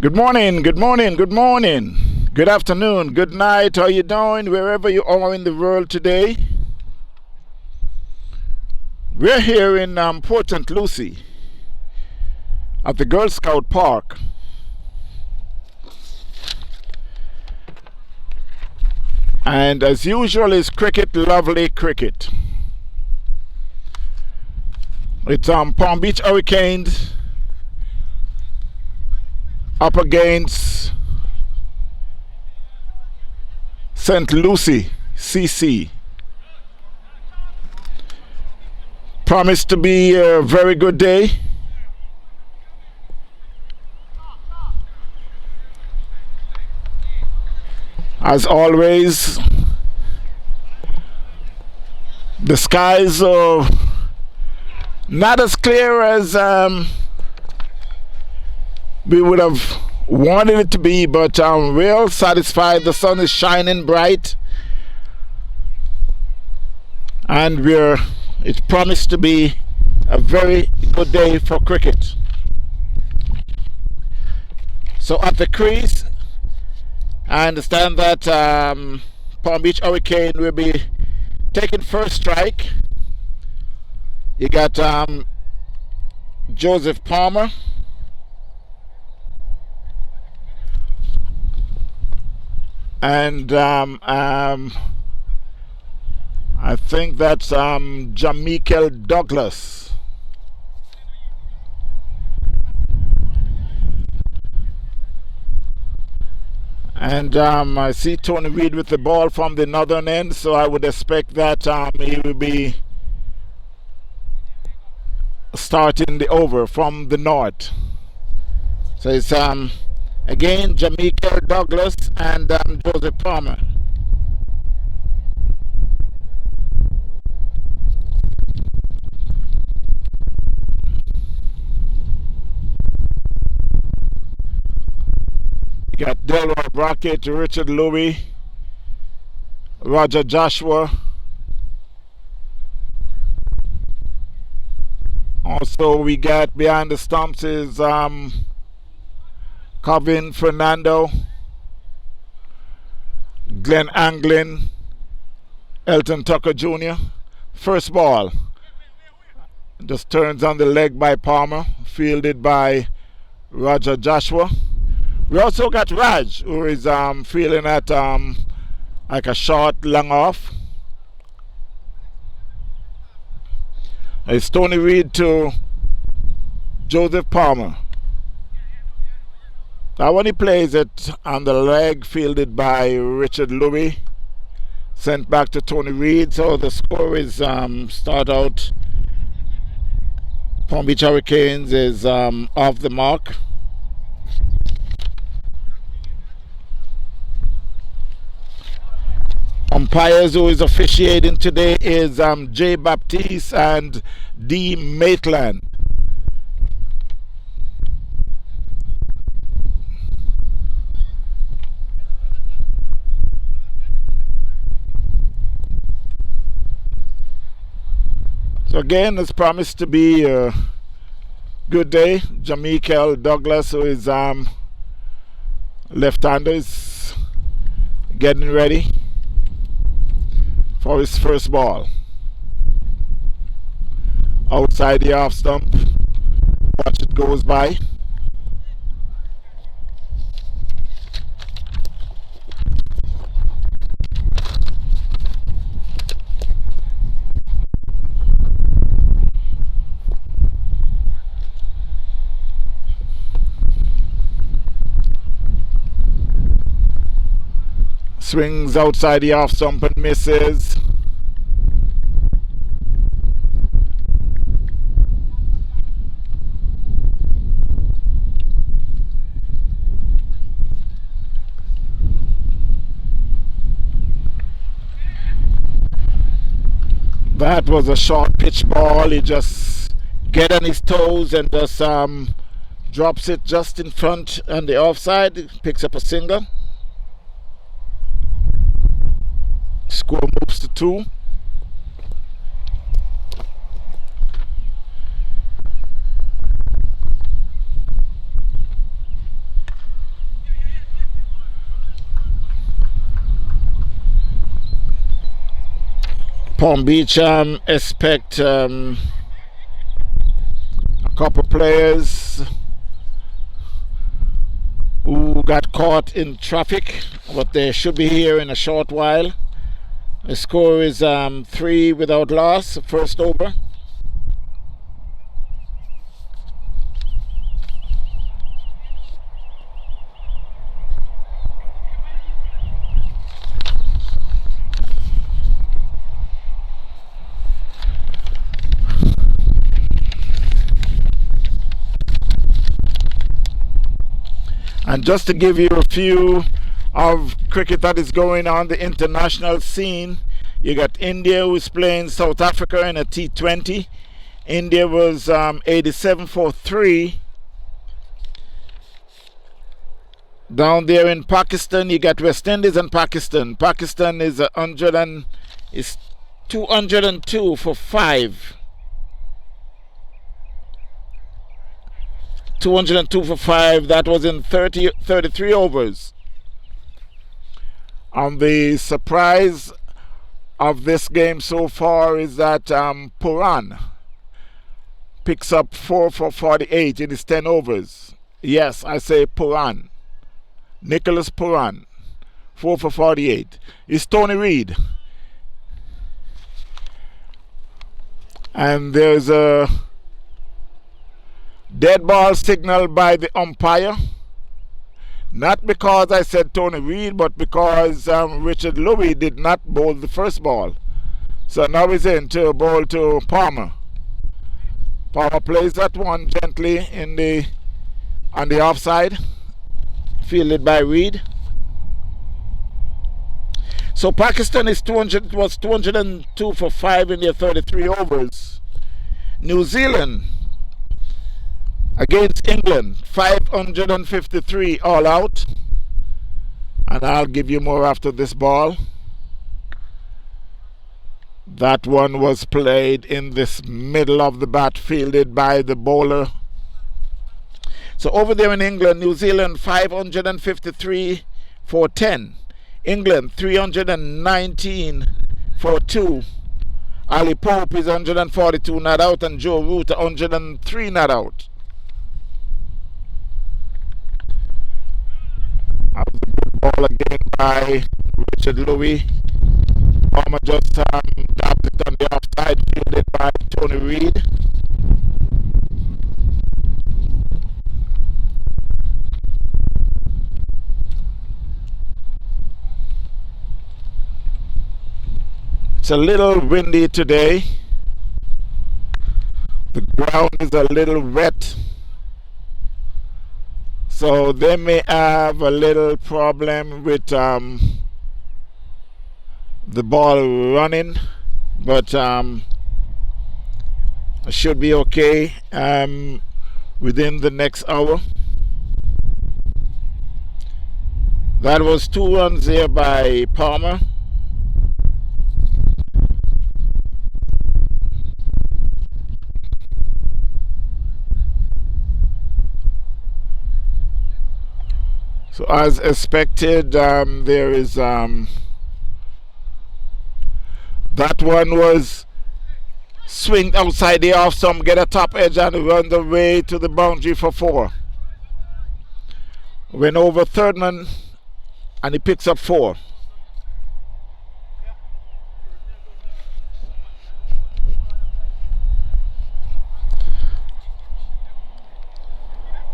Good morning, good morning, good morning. Good afternoon, good night. How you doing wherever you are in the world today? We're here in Port St. Lucie at the Girl Scout Park. And as usual is cricket, lovely cricket. It's Palm Beach Hurricanes up against St. Lucie CC. Promised to be a very good day. As always, the skies are not as clear as we would have wanted it to be, but I'm real satisfied. The sun is shining bright, and it's promised to be a very good day for cricket. So at the crease, I understand that Palm Beach Hurricane will be taking first strike. You got Joseph Palmer, and I think that's Jamichael Douglas. And I see Tony Reid with the ball from the northern end, so I would expect that he will be starting the over from the north. So it's again Jamichael Douglas and Joseph Palmer. You got Delroy Brockett, Richard Louis, Roger Joshua. Also, we got behind the stumps is Covin Fernando, Glenn Anglin, Elton Tucker Jr. First ball just turns on the leg by Palmer, fielded by Roger Joshua. We also got Raj, who is fielding at like a short long off. It's Tony Reid to Joseph Palmer. Now when he plays it on the leg, fielded by Richard Louis, sent back to Tony Reid. So the score is start out. Palm Beach Hurricanes is off the mark. Umpires who is officiating today is Jay Baptiste and D. Maitland. So again, it's promised to be a good day. Jamichael Douglas, who is left-hander, is getting ready for his first ball. Outside the off stump, watch it goes by. Swings outside the off stump and misses. That was a short pitch ball. He just get on his toes and just drops it just in front on the offside. Picks up a single. Score moves to 2. Palm Beach expect a couple players who got caught in traffic, but they should be here in a short while. The score is 3 without loss, first over. And just to give you a few of cricket that is going on the international scene, you got India who's playing South Africa in a T20. India was 87 for 3. Down there in Pakistan, you got West Indies and Pakistan. Pakistan is 202 for 5. 202 for 5. That was in 33 overs. The surprise of this game so far is that Puran picks up 4 for 48 in his 10 overs. Yes, I say Puran. Nicholas Puran, 4 for 48. It's Tony Reid. And there's a dead ball signal by the umpire. Not because I said Tony Reid, but because Richard Louis did not bowl the first ball. So now he's in to bowl to Palmer. Palmer plays that one gently on the offside, fielded by Reid. So Pakistan was 202 for 5 in their 33 overs. New Zealand against England, 553 all out. And I'll give you more after this ball. That one was played in this middle of the bat, fielded by the bowler. So over there in England, New Zealand 553 for 10. England 319 for 2. Ali Pope is 142 not out, and Joe Root 103 not out. That was a good ball again by Richard Louis. Palmer just dabbed it on the offside, fielded by Tony Reid. It's a little windy today. The ground is a little wet. So they may have a little problem with the ball running, but it should be okay within the next hour. That was 2 runs there by Palmer. So as expected, there is that one was swinged outside the off stump, get a top edge and run the way to the boundary for 4. Went over third man and he picks up 4.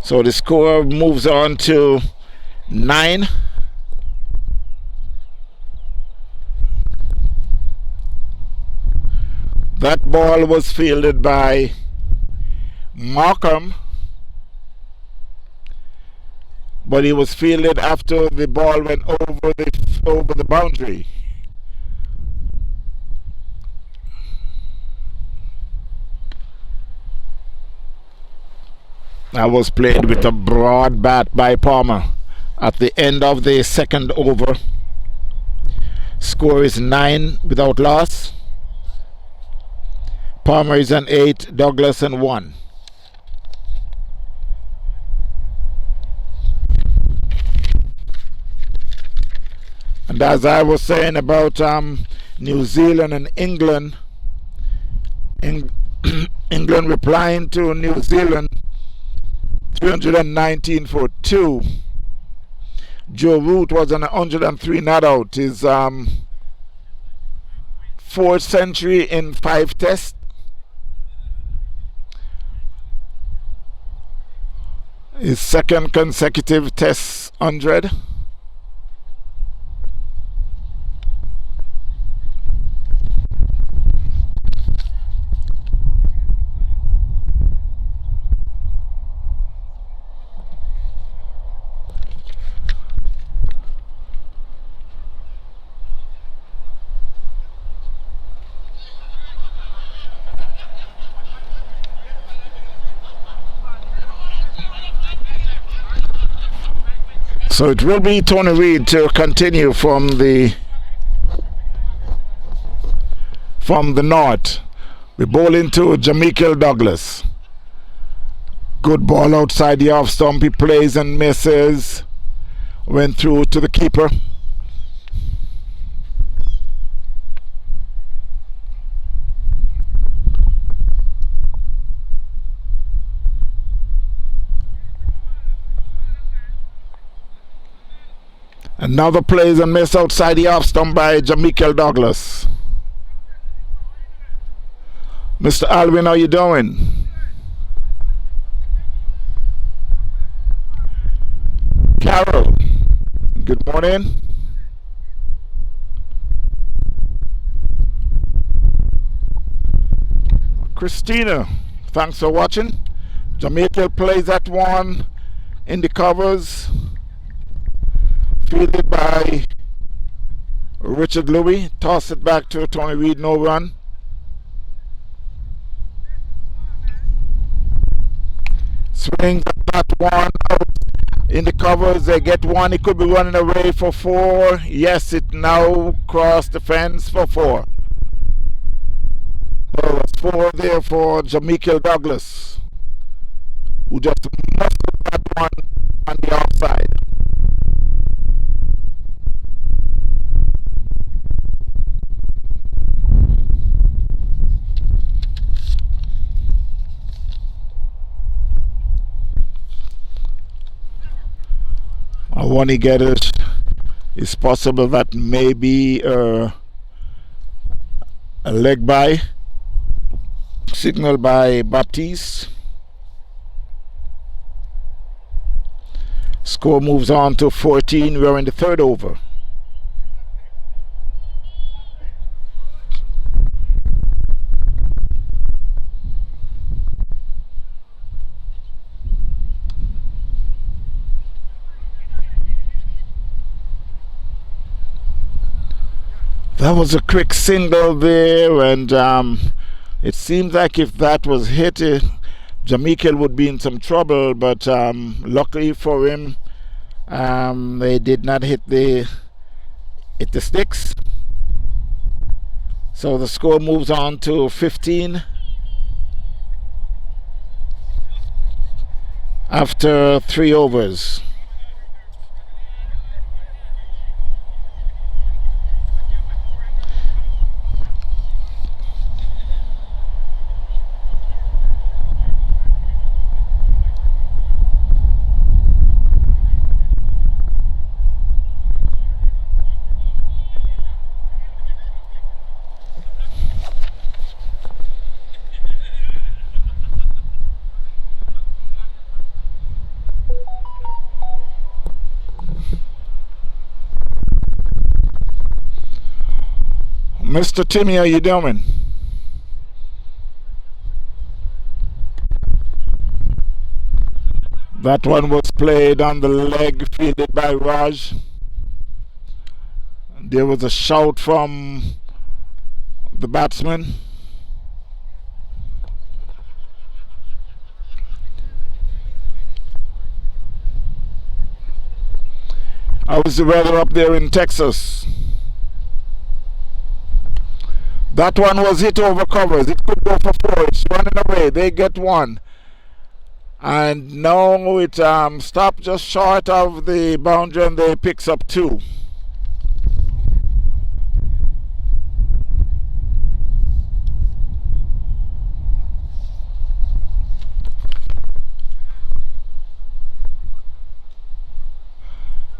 So the score moves on to 9. That ball was fielded by Markham, but he was fielded after the ball went over the boundary. That was played with a broad bat by Palmer at the end of the second over. Score is 9 without loss. Palmer is an 8, Douglas an 1. And as I was saying about New Zealand and England. England replying to New Zealand 319 for 2. Joe Root was on 103 not out. His fourth century in 5 tests. His second consecutive test 100. So it will be Tony Reid to continue from the north. We bowl into Jamichael Douglas. Good ball outside the off stump. He plays and misses. Went through to the keeper. Another plays and miss outside the off stump by Jamichael Douglas. Mr. Alvin, how you doing? Carol, good morning. Christina, thanks for watching. Jamaica plays that one in the covers. Fielded by Richard Louis. Toss it back to Tony Reid, no run. Swings that one out in the covers. They get one. It could be running away for 4. Yes, it now crossed the fence for 4. So that's 4 there for Jamichael Douglas, who just muscled that one on the offside. When he get it, it's possible that maybe a leg by signal by Baptiste. Score moves on to 14. We're in the 3rd over. That was a quick single there, and it seems like if that was hit, Jamichael would be in some trouble, but luckily for him, they did not hit the sticks. So the score moves on to 15 after 3 overs. Mr. Timmy, how you doing? That one was played on the leg, fielded by Raj. There was a shout from the batsman. How was the weather up there in Texas? That one was hit over covers. It could go for 4. It's running away. They get 1. And now it stopped just short of the boundary, and they picks up 2.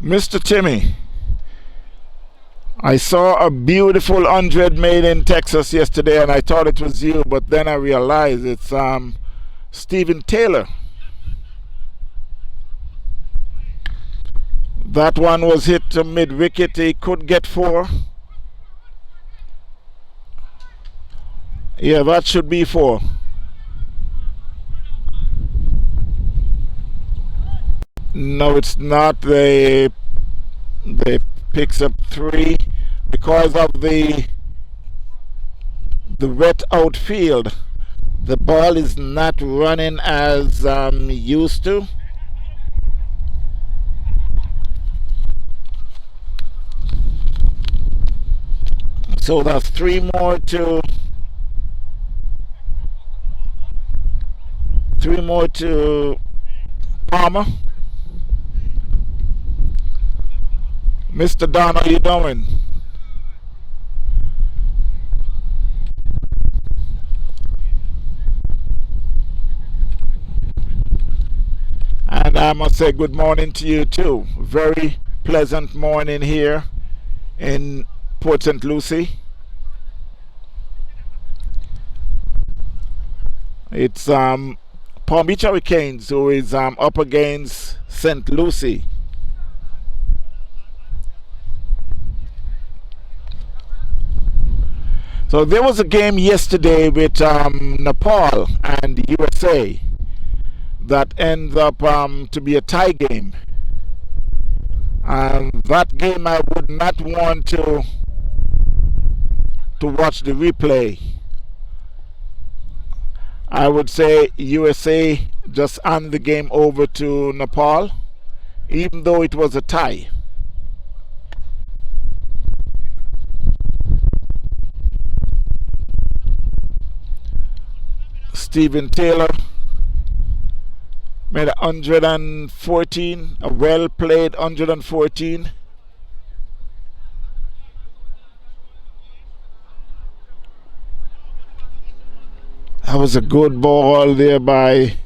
Mr. Timmy, I saw a beautiful 100 made in Texas yesterday and I thought it was you, but then I realized it's Stephen Taylor. That one was hit to mid wicket. He could get 4. Yeah, that should be 4. No, it's not. They picks up 3 because of the wet outfield. The ball is not running as used to. So that's 3 more to Palmer. Mr. Don, how you doing? And I must say good morning to you too. Very pleasant morning here in Port St. Lucie. It's Palm Beach Hurricanes who is up against St. Lucie. So there was a game yesterday with Nepal and USA that ended up to be a tie game. And that game I would not want to watch the replay. I would say USA just handed the game over to Nepal, even though it was a tie. Stephen Taylor made 114, a well played 114. That was a good ball there by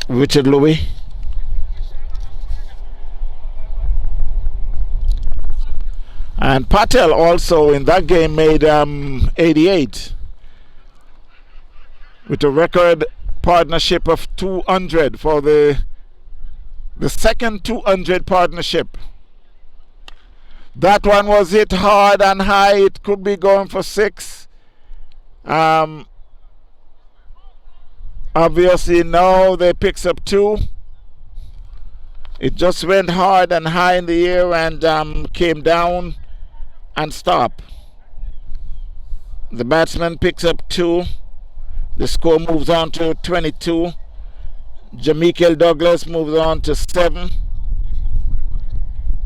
Richard Louis. And Patel also in that game made 88 with a record partnership of 200 for the second 200 partnership. That one was hit hard and high. It could be going for 6. Obviously now they picks up 2. It just went hard and high in the air and came down and stopped. The batsman picks up 2. The score moves on to 22. Jamichael Douglas moves on to 7.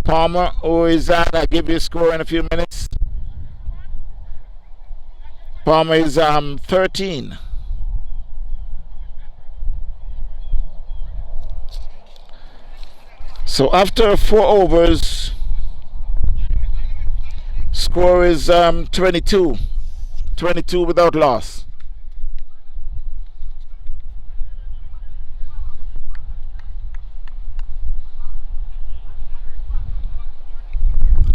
Palmer, who is that? I'll give you a score in a few minutes. Palmer is 13. So after 4 overs, score is 22. 22 without loss.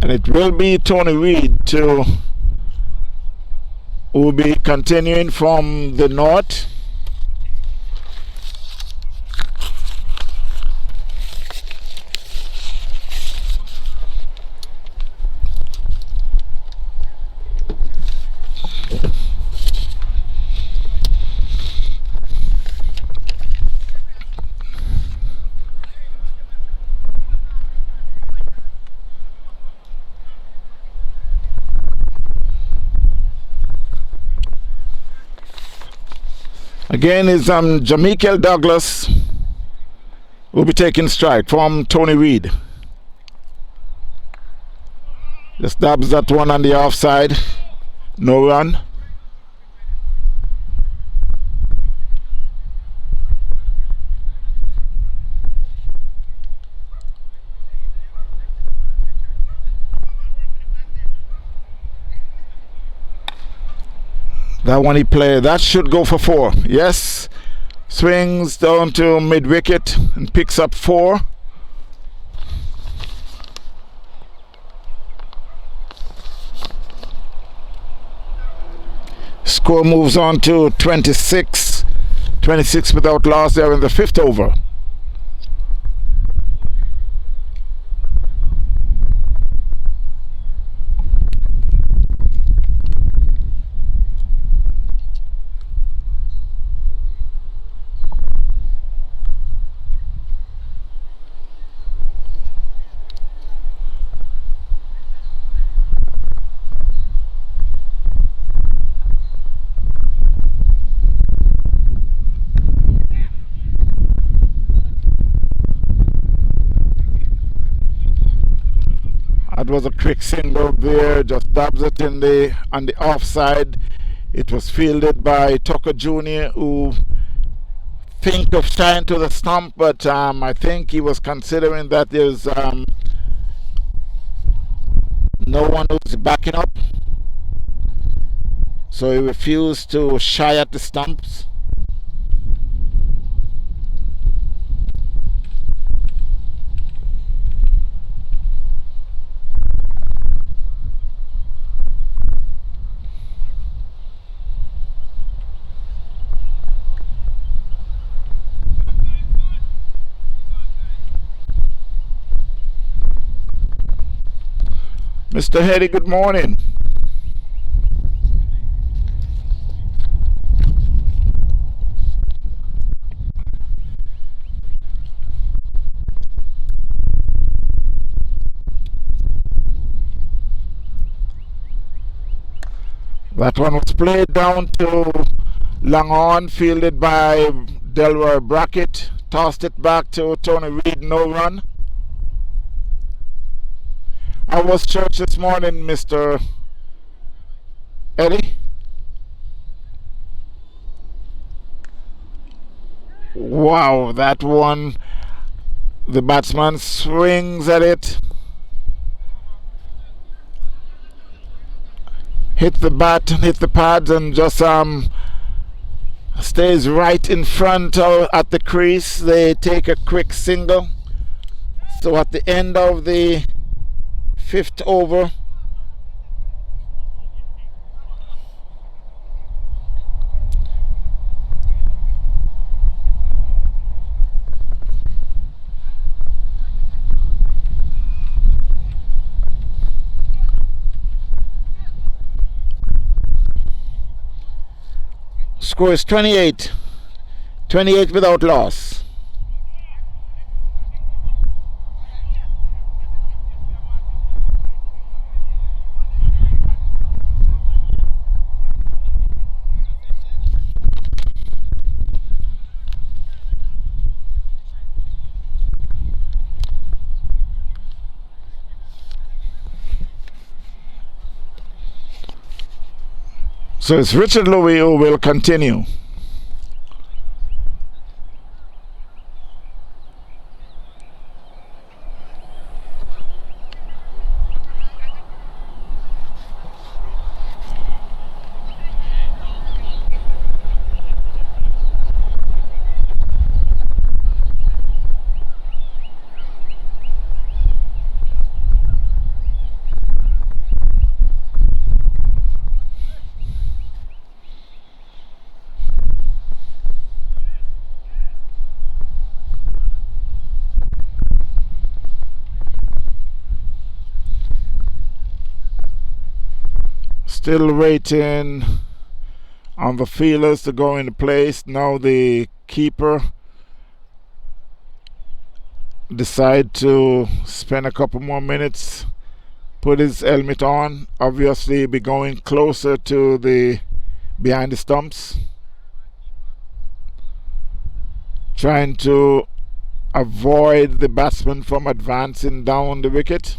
And it will be Tony Reid who will be continuing from the north. Again is Jamichael Douglas will be taking strike from Tony Reid. Just dabs that one on the offside. No run. That one he played, that should go for 4. Yes. Swings down to mid wicket and picks up 4. Score moves on to 26. 26 without loss there in the 5th over. That was a quick single there, just dabs it in on the offside. It was fielded by Tucker Jr., who think of trying to the stump, but I think he was considering that there's no one who's backing up, so he refused to shy at the stumps. Mr. Heddy, good morning. That one was played down to long on, fielded by Delroy Brackett. Tossed it back to Tony Reed, no run. How was church this morning, Mr. Eddie? Wow, that one, the batsman swings at it, hit the bat, hit the pads, and just stays right in front at the crease. They take a quick single. So at the end of the 5th over, score is 28 without loss. So it's Richard Louis who will continue. Still waiting on the fielders to go into place. Now the keeper decide to spend a couple more minutes, put his helmet on, obviously be going closer to the behind the stumps, trying to avoid the batsman from advancing down the wicket.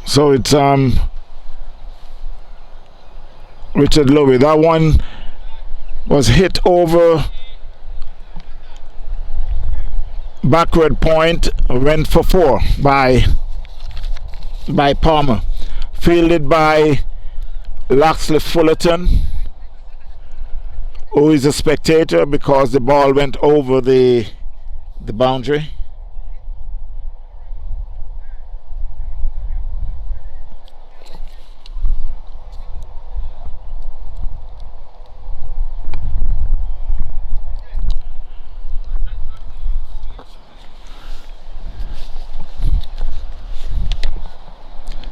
So it's Richard Louis. That one was hit over backward point, went for 4 by Palmer, fielded by Loxley Fullerton, who is a spectator because the ball went over the the boundary.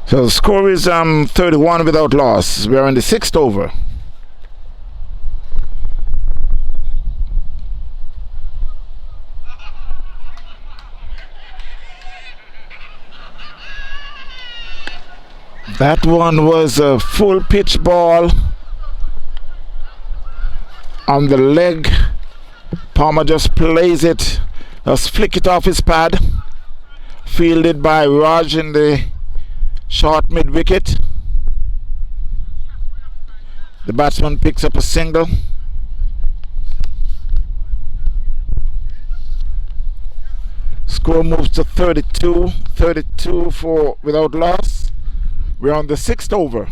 So the score is 31 without loss. We're in the 6th over. That one was a full pitch ball on the leg. Palmer just plays it, just flick it off his pad. Fielded by Raj in the short mid wicket. The batsman picks up a single. Score moves to 32 for without loss. We're on the 6th over.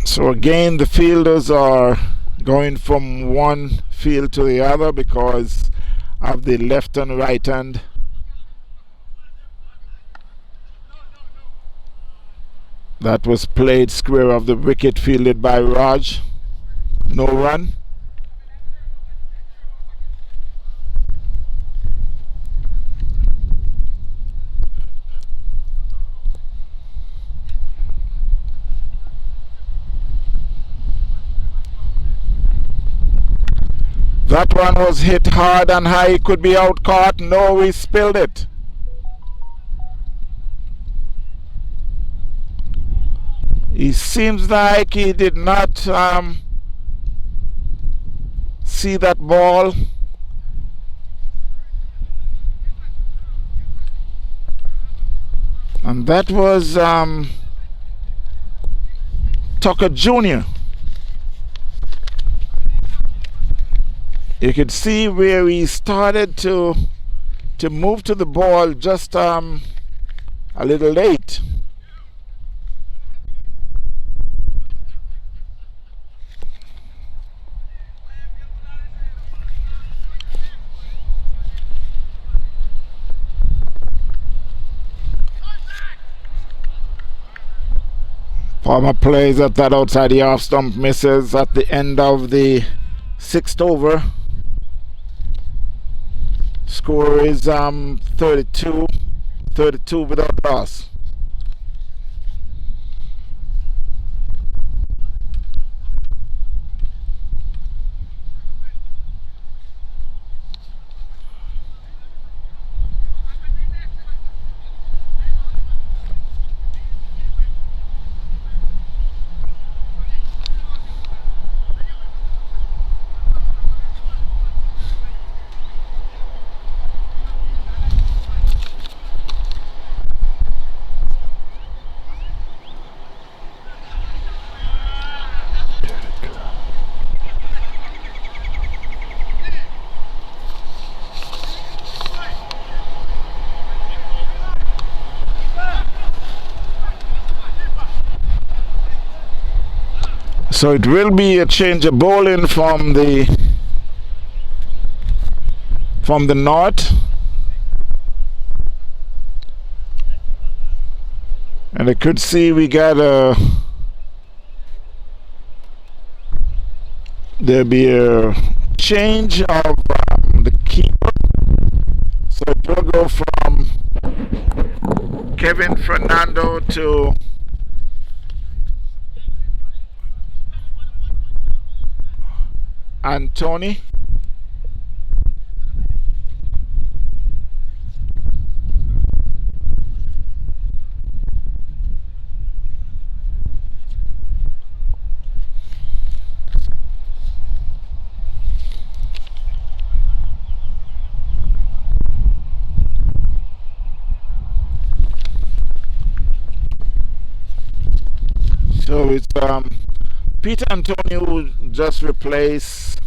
So again, the fielders are going from one field to the other because of the left and right hand. That was played square of the wicket, fielded by Raj. No run. That one was hit hard and high. Could be out caught. No, he spilled it. He seems like he did not see that ball. And that was Tucker Jr. You could see where he started to move to the ball just a little late. Palmer plays at that outside the off stump, misses at the end of the 6th over. Score is 32 without loss. So it will be a change of bowling from the north, and I could see we got there'll be a change of the keeper. So it will go from Kevin Fernando to Anthony. So it's Peter Antonio who just replaced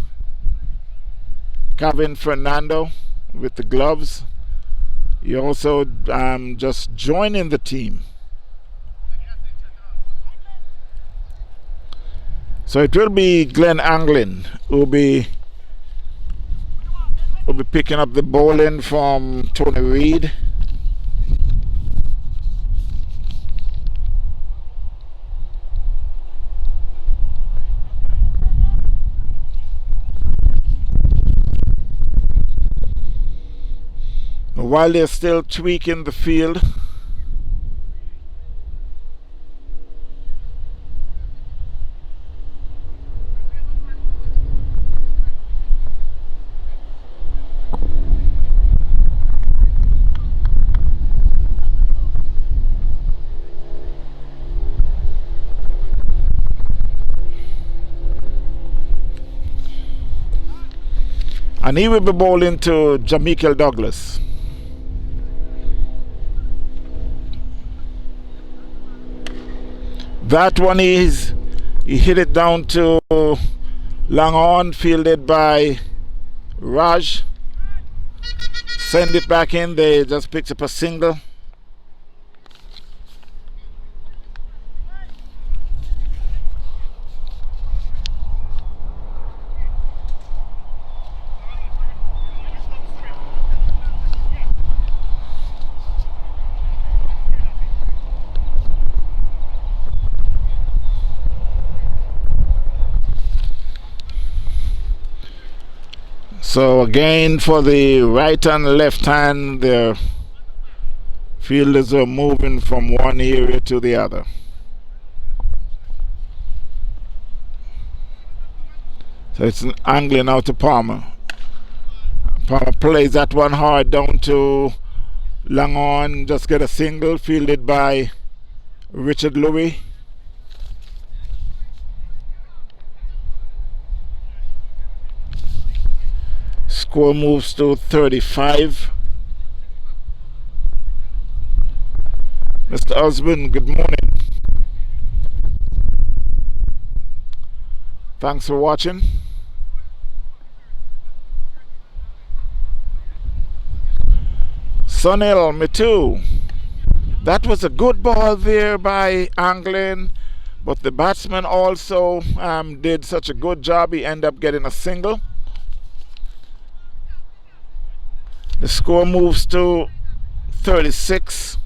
Kevin Fernando with the gloves. He also just joining the team. So it will be Glenn Anglin who will be picking up the bowling from Tony Reed. While they're still tweaking the field, and he will be bowling to Jamichael Douglas. That one he hit it down to long on, fielded by Raj. Send it back in, they just picked up a single. So again, for the right and left hand, the fielders are moving from one area to the other. So it's angling out to Palmer. Palmer plays that one hard down to long on, just get a single, fielded by Richard Louis. Score moves to 35. Mr. Osborne, good morning. Thanks for watching. Sunil, me too. That was a good ball there by Anglin, but the batsman also did such a good job, he ended up getting a single. The score moves to 36.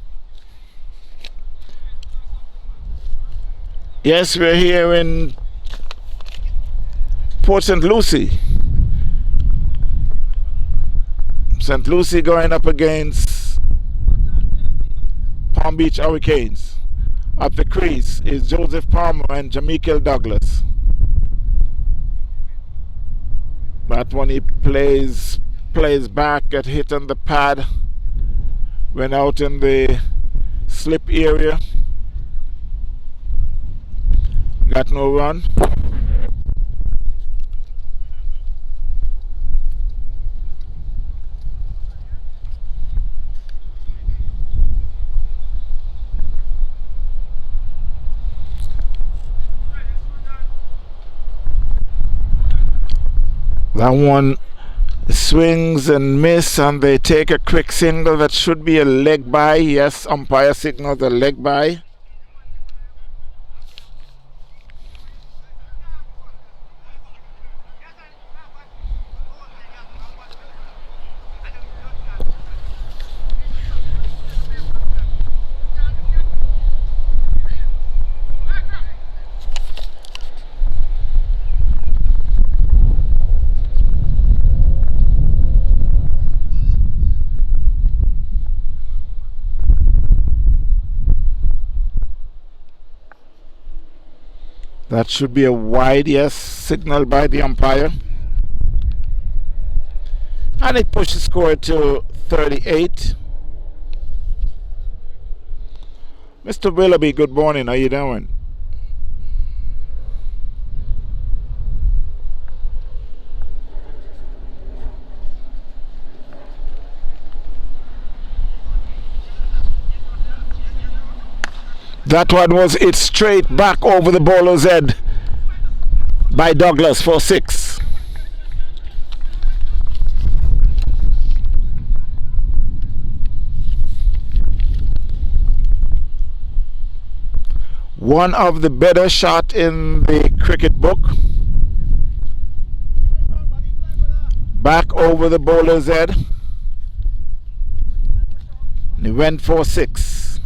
Yes, we're here in Port St. Lucie. St. Lucie going up against Palm Beach Hurricanes. Up the crease is Joseph Palmer and Jamichael Douglas. That one he plays back, get hit on the pad, went out in the slip area, got no run. That one swings and miss, and they take a quick single. That should be a leg by. Yes, umpire signals a leg by. That should be a wide, yes, signaled by the umpire. And it pushed the score to 38. Mr. Willoughby, good morning. How you doing? That one was hit straight back over the bowler's head by Douglas for 6. One of the better shot in the cricket book. Back over the bowler's head. And he went for 6.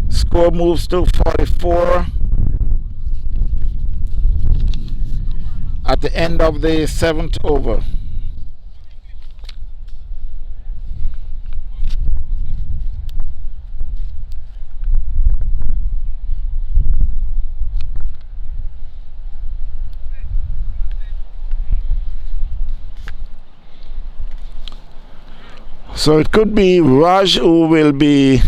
Score moves to 44 at the end of the 7th over. So it could be Raj who will be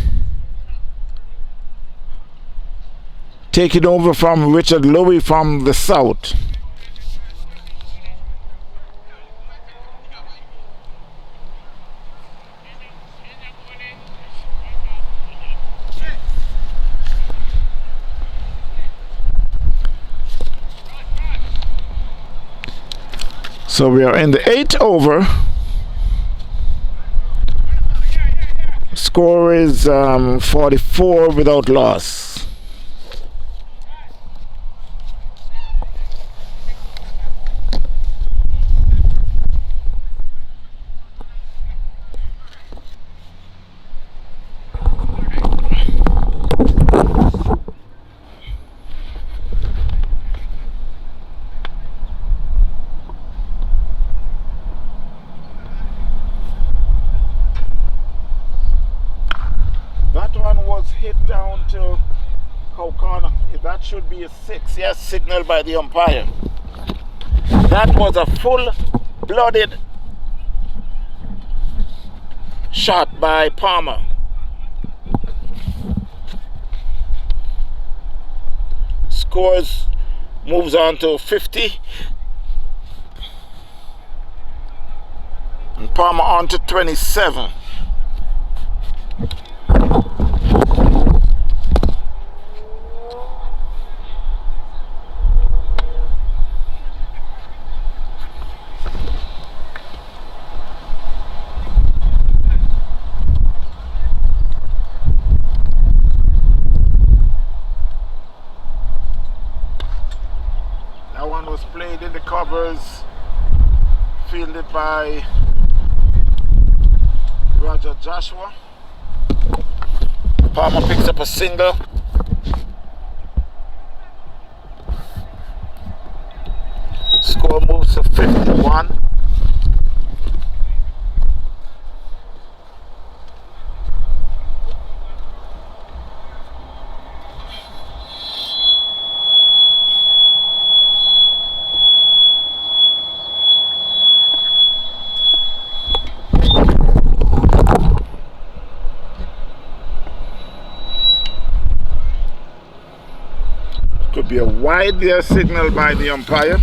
taking over from Richard Louis from the south. So we are in the 8th over. Score is 44 without loss. That one was hit down to cow corner. That should be a 6. Yes, signaled by the umpire. That was a full-blooded shot by Palmer. Scores moves on to 50. And Palmer on to 27. That one was played in the covers, fielded by Roger Joshua. Palmer picks up a single. Score moves to 51. Could be a wide there signal by the umpire.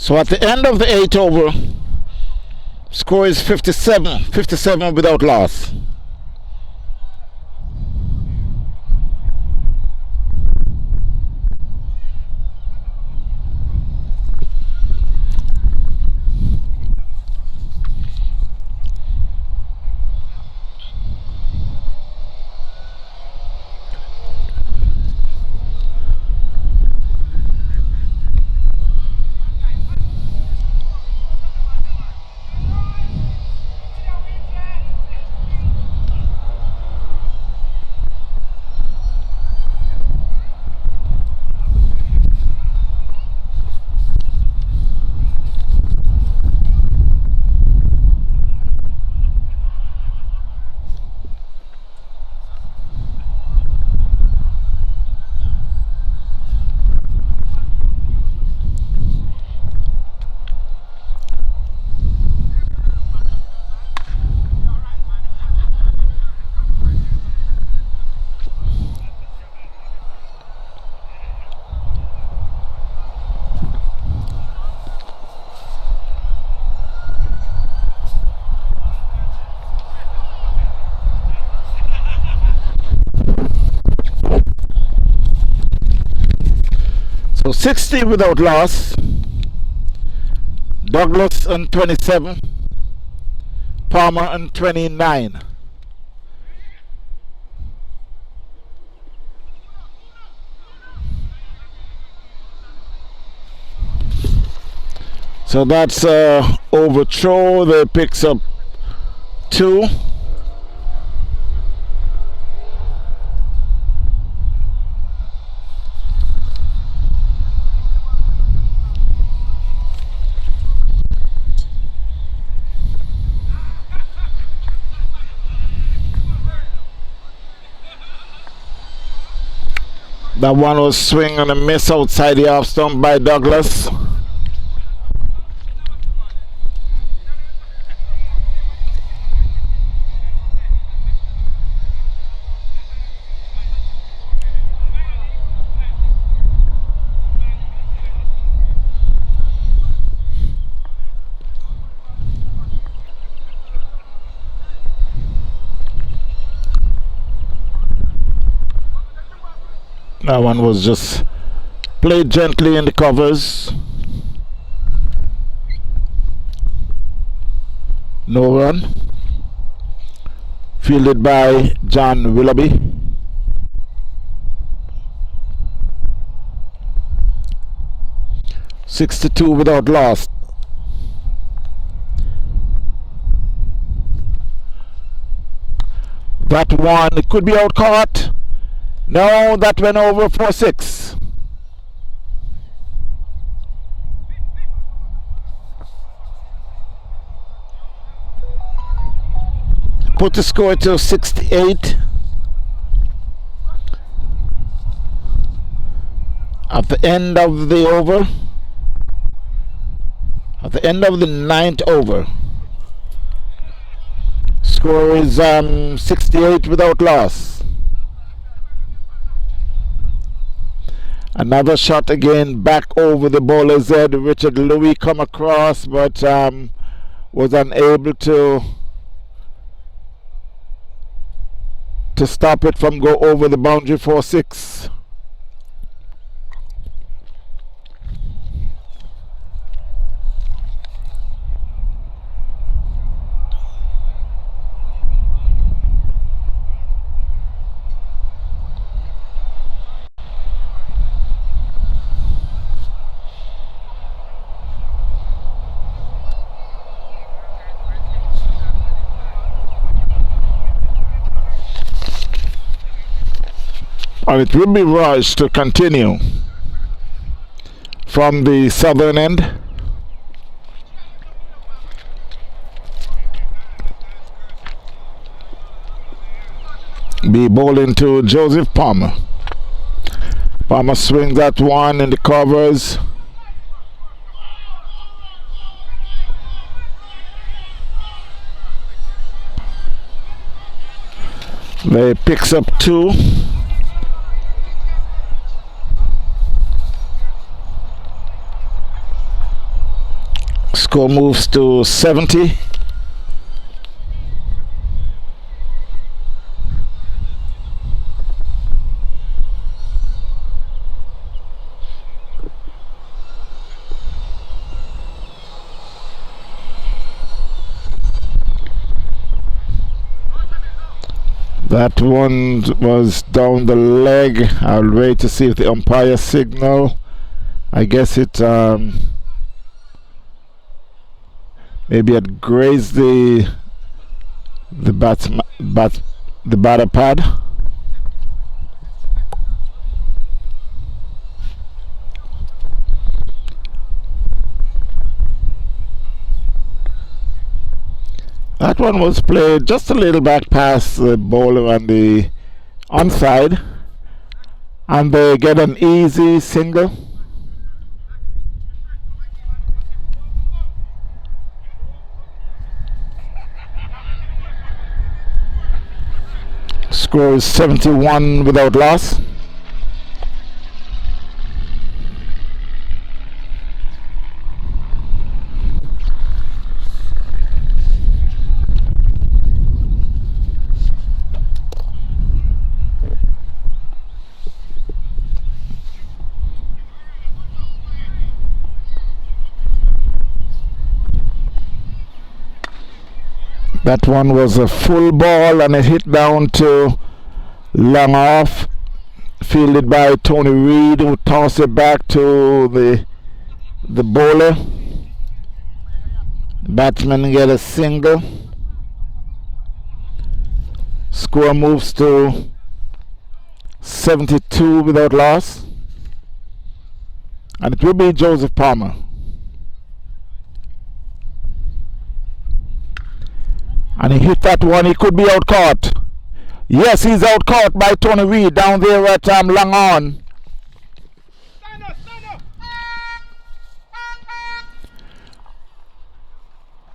So at the end of the 8th over, score is 57 without loss. So 60 without loss. Douglas on 27. Palmer on 29. So that's overthrow. They picks up 2. That one was swing and a miss outside the off stump by Douglas. That one was just played gently in the covers. No run. Fielded by John Willoughby. .62 without loss. That one, it could be out caught. No, that went over 4-6. Put the score to 68. At the end of the over. At the end of the 9th over. Score is 68 without loss. Another shot again back over the bowler's head. Richard Louis come across but was unable to stop it from go over the boundary 4-6. And it will be Raj to continue from the southern end. Be bowling to Joseph Palmer. Palmer swings that one in the covers. They picks up 2. Score moves to 70. That one was down the leg. I'll wait to see if the umpire signal. I guess it maybe it grazed the batter pad. That one was played just a little back past the bowler on the onside, and they get an easy single. Score is 71 without loss. That one was a full ball and it hit down to long off, fielded by Tony Reed, who tossed it back to the bowler. Batsman get a single. Score moves to 72 without loss, and it will be Joseph Palmer. And he hit that one. He could be out caught. Yes, he's out caught by Tony Reed down there at long on.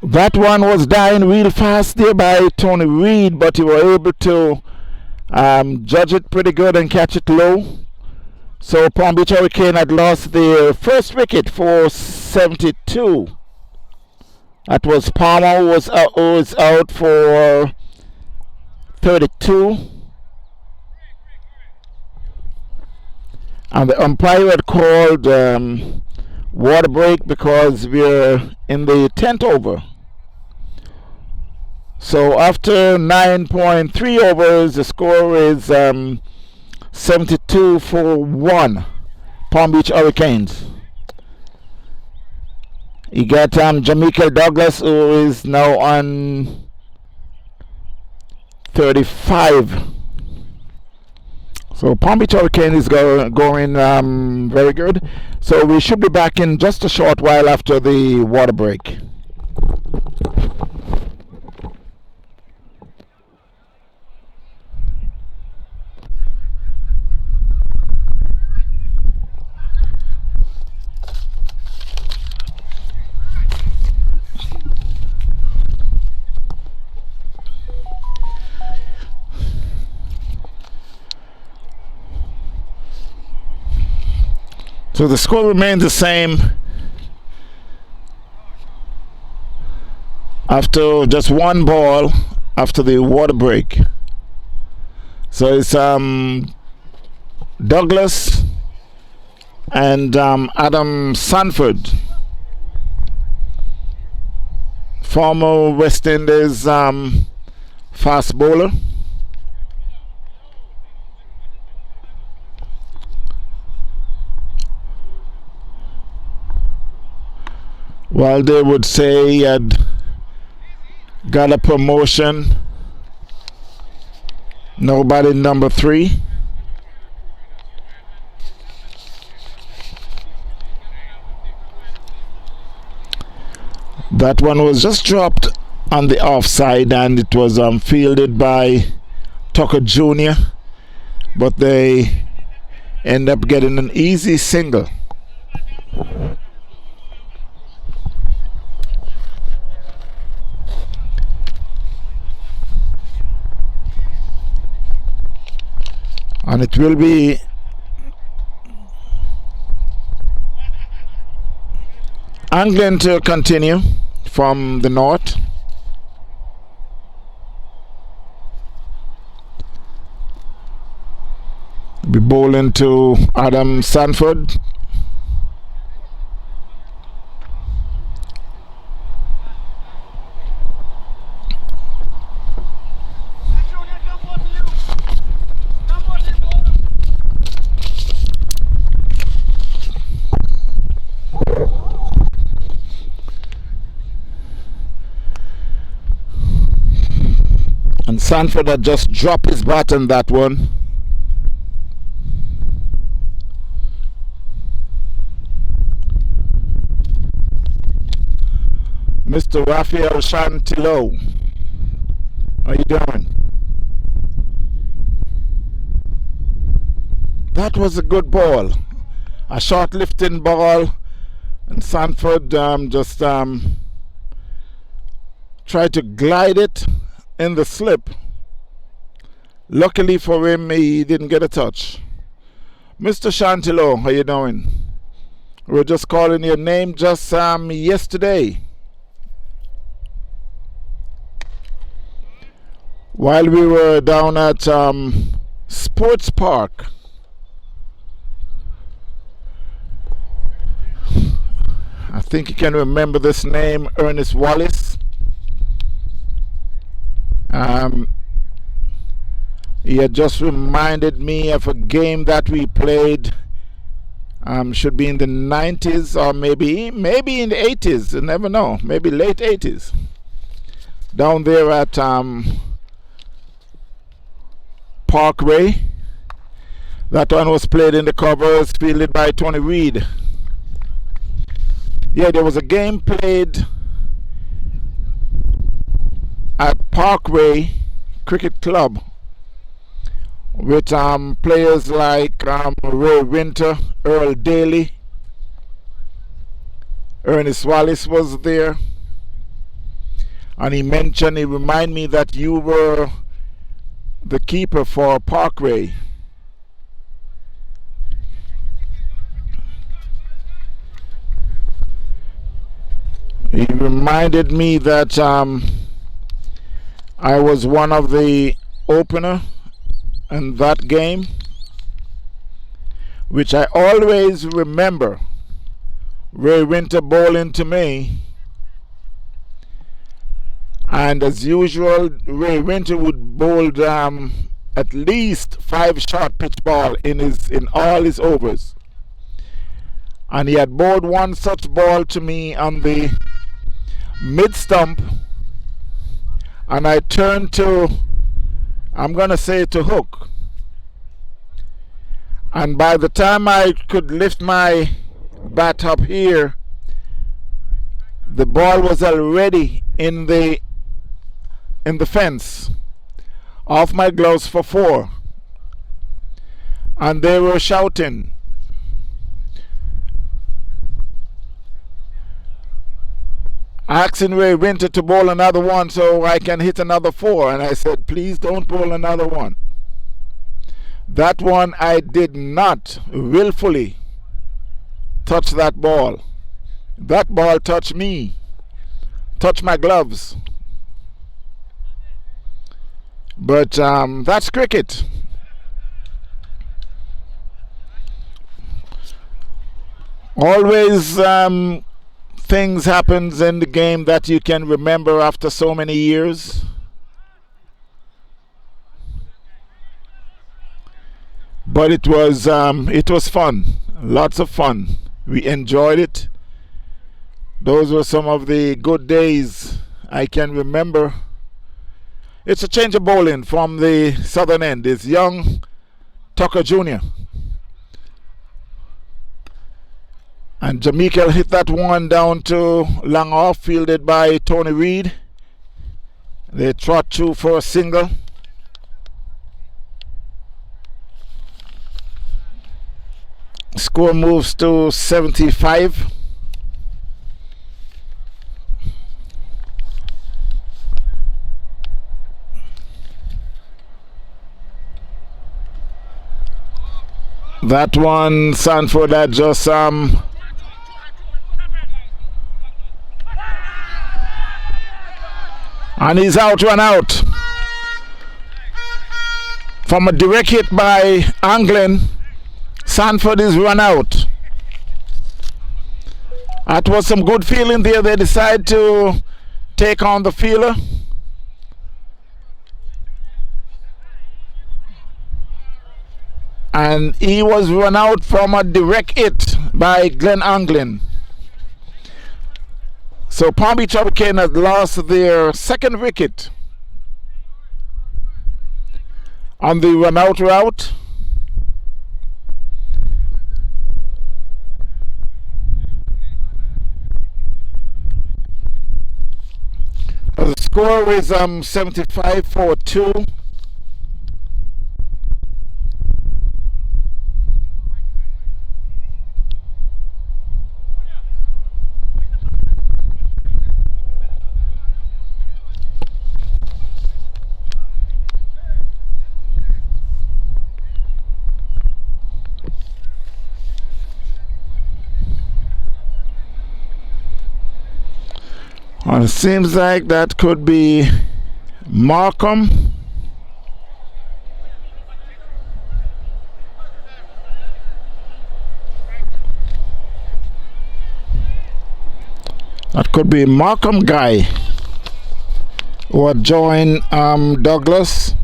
That one was dying real fast there by Tony Reed, but he was able to judge it pretty good and catch it low. So Palm Beach Hurricane had lost their first wicket for 72. That was Palmer, who was out for 32. And the umpire had called water break because we're in the 10th over. So after 9.3 overs, the score is 72 for 1. Palm Beach Hurricanes. You got Jamaica Douglas, who is now on 35. So Palm Beach Hurricane is going very good. So we should be back in just a short while after the water break. So the score remains the same after just one ball after the water break. So it's Douglas and Adam Sanford, former West Indies fast bowler. While they would say he had got a promotion, nobody number 3. That one was just dropped on the offside and it was fielded by Tucker Jr., but they end up getting an easy single. And it will be Angling to continue from the north. Be bowling to Adam Sanford. And Sanford had just dropped his bat on that one. Mr. Raphael Chantilo, how you doing? That was a good ball, a short lifting ball, and Sanford just tried to glide it in the slip. Luckily for him, he didn't get a touch. Mr. Chantilo, how you doing? We were just calling your name just yesterday, while we were down at Sports Park. I think you can remember this name, Ernest Wallace. He had just reminded me of a game that we played, should be in the 90s or maybe in the 80s, you never know, maybe late 80s, down there at Parkway. That one was played in the covers, fielded by Tony Reed. Yeah, there was a game played at Parkway Cricket Club with players like Ray Winter, Earl Daly, Ernest Wallace was there, and he reminded me that you were the keeper for Parkway. He reminded me that I was one of the opener in that game, which I always remember Ray Winter bowling to me, and as usual Ray Winter would bowl at least 5 short pitch ball in all his overs, and he had bowled one such ball to me on the mid stump, and I turned to, I'm gonna say, to hook, and by the time I could lift my bat up here, the ball was already in the fence, off my gloves for 4, and they were shouting, asking Ray Winter to bowl another one so I can hit another 4, and I said, please don't bowl another one. That one I did not willfully touch that ball. That ball touched me, touched my gloves. But that's cricket. Always things happens in the game that you can remember after so many years. But it was fun, lots of fun. We enjoyed it. Those were some of the good days I can remember. It's a change of bowling from the southern end. It's young Tucker Jr. And Jamaica hit that one down to long off, fielded by Tony Reed. They trot through for a single. Score moves to 75. That one, Sanford had just And he's out, run out. From a direct hit by Anglin, Sanford is run out. That was some good feeling there. They decide to take on the fielder. And he was run out from a direct hit by Glenn Anglin. So Palm Beach Hurricane has lost their second wicket on the run out route. The score is 75-4-2. Well, it seems like that could be Markham. That could be Markham guy or join Douglas.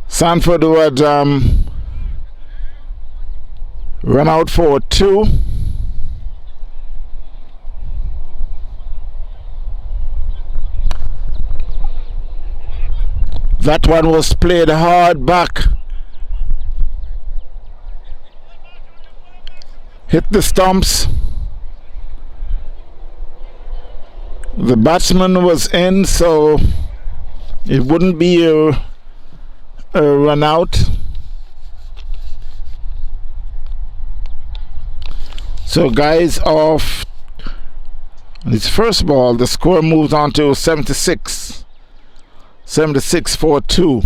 Sanford would run out for 2. That one was played hard back. Hit the stumps. The batsman was in, so it wouldn't be a run out. So guys off his first ball, the score moves on to 76-4-2.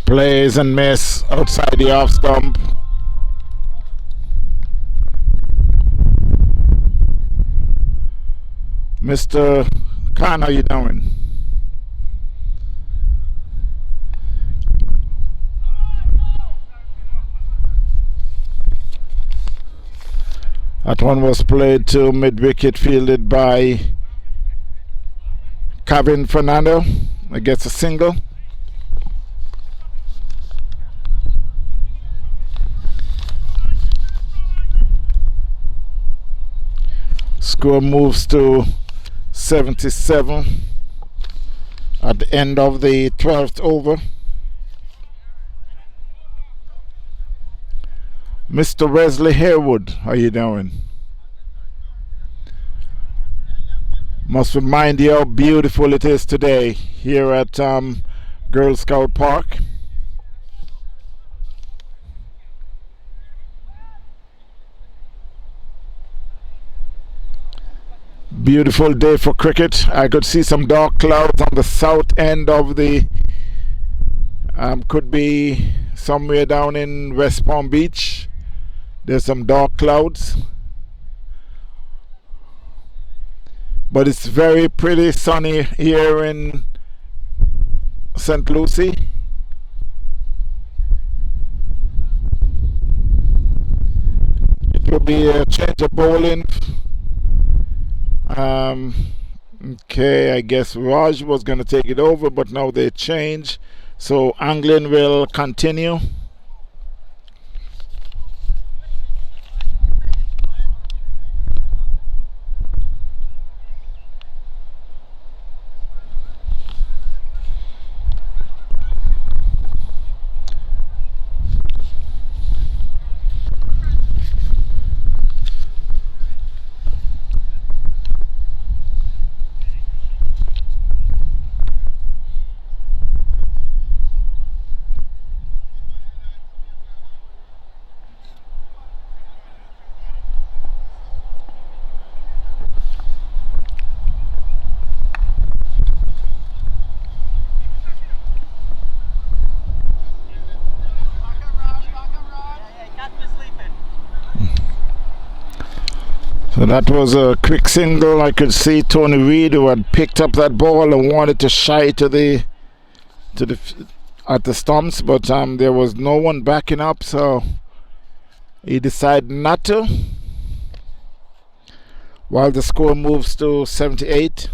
Plays and miss outside the off stump. Mr. Khan, how you doing? That one was played to mid-wicket, fielded by Kevin Fernando. It gets a single. Score moves to 77 at the end of the 12th over. Mr. Wesley Harewood, how you doing? Must remind you how beautiful it is today here at Girl Scout Park. Beautiful day for cricket. I could see some dark clouds on the south end of the could be somewhere down in West Palm Beach. There's some dark clouds, but it's very pretty sunny here in St. Lucie. It will be a change of bowling. Okay, I guess Raj was going to take it over, but now they change. So Anglin will continue. So that was a quick single. I could see Tony Reed, who had picked up that ball and wanted to shy to the at the stumps, but there was no one backing up, so he decided not to. While the score moves to 78.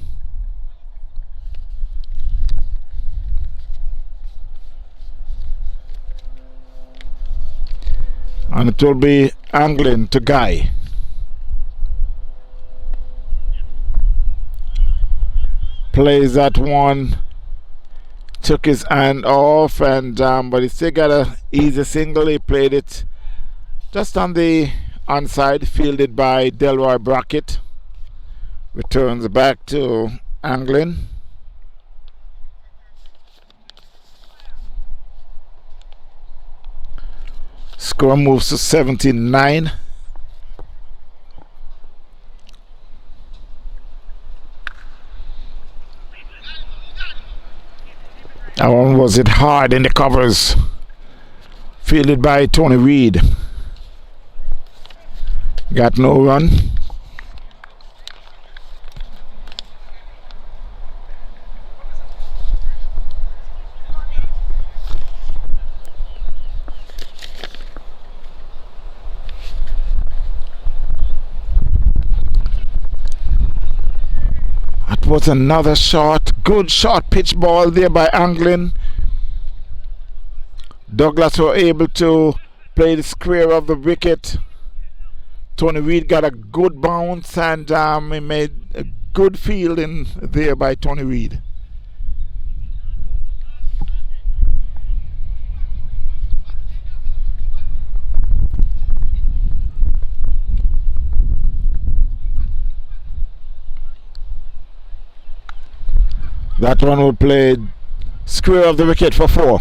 And it will be angling to Guy. Plays that one, took his hand off, and but he still got a easy single. He played it just on the onside, fielded by Delroy Brockett. Returns back to angling. Score moves to 79. That one was it hard in the covers. Fielded by Tony Reed. Got no run. That was another shot. Good shot pitch ball there by Anglin. Douglas were able to play the square of the wicket. Tony Reed got a good bounce, and he made a good fielding there by Tony Reed. That one will play square of the wicket for 4.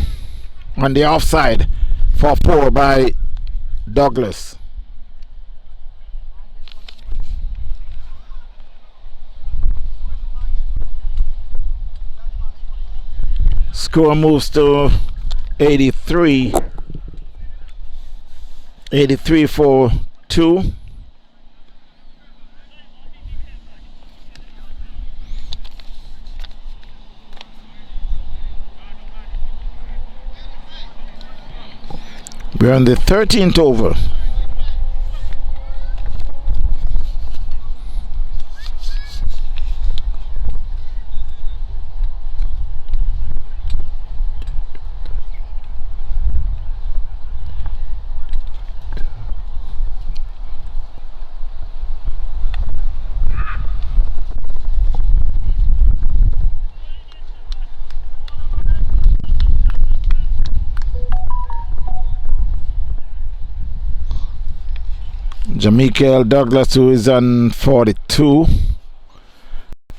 On the offside for 4 by Douglas. Score moves to 83. 83 for 2. We're on the 13th over. Jamichael Douglas, who is on 42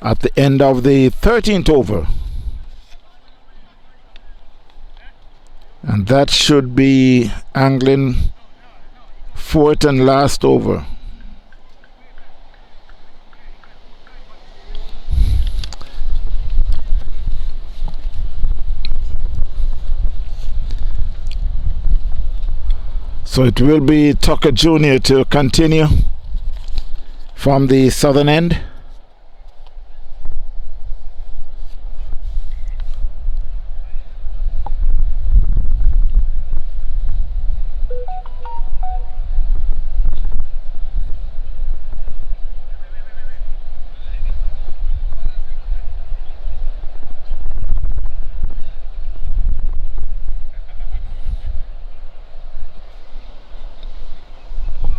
at the end of the 13th over. And that should be angling 4th and last over. So it will be Tucker Jr. to continue from the southern end.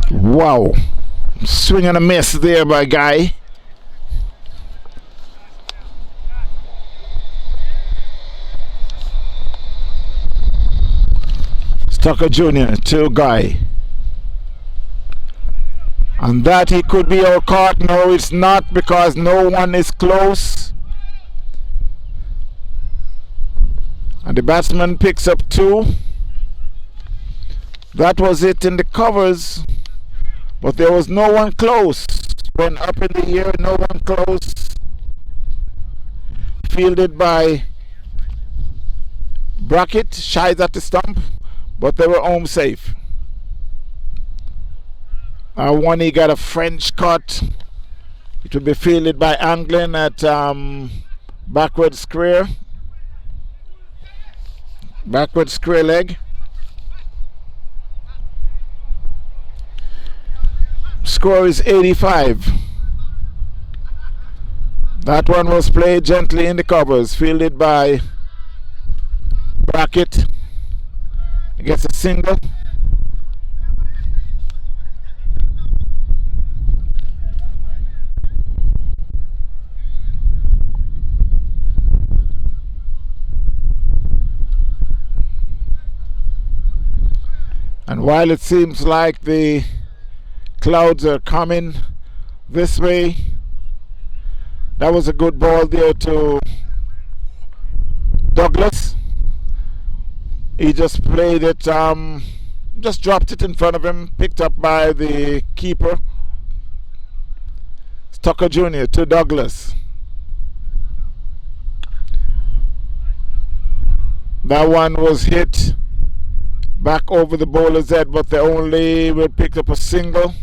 Wow, swing and a miss there by Guy. Tucker Jr. to Guy. And that he could be out caught. No, it's not, because no one is close. And the batsman picks up 2. That was it in the covers. But there was no one close. When up in the air, no one close. Fielded by Brackett, shies at the stump, but they were home safe. One he got a French cut. It will be fielded by Anglin at backward square. Backward square leg. Score is 85. That one was played gently in the covers, fielded by Brackett. He gets a single. And while it seems like the clouds are coming this way, that was a good ball there to Douglas. He just played it, just dropped it in front of him, picked up by the keeper. It's Tucker Jr. to Douglas. That one was hit back over the bowler's head, but they only will pick up a single.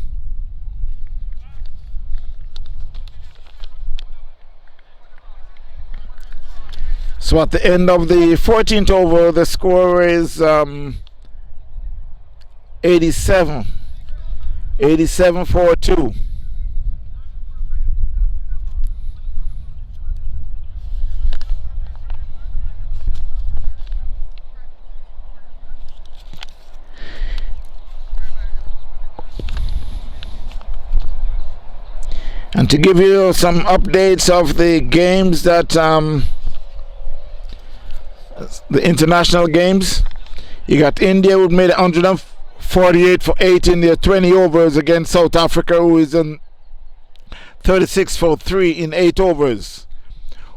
So at the end of the 14th over, the score is 87. 87-4-2. And to give you some updates of the games that the international games, you got India, who made 148 for 8 in their 20 overs against South Africa, who is in 36 for 3 in 8 overs.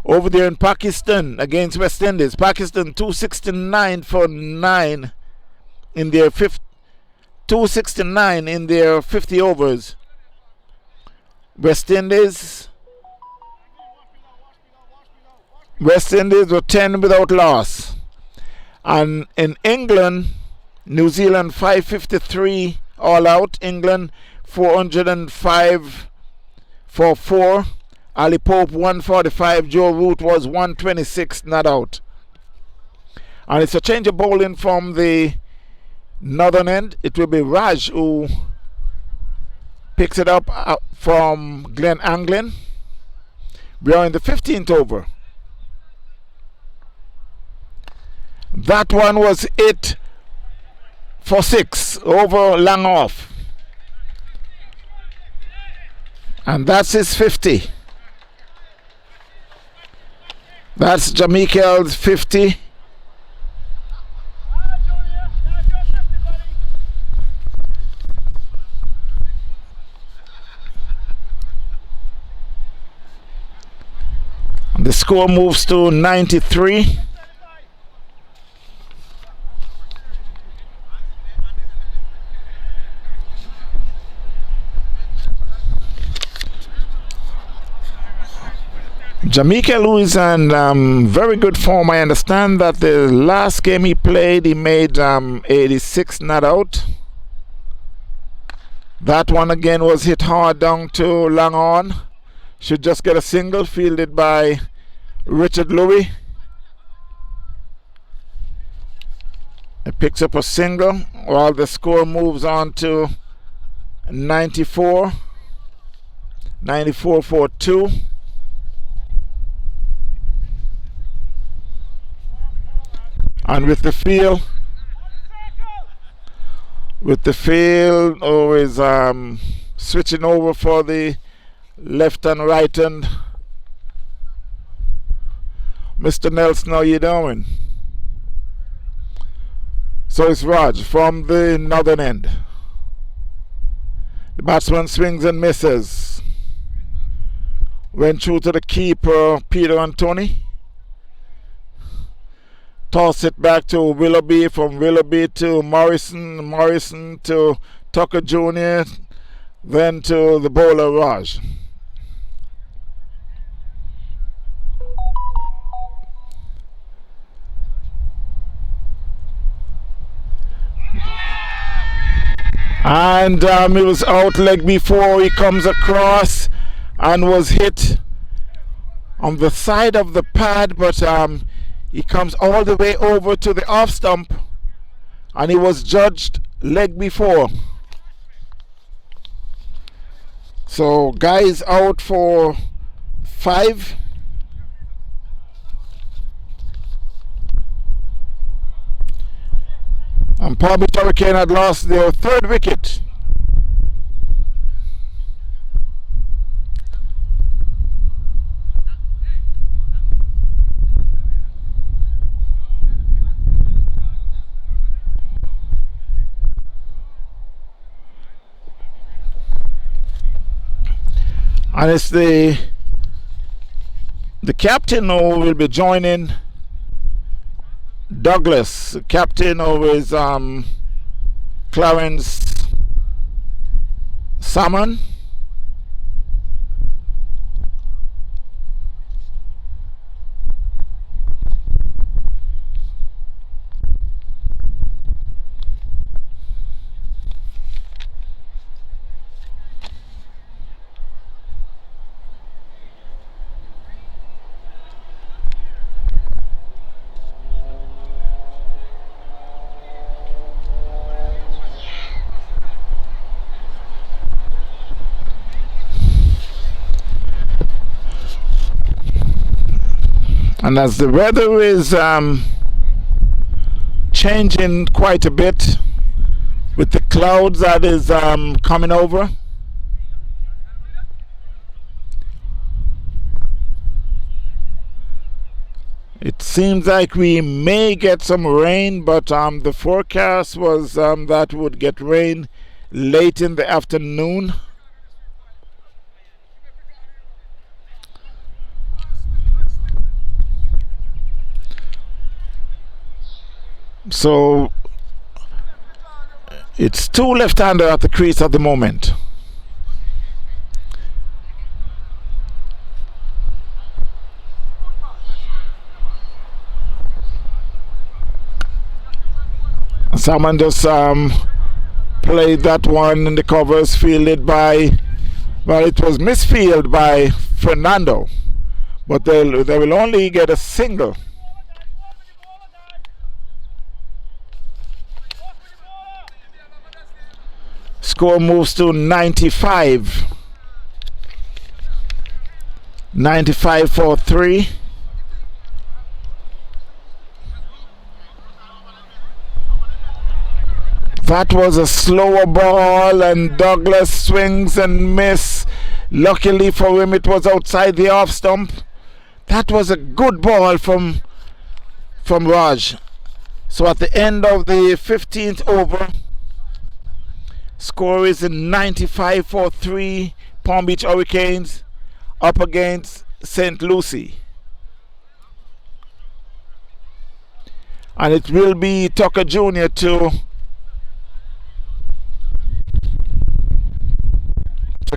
Over there in Pakistan against West Indies, Pakistan 269 for 9 in their 269 in their 50 overs. West Indies were 10 without loss. And in England, New Zealand 553 all out. England 405 for 4. Ali Pope 145. Joe Root was 126 not out. And it's a change of bowling from the northern end. It will be Raj who picks it up from Glenn Anglin. We are in the 15th over. That one was it for 6 over long off. And that's his 50. That's Jamichael's 50. The score moves to 93. Jamaica, who is in very good form. I understand that the last game he played, he made 86 not out. That one again was hit hard down to long on. Should just get a single, fielded by Richard Louis. It picks up a single while the score moves on to 94. 94 for 2. And with the field always switching over for the left and right hand. Mr. Nelson, how you doing? So it's Raj from the northern end. The batsman swings and misses. Went through to the keeper, Peter Antony. Toss it back to Willoughby, from Willoughby to Morrison, Morrison to Tucker Jr., then to the bowler Raj. And he was out leg before he comes across and was hit on the side of the pad, but he comes all the way over to the off stump and he was judged leg before. So guys out for 5. And Palm Beach Hurricane had lost their 3rd wicket. And it's the captain who will be joining Douglas, captain over his Clarence Salmon. And as the weather is changing quite a bit with the clouds that is coming over, it seems like we may get some rain, but the forecast was that we would get rain late in the afternoon. So it's 2 left-hander at the crease at the moment. Someone just played that one in the covers, fielded by, well, it was misfielded by Fernando, but they will only get a single. Score moves to 95. 95 for 3. That was a slower ball and Douglas swings and miss. Luckily for him it was outside the off stump. That was a good ball from Raj. So at the end of the 15th over, score is 95 for 3. Palm Beach Hurricanes up against St. Lucie. And it will be Tucker Jr. to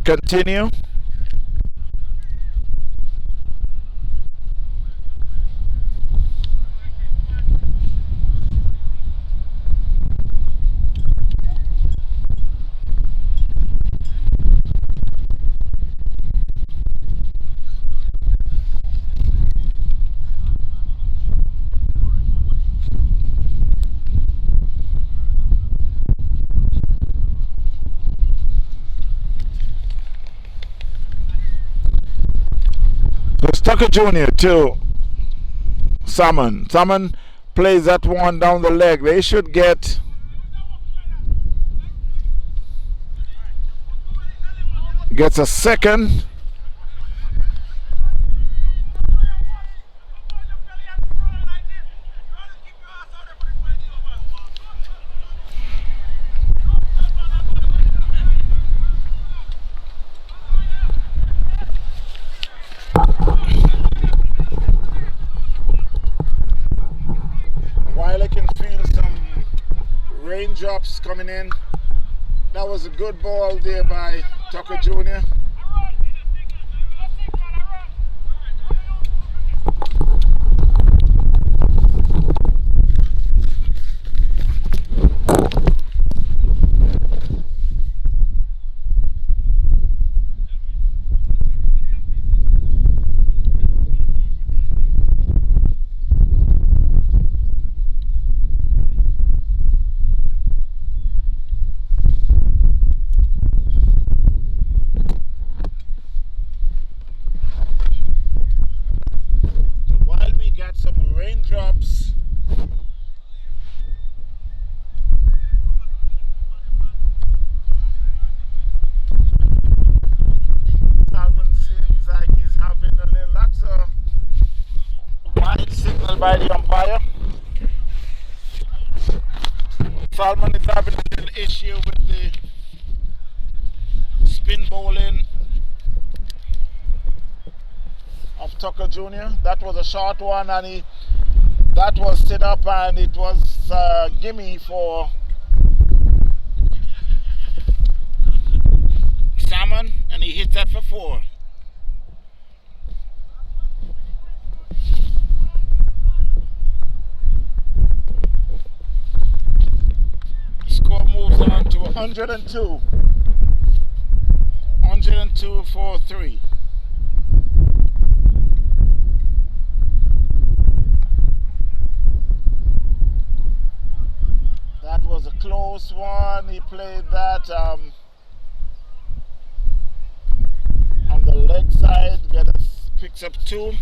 continue. Tucker Jr. to Salmon. Salmon plays that one down the leg. They should gets a second. While I can feel some raindrops coming in, that was a good ball there by Tucker Jr. by the umpire. Salman is having a little issue with the spin bowling of Tucker Jr. That was a short one, and that was set up, and it was gimme for Salmon, and he hit that for 4. Score moves on to 102. 102 for 3. That was a close one. He played that on the leg side. Picks up 2.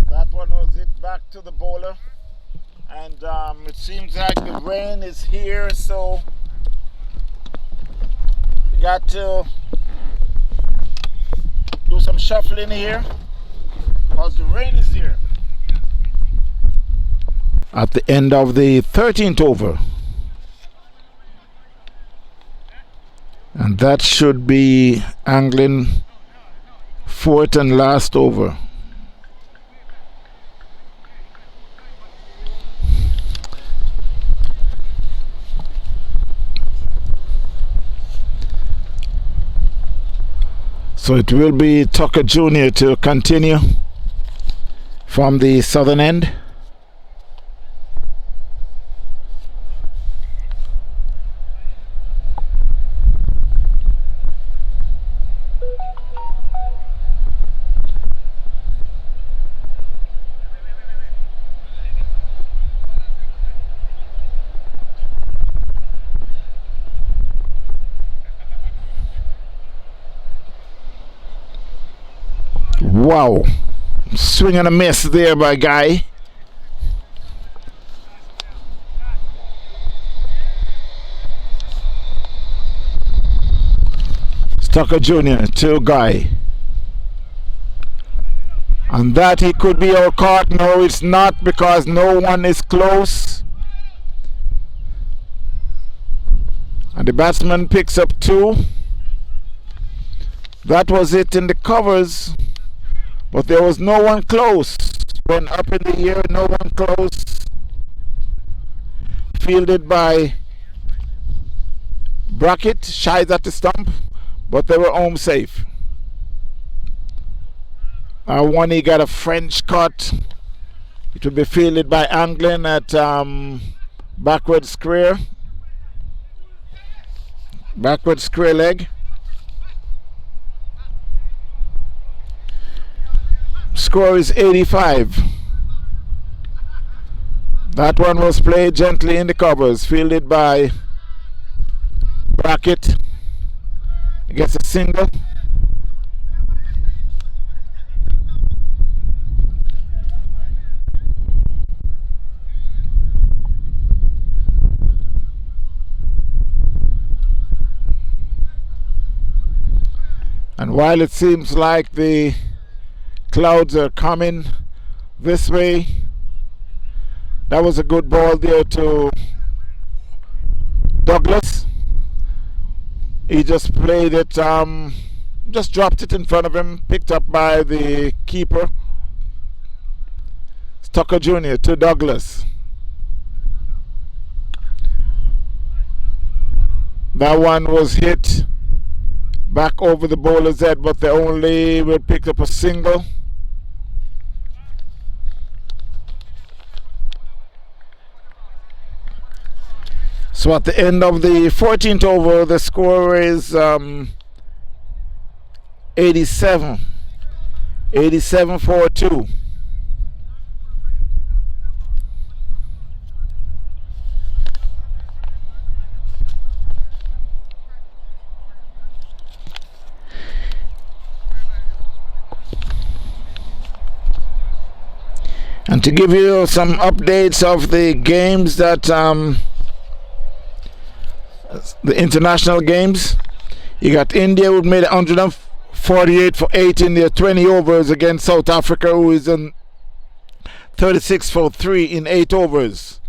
That one was hit back to the bowler. And it seems like the rain is here, so we got to do some shuffling here because the rain is here. At the end of the 13th over, and that should be angling 4th and last over. So it will be Tucker Jr. to continue from the southern end. Wow, swing and a miss there by Guy. Tucker Jr. to Guy. And that he could be out caught. No, it's not, because no one is close. And the batsman picks up 2. That was it in the covers. But there was no one close. When up in the air, no one close. Fielded by Brackett, shies at the stump, but they were home safe. One, he got a French cut. It will be fielded by Anglin at backward square. Backward square leg. Score is 85. That one was played gently in the covers, fielded by Brackett. He gets a single. And while it seems like the clouds are coming this way, that was a good ball there to Douglas. He just played it, just dropped it in front of him, picked up by the keeper. Tucker Jr. to Douglas. That one was hit back over the bowler's head, but they only will pick up a single. So at the end of the 14th over, the score is 87. 87 for 2. And to give you some updates of the games that the international games, you got India who made 148 for 8 in their 20 overs against South Africa, who is in 36 for 3 in 8 overs.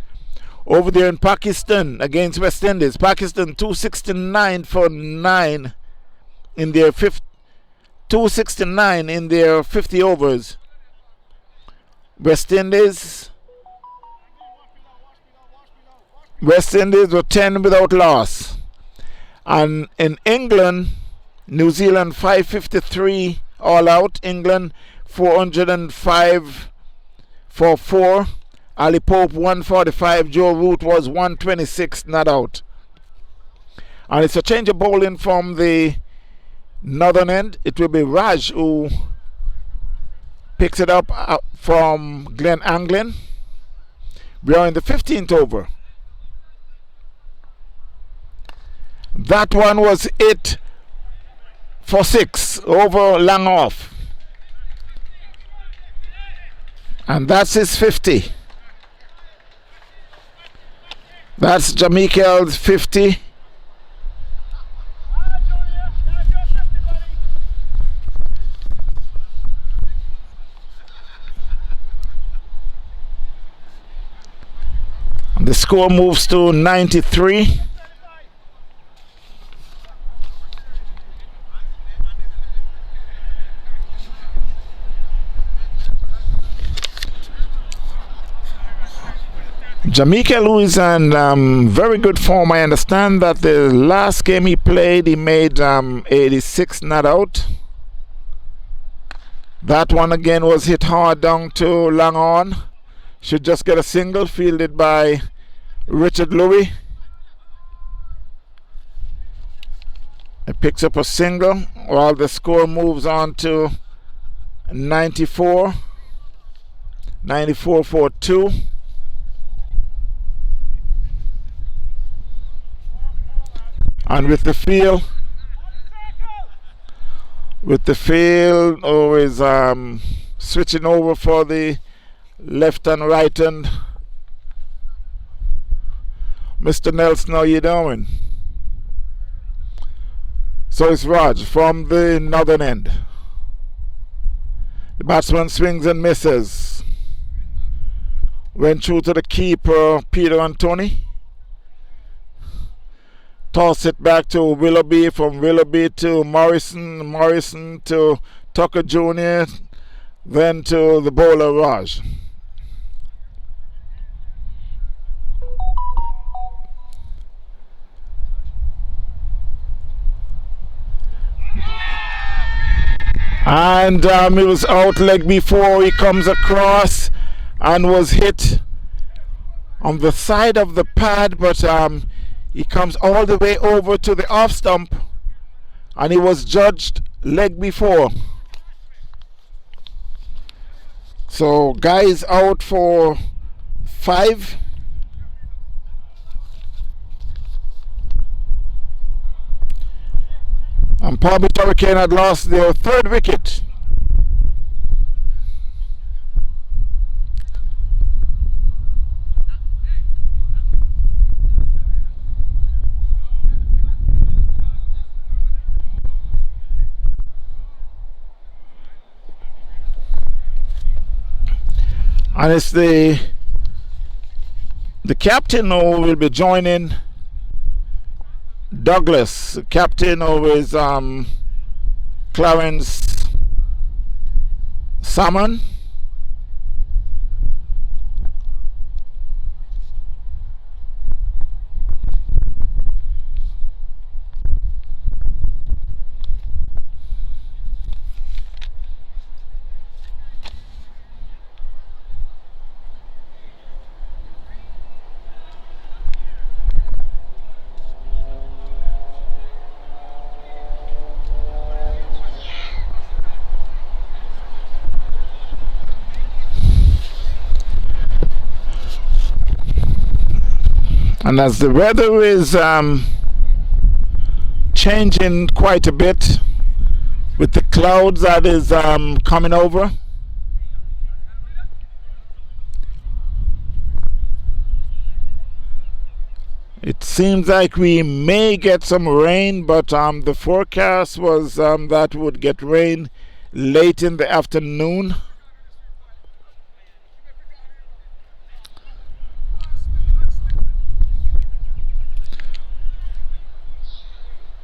Over there in Pakistan against West Indies, Pakistan 269 for 9 in their 269 in their 50 overs. West Indies were 10 without loss. And in England, New Zealand 553 all out. England 405 for 4. Ali Pope 145. Joe Root was 126 not out. And it's a change of bowling from the northern end. It will be Raj who picks it up from Glen Anglin. We are in the 15th over. That one was it for 6 over long off. And that's his 50. That's Jamichael's 50. The score moves to 93. Jamaica, who is in very good form. I understand that the last game he played, he made 86 not out. That one again was hit hard down to long on. Should just get a single, fielded by Richard Louis. It picks up a single while the score moves on to 94 for 2. And with the field always switching over for the left and right hand. Mr. Nelson, how you doing? So it's Raj from the northern end. The batsman swings and misses. Went through to the keeper, Peter Antony. Toss it back to Willoughby, from Willoughby to Morrison, Morrison to Tucker Jr., then to the bowler Raj. And he was out leg before he comes across and was hit on the side of the pad, but he comes all the way over to the off stump and he was judged leg before. So guy is out for 5. And Palm Beach Hurricane had lost their 3rd wicket. And it's the captain who will be joining Douglas. Captain over is Clarence Salmon. And as the weather is changing quite a bit with the clouds that is coming over, It seems like we may get some rain, but the forecast was that we would get rain late in the afternoon.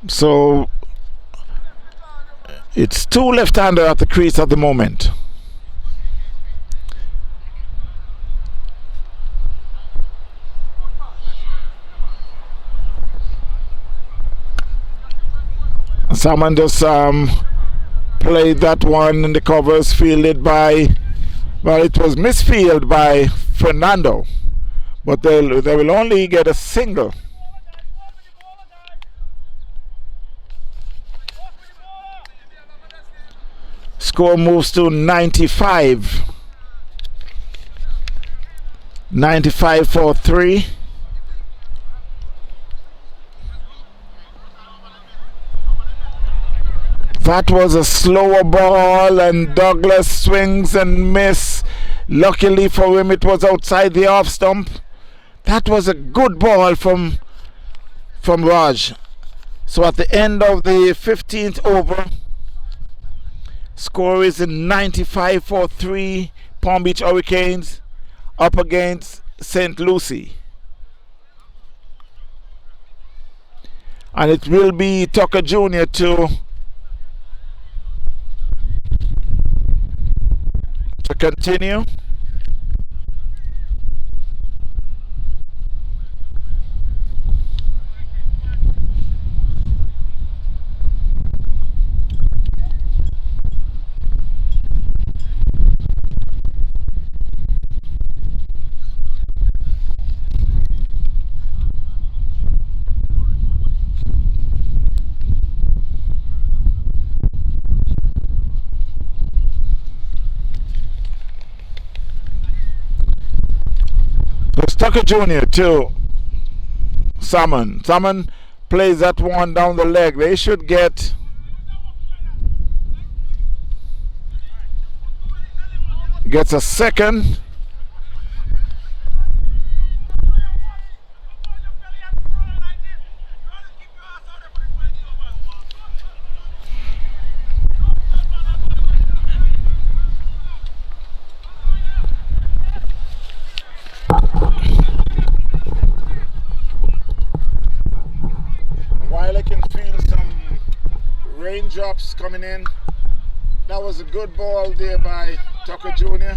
So it's two left-hander at the crease at the moment. Someone just played that one in the covers, fielded by, well, it was misfielded by Fernando, but they will only get a single. Score moves to 95. 95 for 3. That was a slower ball, and Douglas swings and miss. Luckily for him, it was outside the off stump. That was a good ball from Raj. So at the end of the 15th over, score is 95 for 3. Palm Beach Hurricanes up against St. Lucie. And it will be Tucker Jr. to continue. Tucker Jr. to Salmon. Salmon plays that one down the leg. They should gets a second. While I can feel some raindrops coming in, that was a good ball there by Tucker Jr.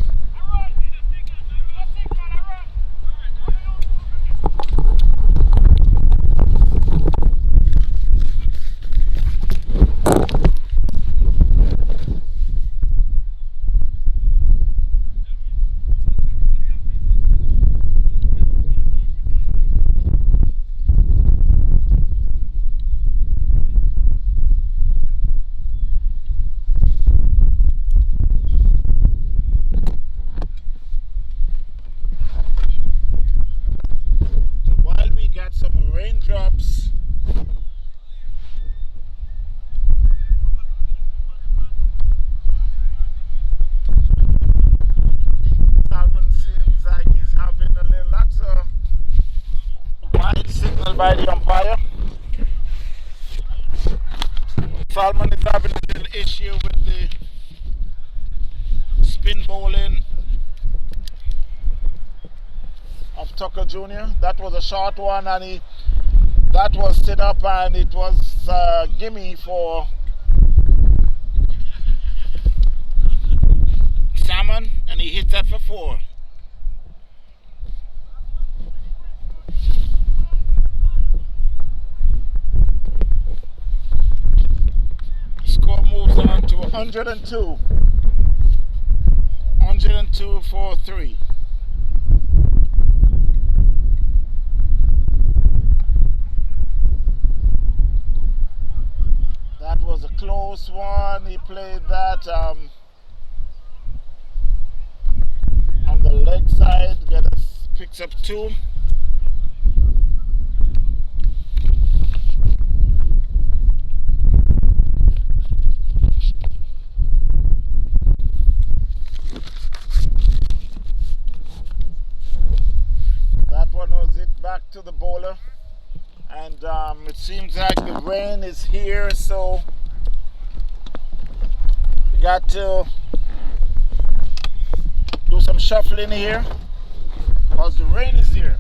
Raindrops. Salmon seems like he's having a little, that's a wide signal by the umpire. Salmon is having a little issue with the spin bowling of Tucker Jr. That was a short one, and that was set up, and it was a gimme for Salmon, and he hit that for 4. Score moves on to 102. 102 for 3. That was a close one. He played that on the leg side. Picks up 2. That one was hit back to the bowler. And it seems like the rain is here, so we got to do some shuffling here because the rain is here.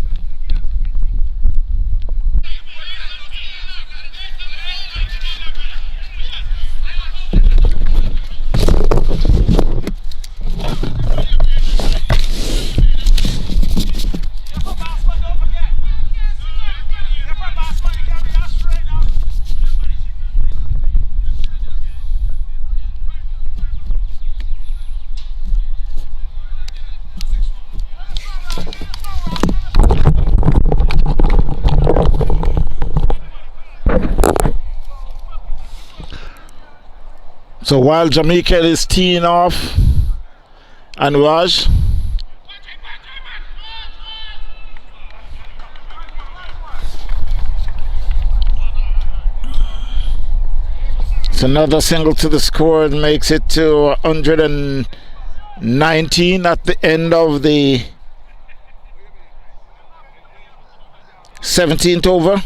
So while Jamaica is teeing off and Raj, it's another single to the score and makes it to 119 at the end of the 17th over.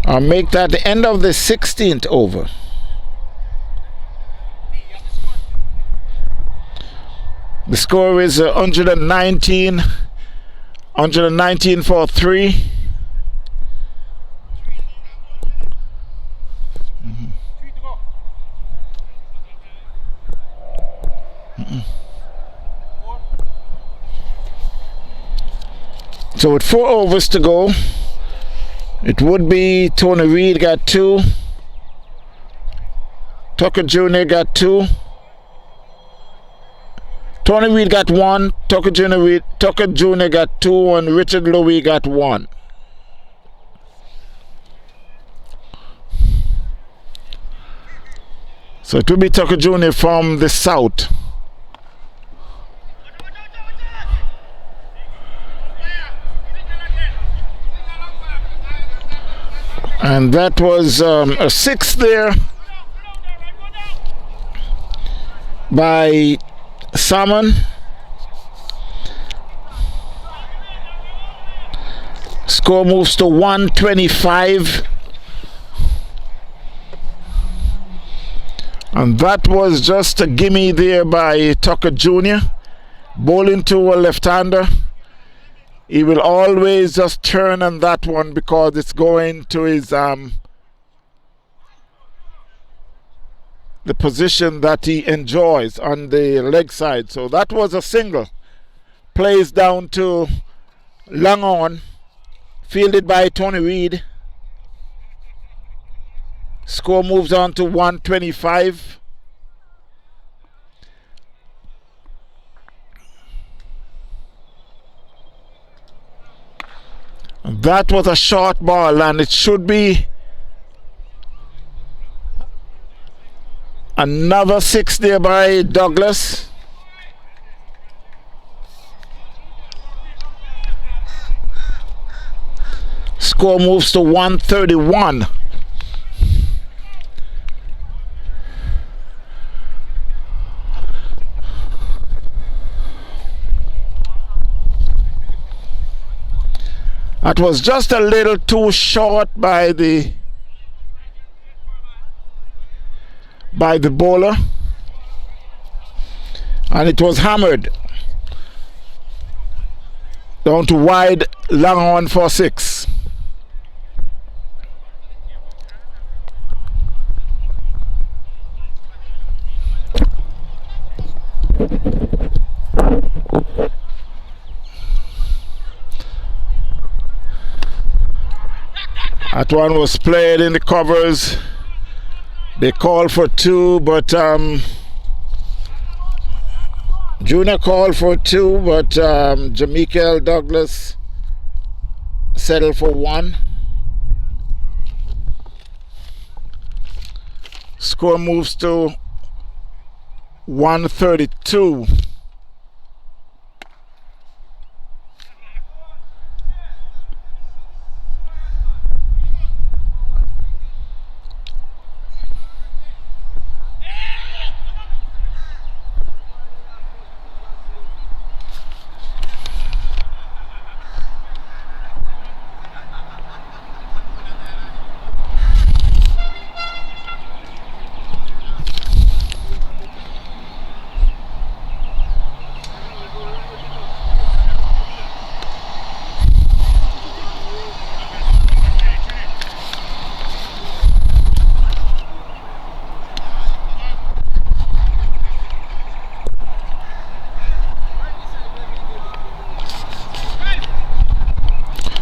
I'll make that the end of the 16th over. The score is 119 for 3. So with 4 overs to go, it would be Tony Reed got 2, Tucker Jr. got 2, Tony Reed got 1, Tucker Jr. got 2, and Richard Louis got 1. So it will be Tucker Jr. from the south. And that was a 6 there by Salmon. Score moves to 125. And that was just a gimme there by Tucker Jr. Bowling to a left-hander. He will always just turn on that one because it's going to his the position that he enjoys on the leg side. So that was a single. Plays down to long on, fielded by Tony Reed. Score moves on to 125. That was a short ball, and it should be another 6 there by Douglas. Score moves to 131. That was just a little too short by the bowler, and it was hammered down to wide, long on for 6. That one was played in the covers. They called for 2, but Junior called for 2, but Jamaica Douglas settled for 1. Score moves to 132.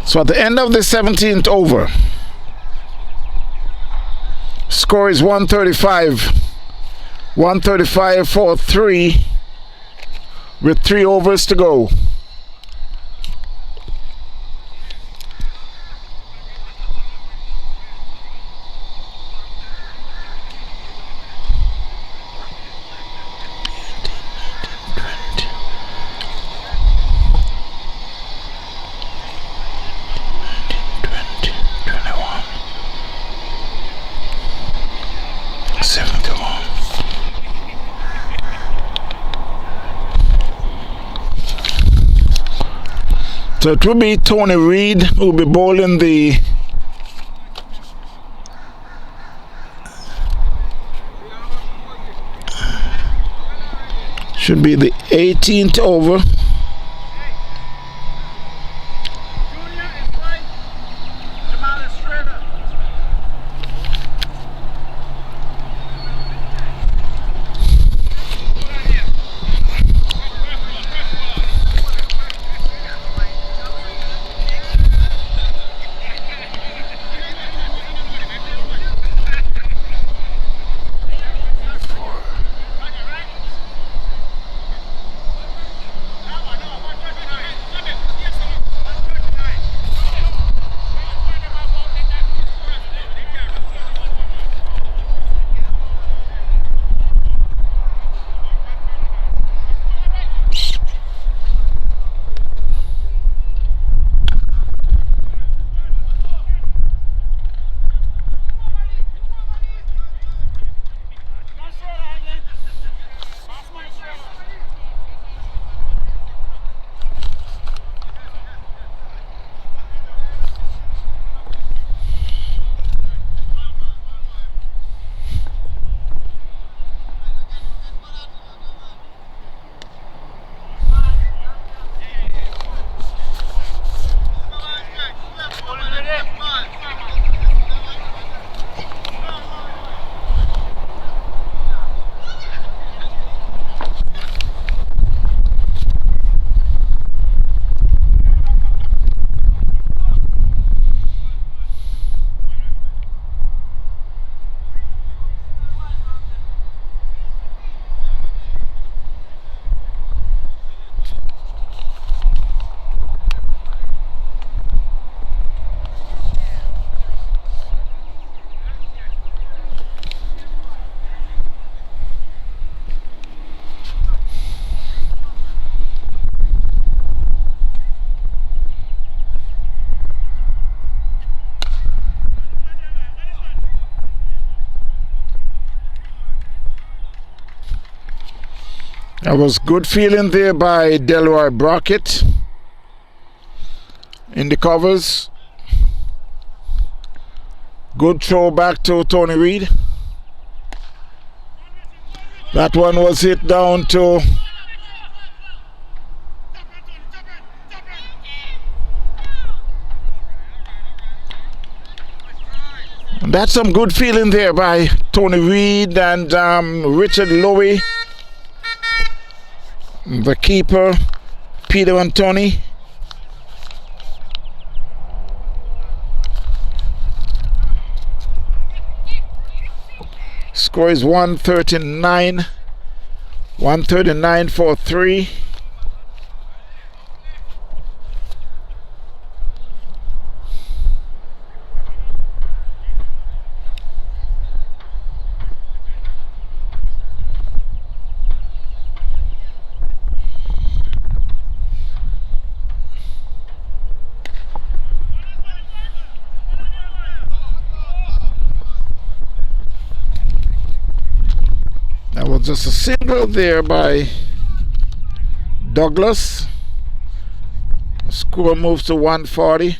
So at the end of the 17th over, score is 135. 135 for 3 with 3 overs to go. So it will be Tony Reed who will be bowling the should be the 18th over. That was good feeling there by Delroy Brockett in the covers. Good throw back to Tony Reed. That one was hit down to and that's some good feeling there by Tony Reed and Richard Lowy, the keeper, Peter and Tony. Score is 139. 139 for 3. That was just a single there by Douglas. Score moves to 140.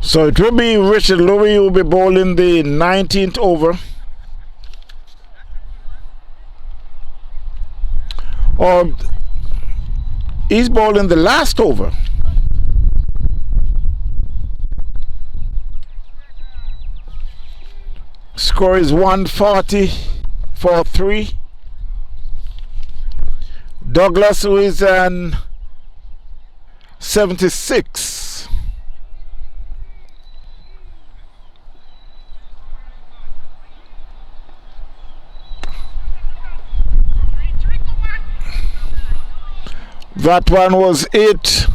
So it will be Richard Louis who will be bowling the 19th over. Or he's bowling the last over. Score is 140 for 3. Douglas, who is an 76. That one was 8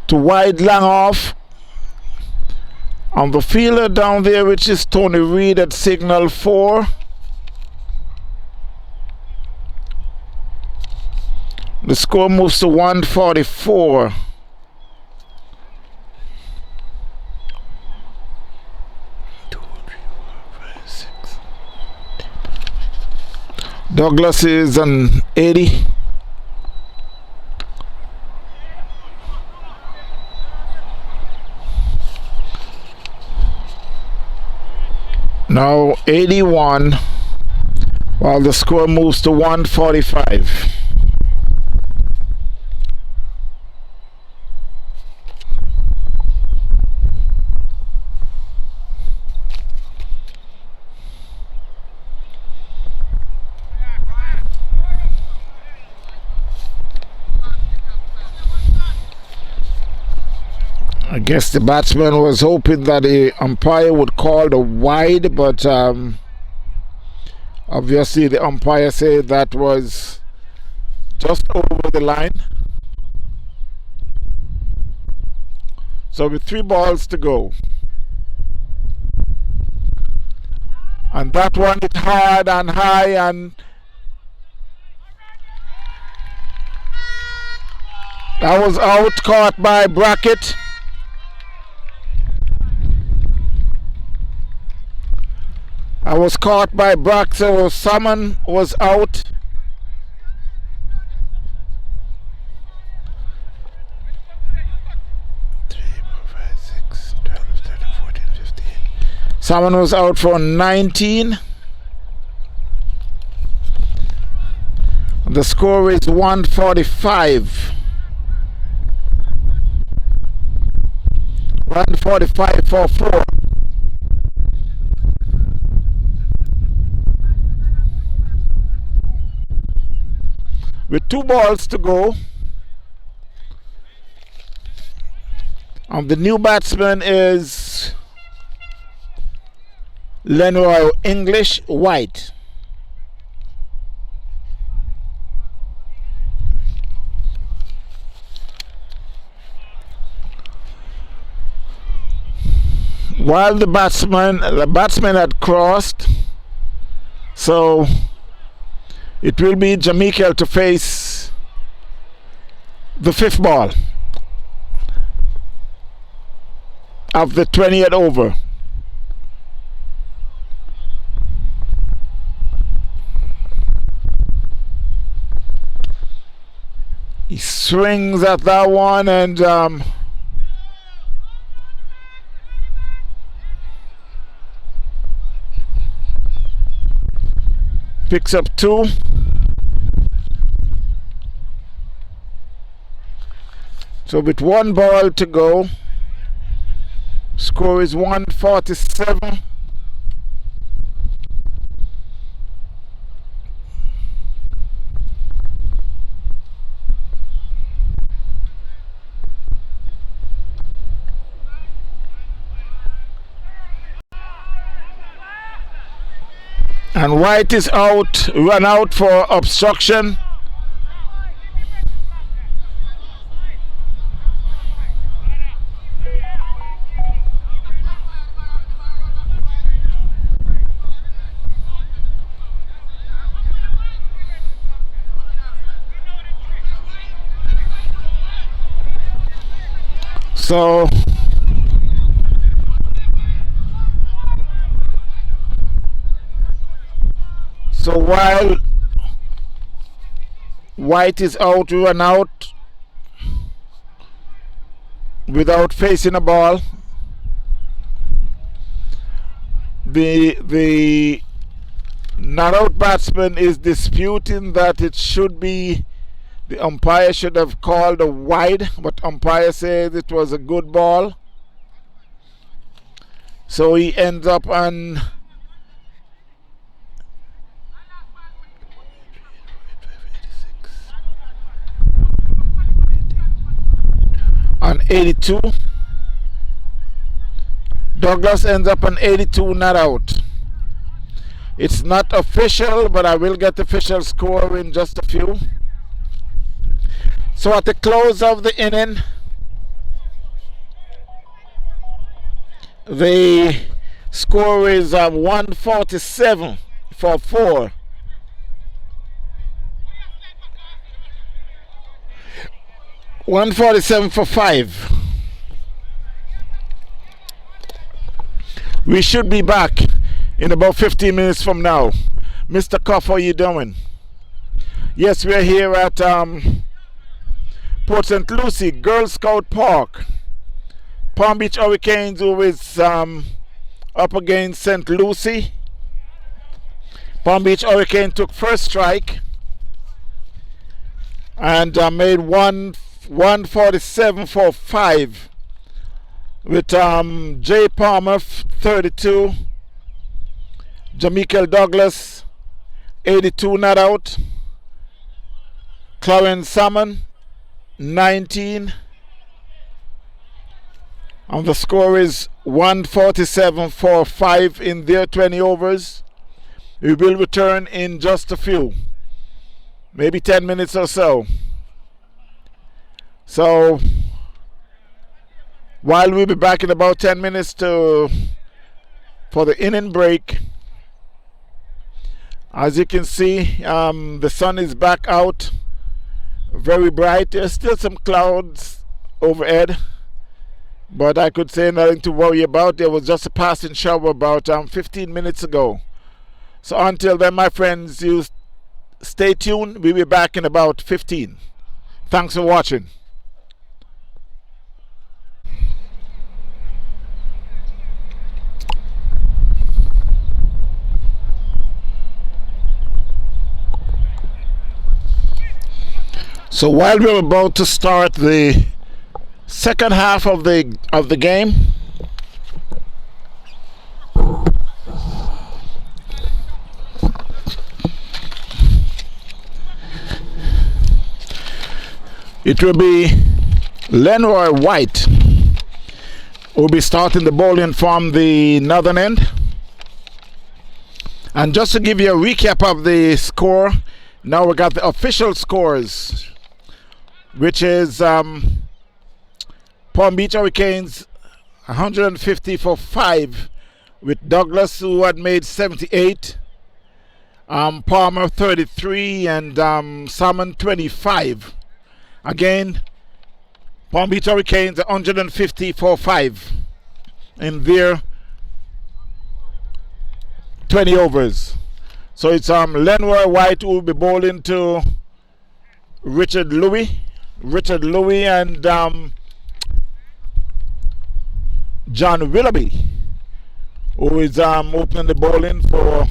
to wide long off. On the fielder down there, which is Tony Reed at signal 4. The score moves to 144. Douglas is an 80. Now 81, while the score moves to 145. I guess the batsman was hoping that the umpire would call the wide, but obviously the umpire said that was just over the line. So with 3 balls to go. And that one hit hard and high, and that was out, caught by Brackett. I was caught by Brack, so Salmon was out. Salmon was out for 19. The score is 145. 145 for 4. With 2 balls to go, and the new batsman is Lenroy English White. While the batsman had crossed, so it will be Jamaica to face the 5th ball of the 20th over. He swings at that one and picks up 2. So with 1 ball to go, score is 147. And White is out, run out for obstruction. So while White is out, run out without facing a ball, The not out batsman is disputing that it should be, the umpire should have called a wide, but umpire says it was a good ball. So he ends up on on 82. Douglas ends up on 82, not out. It's not official, but I will get the official score in just a few. So at the close of the inning, the score is 147 for 4. 147 for 5. We should be back in about 15 minutes from now. Mr. Cuff, how you doing? Yes, we're here at Port St. Lucie, Girl Scout Park. Palm Beach Hurricanes, who is up against St. Lucie. Palm Beach Hurricane took first strike and made 147 for 5 with Jay Palmer 32, Jamichael Douglas 82, not out, Clarence Salmon 19, and the score is 147 for 5 in their 20 overs. We will return in just a few, maybe 10 minutes or so. So while we'll be back in about 10 minutes for the inning break, as you can see, the sun is back out, very bright. There's still some clouds overhead, but I could say nothing to worry about. There was just a passing shower about 15 minutes ago. So until then, my friends, you stay tuned. We'll be back in about 15. Thanks for watching. So while we're about to start the second half of the game, it will be Lenroy White who will be starting the bowling from the northern end. And just to give you a recap of the score, now we got the official scores, which is Palm Beach Hurricanes 150 for 5 with Douglas, who had made 78, Palmer 33, and Salmon 25. Again, Palm Beach Hurricanes 150 for 5 in their 20 overs. So it's Lenroy White who will be bowling to Richard Louis and John Willoughby, who is opening the bowling for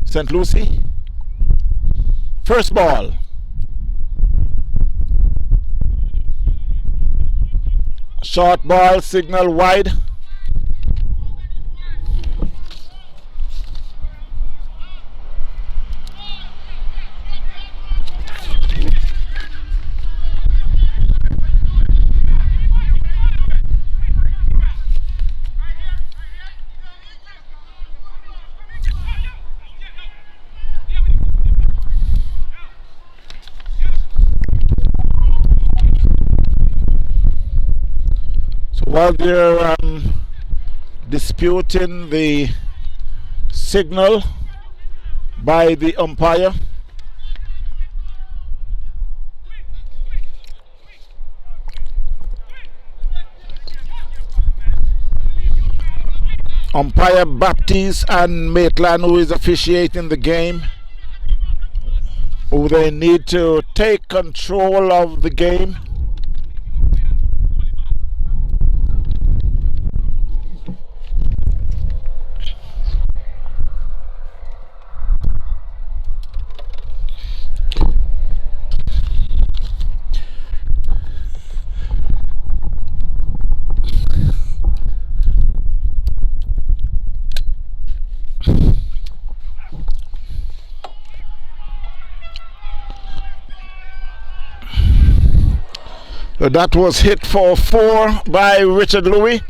St. Lucie. First ball. Short ball, signal wide. While they're disputing the signal by the umpire, umpire Baptiste and Maitland, who is officiating the game, who they need to take control of the game. That was hit for 4 by Richard Louis.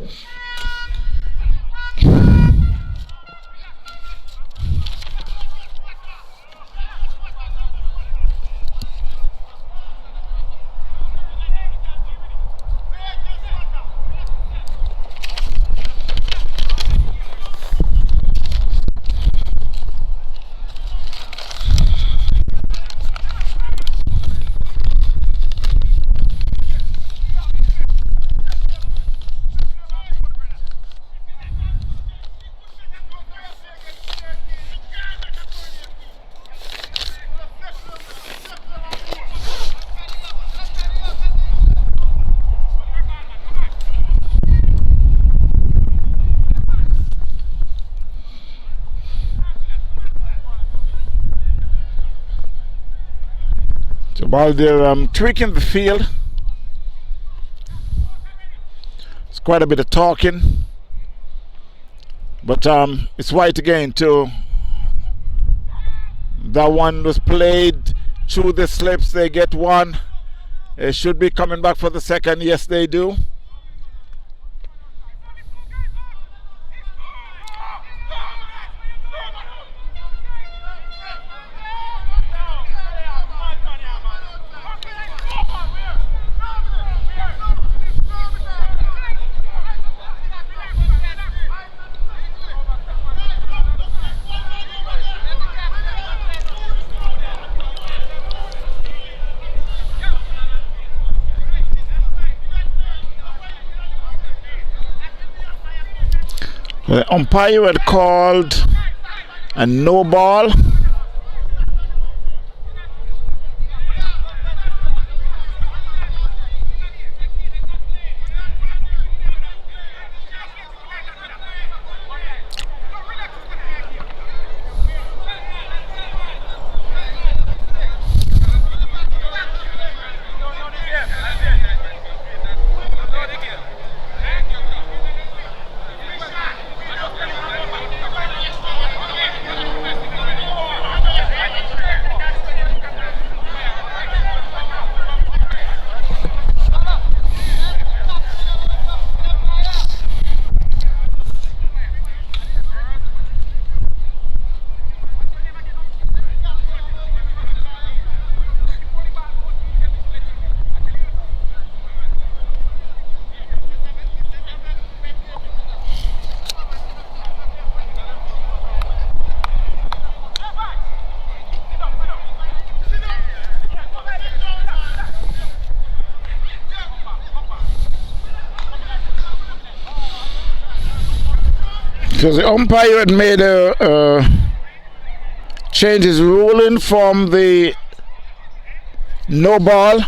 So while they're tweaking the field, it's quite a bit of talking, but it's white again too. That one was played through the slips. They get one. They should be coming back for the second. Yes, they do. The umpire had called a no ball. Because the umpire had made a change his ruling from the no ball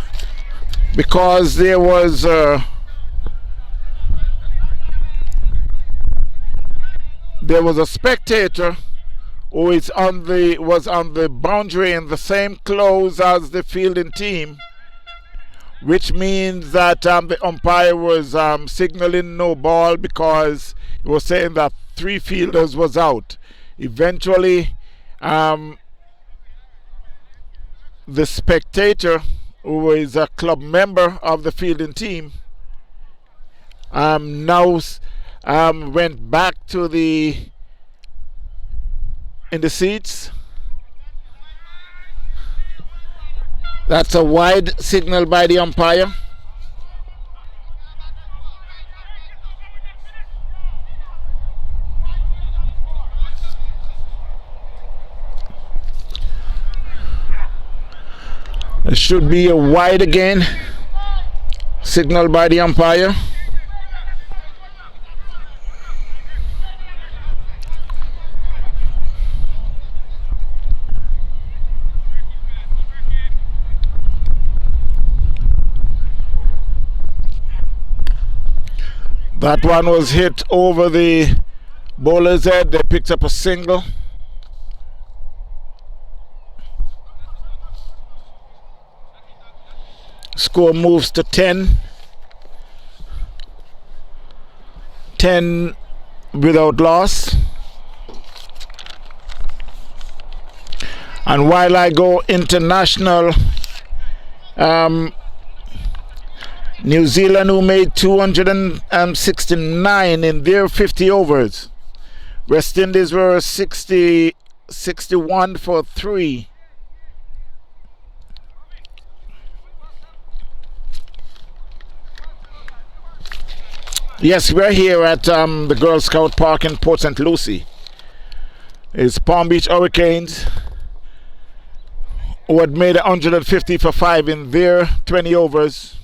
because there was a spectator who was on the boundary in the same clothes as the fielding team, which means that the umpire was signaling no ball because he was saying that 3 fielders was out. Eventually, the spectator, who is a club member of the fielding team, now went back to in the seats. That's a wide signal by the umpire. It should be a wide again, signal by the umpire. That one was hit over the bowler's head. They picked up a single. Score moves to 10. 10 without loss. And while I go international, New Zealand, who made 269 in their 50 overs. West Indies were 61 for 3. Yes, we're here at the Girl Scout Park in Port St. Lucie. It's Palm Beach Hurricanes, who had made 150 for 5 in their 20 overs.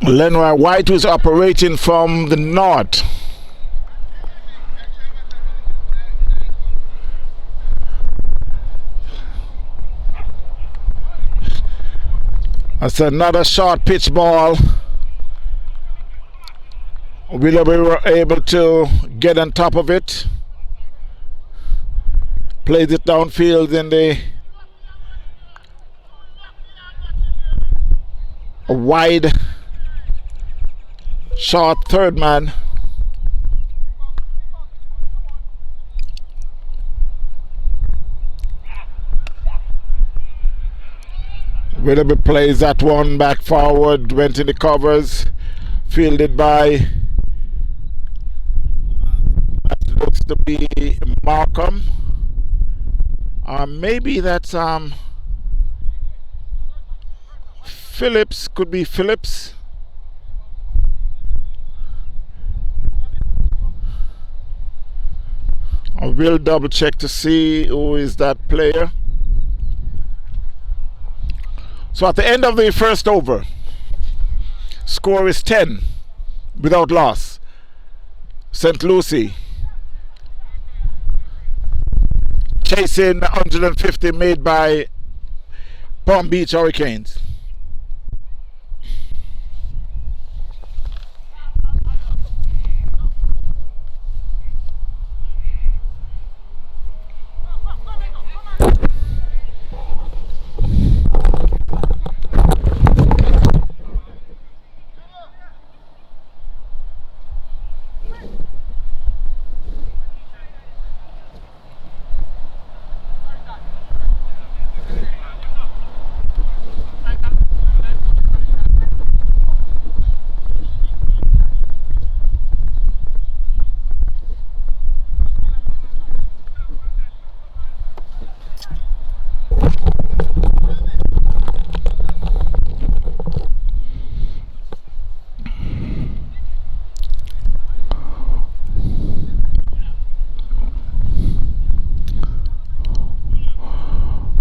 Lenoir White was operating from the north. That's another short pitch ball. Willoughby were able to get on top of it. Plays it downfield in the wide short third man. Willoughby plays that one back forward, went in the covers, fielded by, that looks to be Markham. Maybe that's Phillips, could be Phillips. I will double check to see who is that player. So at the end of the first over, score is 10 without loss. St. Lucie chasing 150 made by Palm Beach Hurricanes.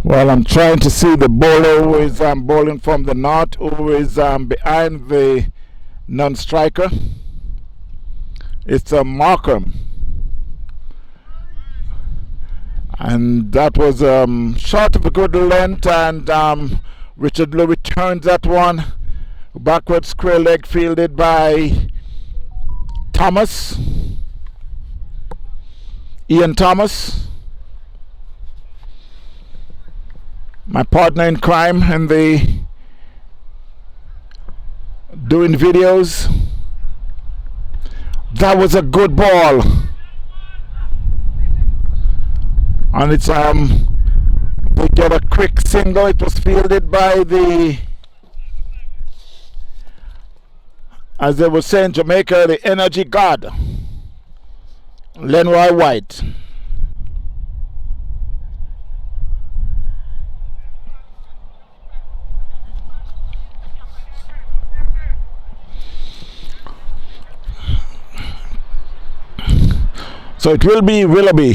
Well, I'm trying to see the bowler who is bowling from the north, who is behind the non-striker. It's Markham. And that was short of a good length, and Richard Louis turns that one. Backward square leg fielded by Thomas. Ian Thomas. My partner in crime in the doing videos. That was a good ball, and it's we get a quick single. It was fielded by the, as they were saying in Jamaica, the energy god, Lenoir White. So it will be Willoughby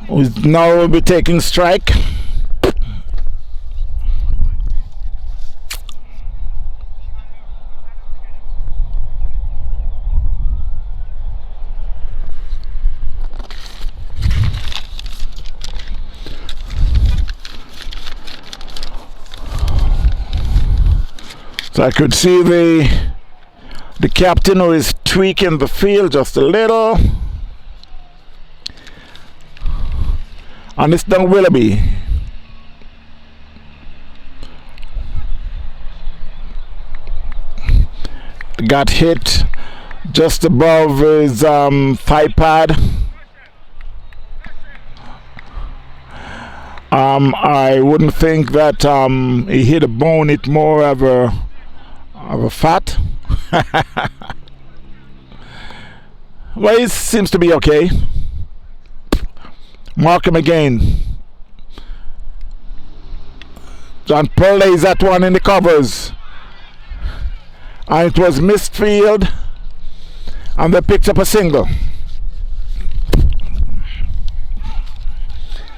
who now will be taking strike. So I could see the captain who is tweaking the field just a little. And it's done Willoughby. got hit just above his thigh pad. I wouldn't think that he hit a bone, it more of a fat. Well, he seems to be okay. Mark him again. John Pearl lays that one in the covers. And it was missed field. And they picked up a single.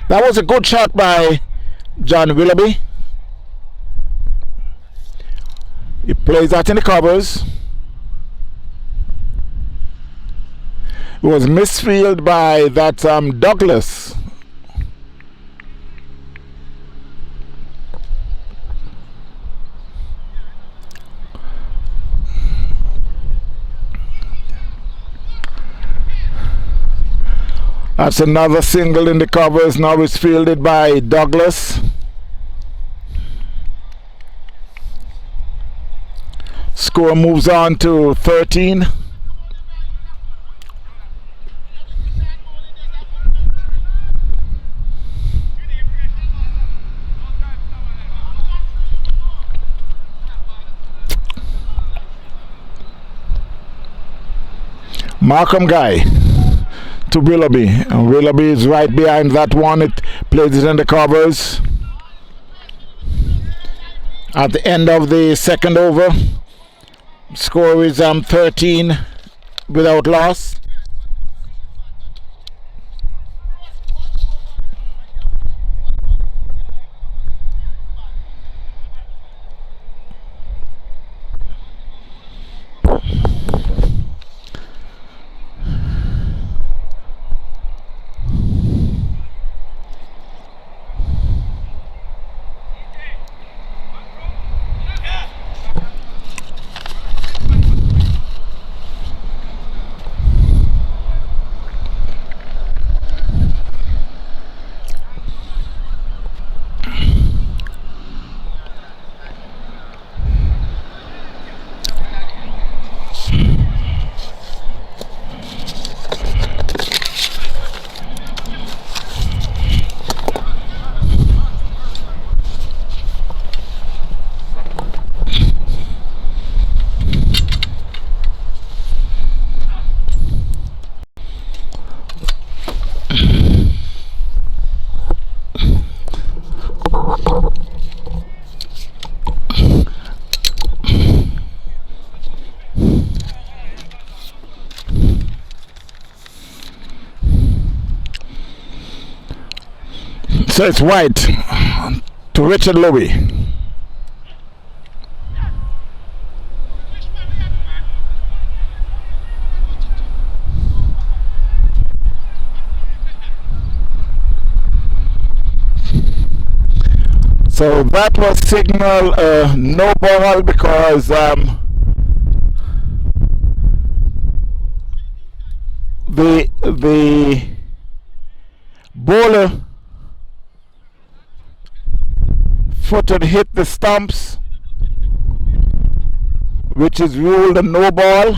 That was a good shot by John Willoughby. He plays that in the covers. It was misfield by that Douglas. That's another single in the covers. Now it's fielded by Douglas. Score moves on to 13. Markham Guy to Willoughby, and Willoughby is right behind that one. It plays it in the covers. At the end of the second over, score is 13 without loss. So it's White to Richard Louis. So that was signal no ball because the bowler foot had hit the stumps, which is ruled a no ball.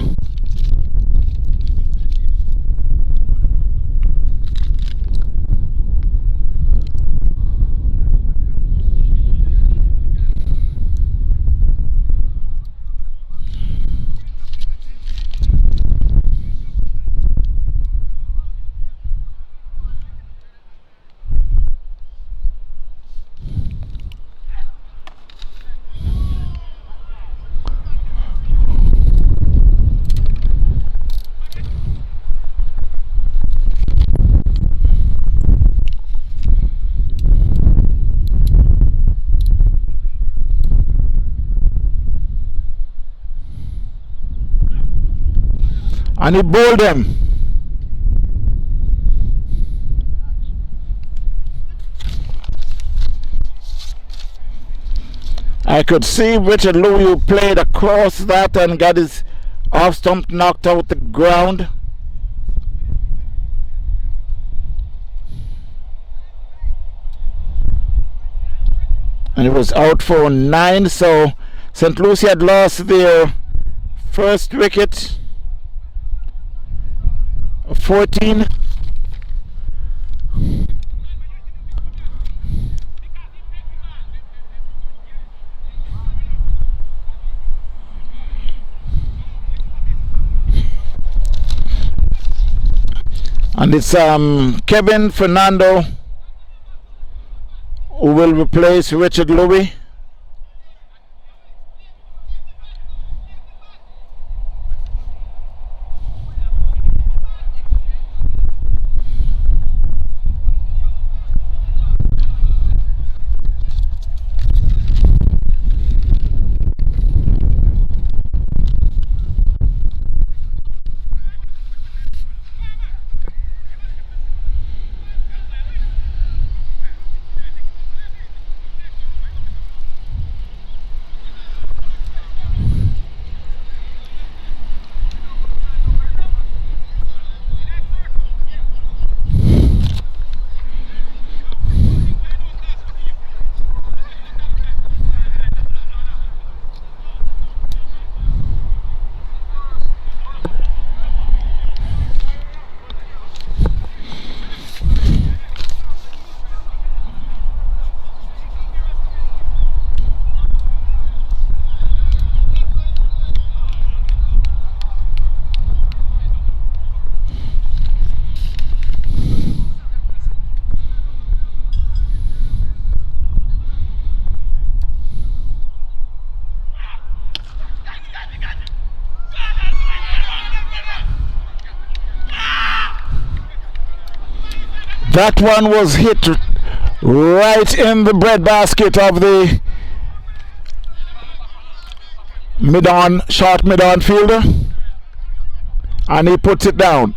And he bowled him. I could see Richard Louis who played across that and got his off stump knocked out the ground. And it was out for 9, so St. Lucie had lost their First wicket, 14. And it's Kevin Fernando who will replace Richard Louis. That one was hit right in the breadbasket of the short mid-on fielder, and he puts it down.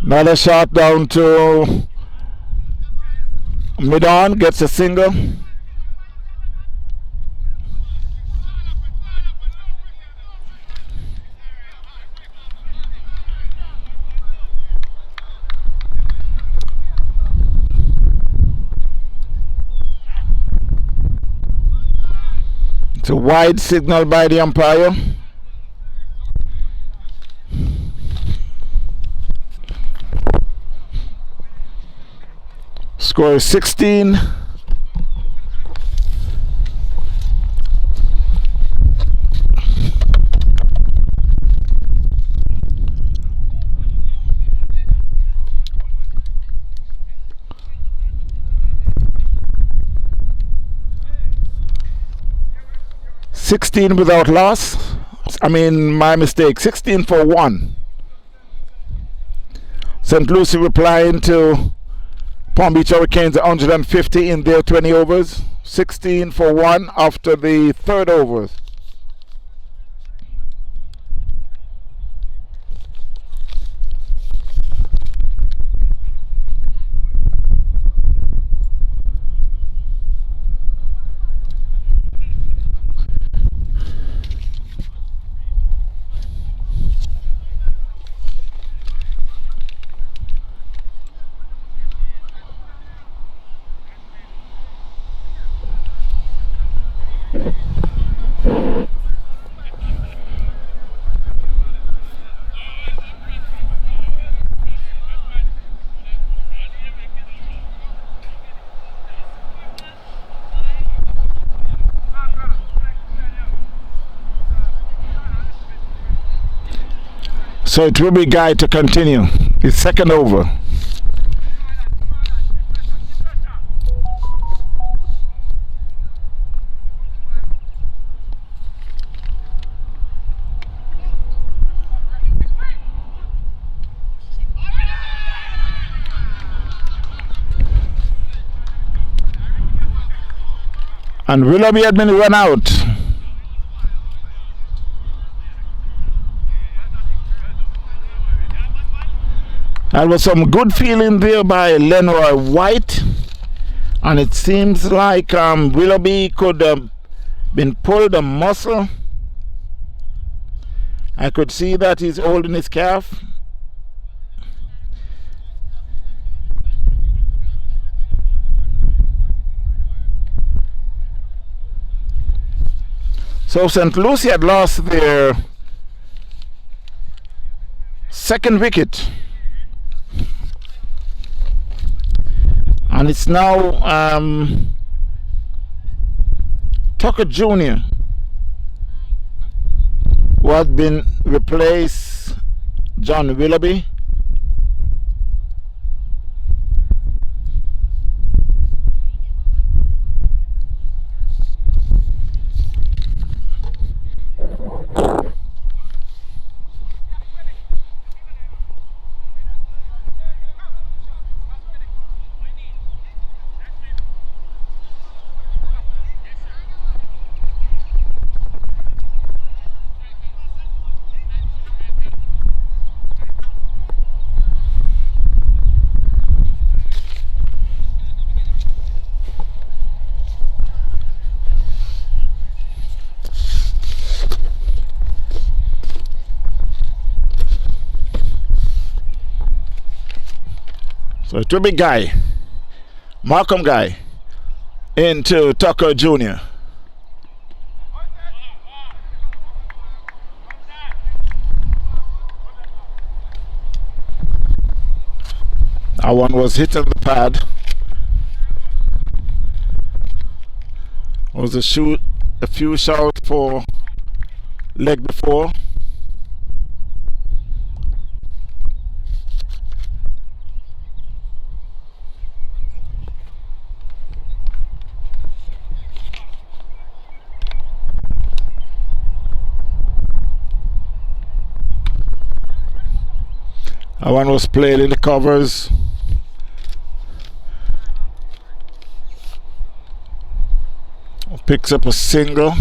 Another shot down to mid-on, gets a single. It's a wide signal by the umpire. Score is 16. Without loss. I mean, my mistake. 16 for 1. St. Lucie replying to Palm Beach Hurricanes 150 in their 20 overs. 16 for 1 after the third over. So it will be Guy to continue his second over. And Willoughby had been run out. There was some good feeling there by Lenroy White, and it seems like Willoughby could have been pulled a muscle. I could see that he's holding his calf. So St. Lucie had lost their second wicket, and it's now Tucker Jr. who had been replaced John Willoughby. So it will be Guy, Malcolm Guy, into Tucker Jr. That one was hit on the pad. Was a few shots for leg before. That one was played in the covers. Picks up a single.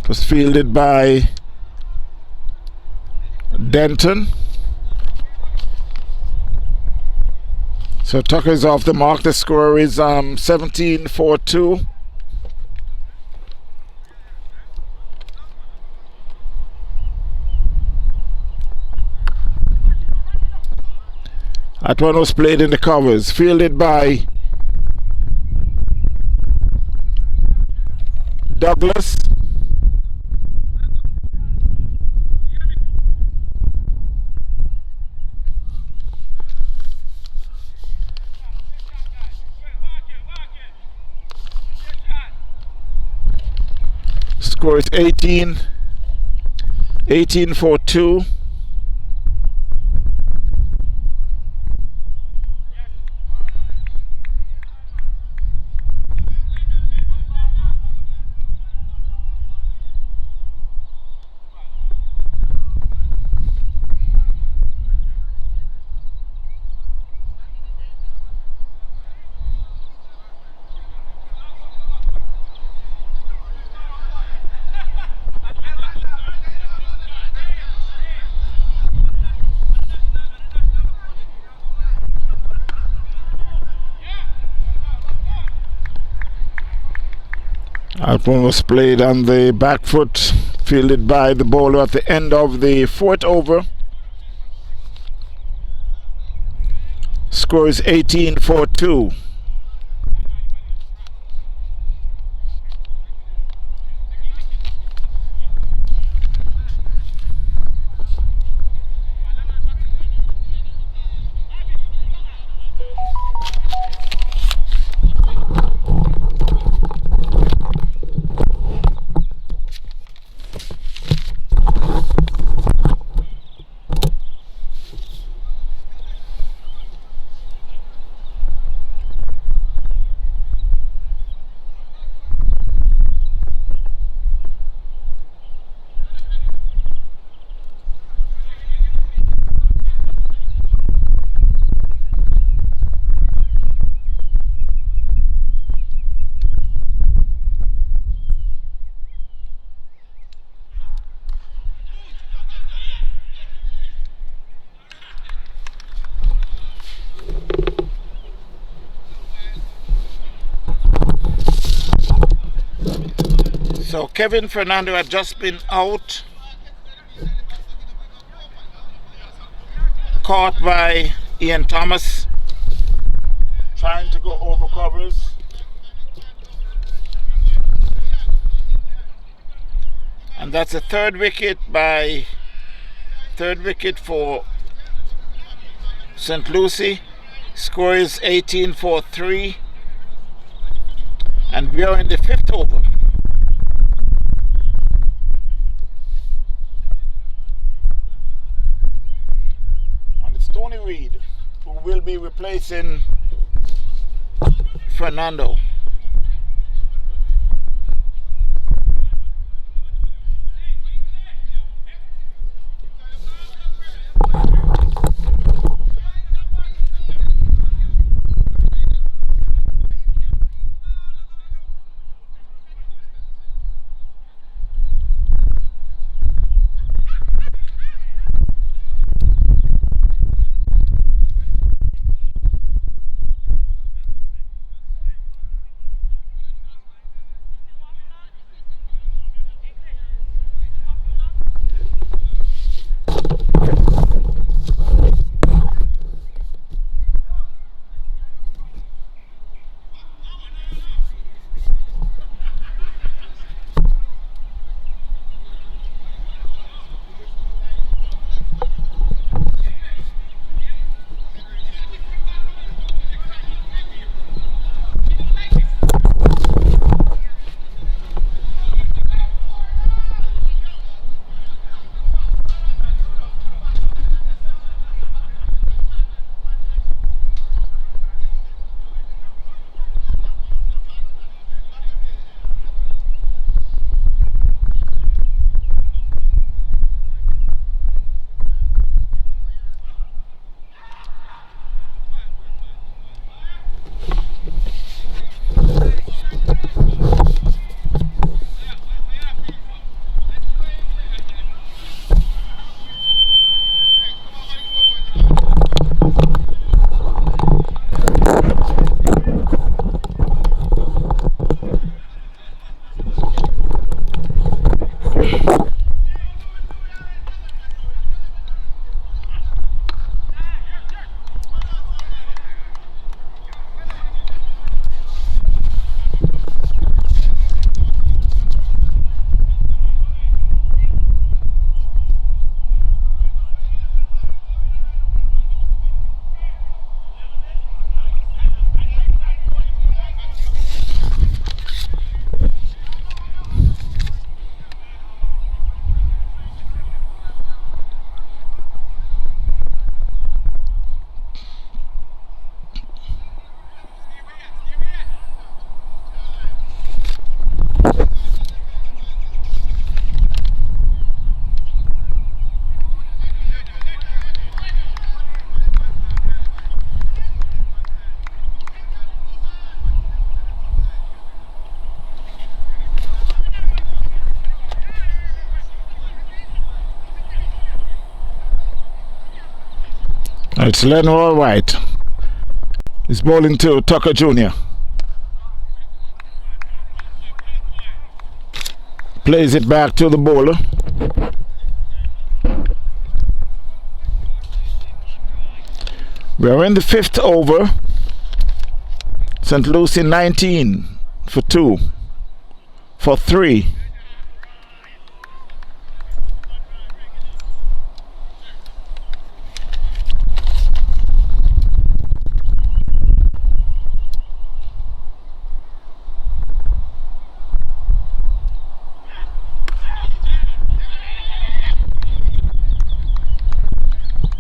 It was fielded by Denton. So Tucker is off the mark. The score is 17-4-2. That one was played in the covers, fielded by Douglas. Score is 18-4-2. That one was played on the back foot, fielded by the bowler at the end of the fourth over. Score is 18-4-2. So Kevin Fernando had just been out, caught by Ian Thomas, trying to go over covers. And that's the third wicket for St. Lucie. Score is 18-3. And we are in the 5th over. And it's Tony Reid who will be replacing Fernando. It's Lenore White. He's bowling to Tucker Jr. Plays it back to the bowler. We are in the 5th over. St. Lucie 19 for 2 for 3.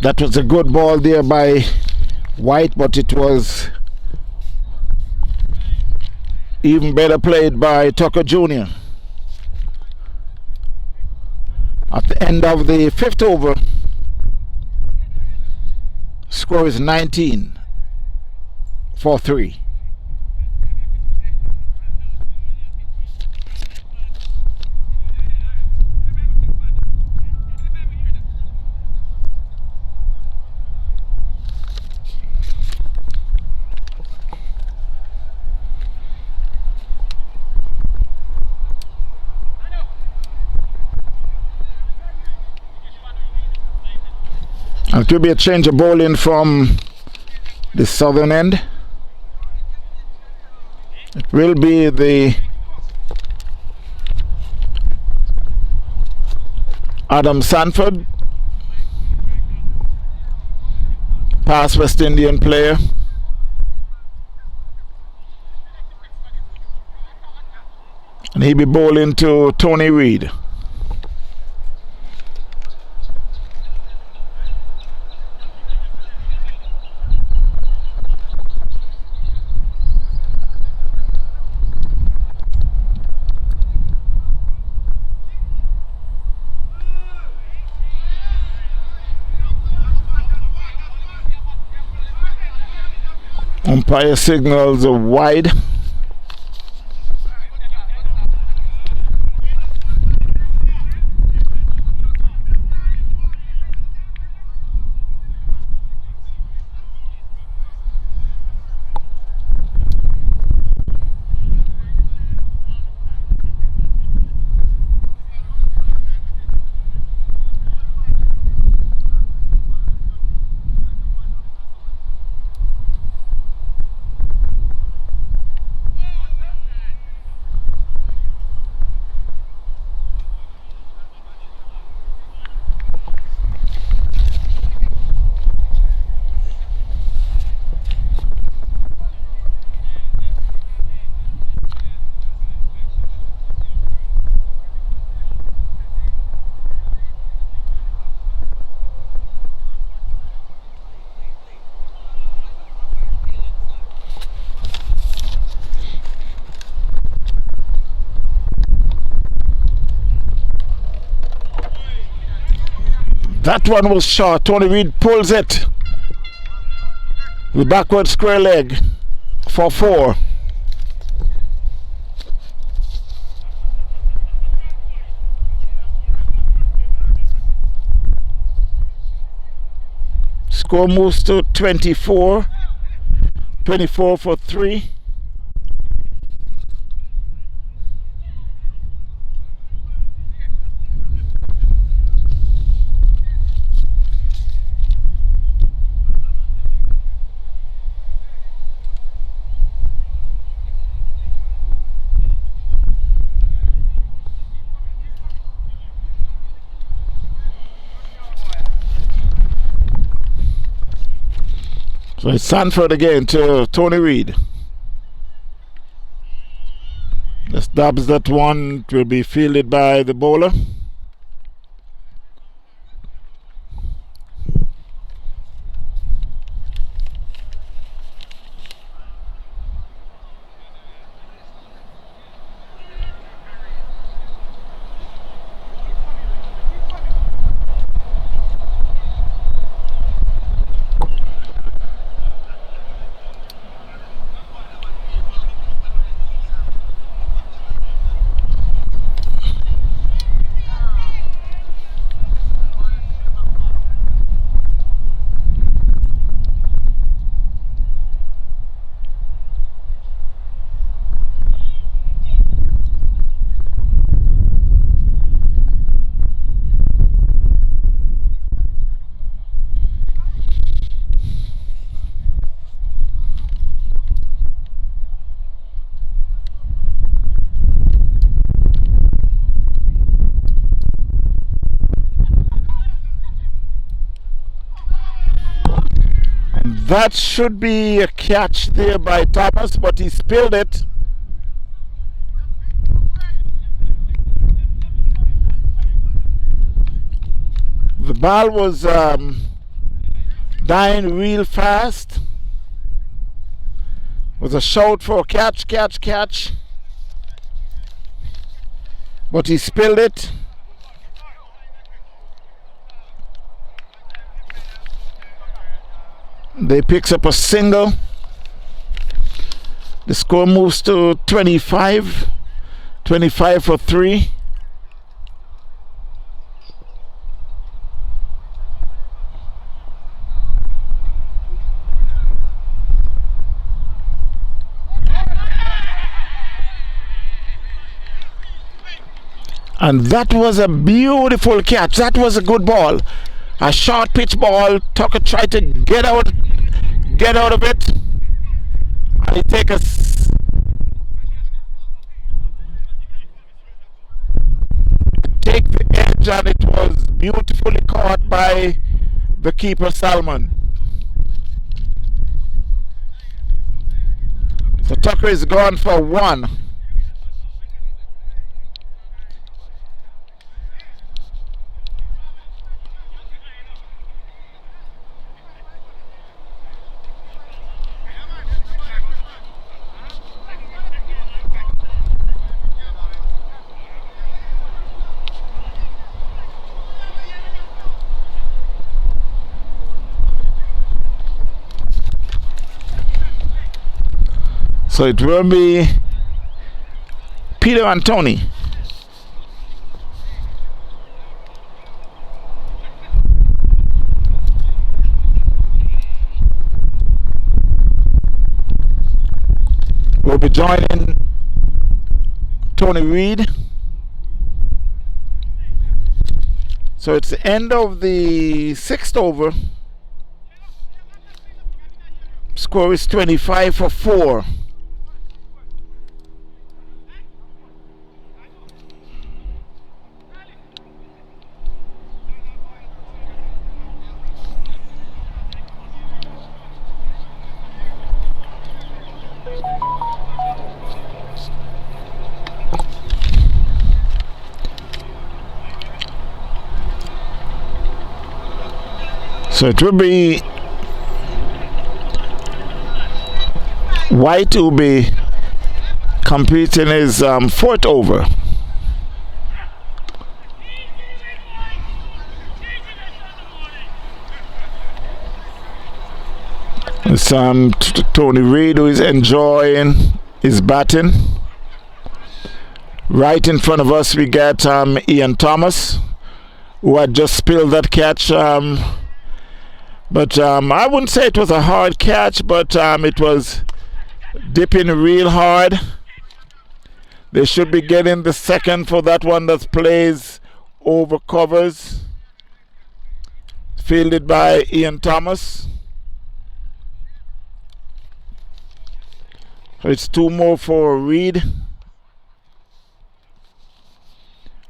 That was a good ball there by White, but it was even better played by Tucker Jr. At the end of the 5th over, score is 19 for 3. It will be a change of bowling from the southern end. It will be the Adam Sanford, past West Indian player. And he be bowling to Tony Reid. Umpire signals a wide. That one was short. Tony Reid pulls it. The backward square leg for 4. Score moves to 24. 24 for 3. So it's Sanford again to Tony Reid. The stabs that one will be fielded by the bowler. That should be a catch there by Thomas, but he spilled it. The ball was dying real fast. It was a shout for catch, catch, catch. But he spilled it. They picks up a single. The score moves to 25. 25 for 3. And that was a beautiful catch. That was a good ball. A short pitch ball. Tucker tried to get out of it. And he take the edge, and it was Beautifully caught by the keeper, Salmon. So Tucker is gone for one. So it will be Peter and Tony. We'll be joining Tony Reed. So it's the end of the 6th over. Score is 25 for 4. So it will be White will be completing his 4th over. It's Tony Reed who is enjoying his batting. Right in front of us we get Ian Thomas, who had just spilled that catch. But I wouldn't say it was a hard catch, but it was dipping real hard. They should be getting the second for that one that plays over covers. Fielded by Ian Thomas. So it's 2 more for Reed.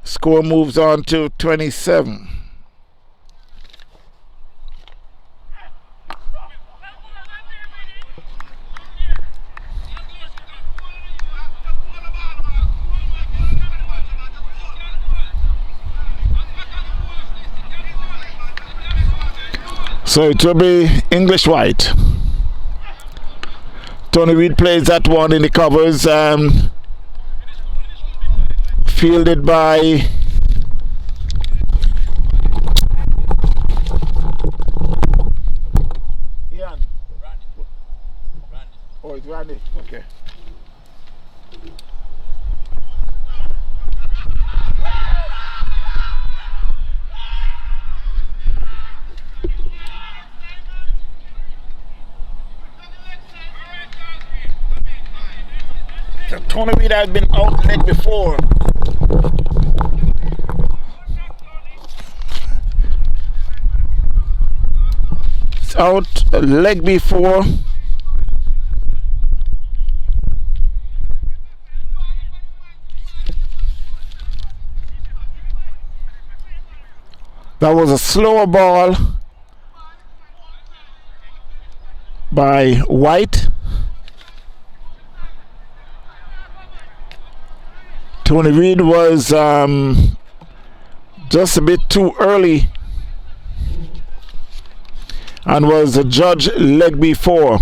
Score moves on to 27. So it will be English White. Tony Reed plays that one in the covers. Fielded by Ian. Oh, it's Randy. Okay. Tony Reed has been out leg before. It's out leg before. That was a slower ball by White. Tony Reed was just a bit too early and was adjudged leg before.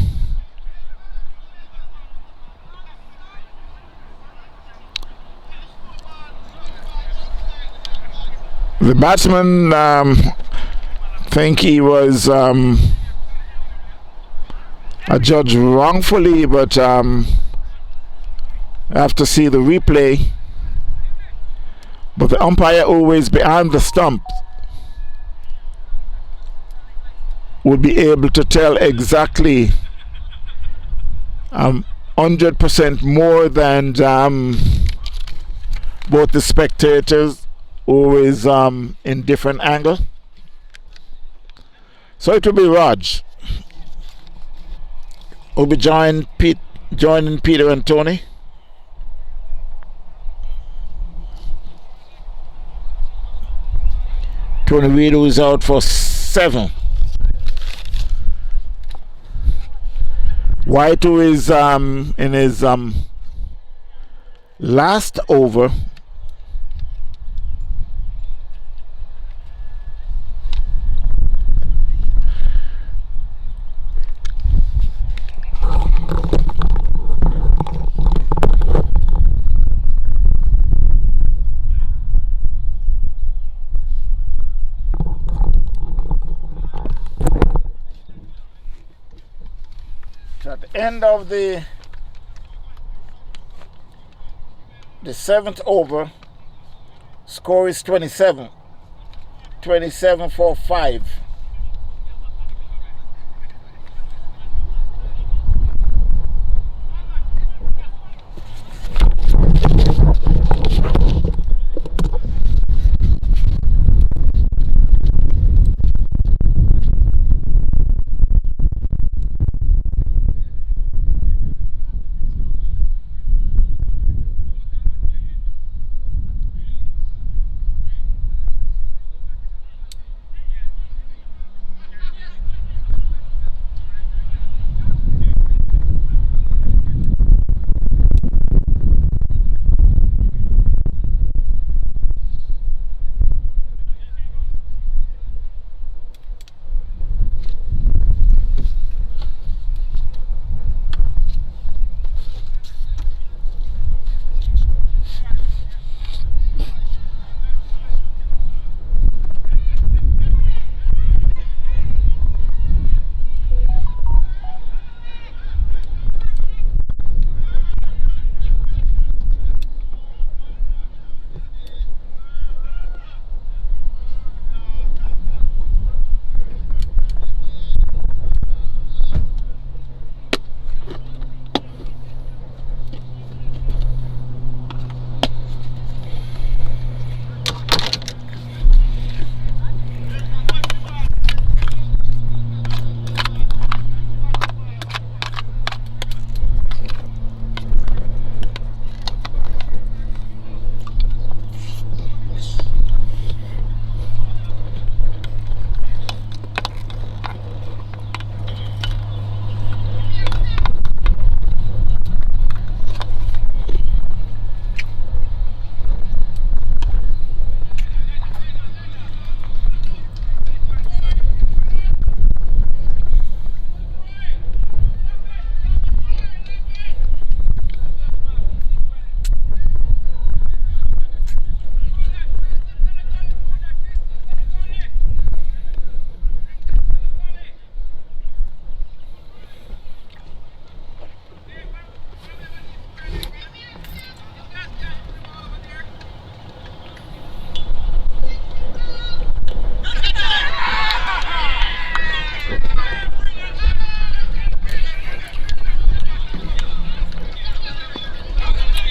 The batsman think he was adjudged wrongfully, but I have to see the replay. But the umpire always behind the stump would be able to tell exactly 100% more than both the spectators, always in different angle. So it will be Raj will be joining Peter and Tony. Tony Reed, who is out for 7. White, who is in his last over. At the end of the 7th over, score is 27 for 5.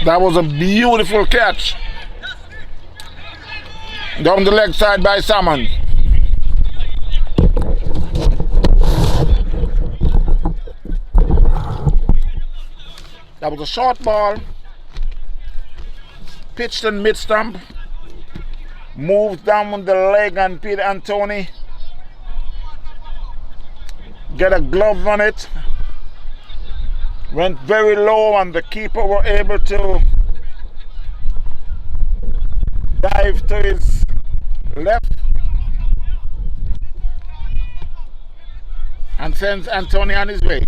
That was a beautiful catch. Down the leg side by Salmon. That was a short ball. Pitched in mid-stump. Moved down on the leg and Peter Antoni get a glove on it. Went very low and the keeper were able to dive to his left and sends Antoni on his way.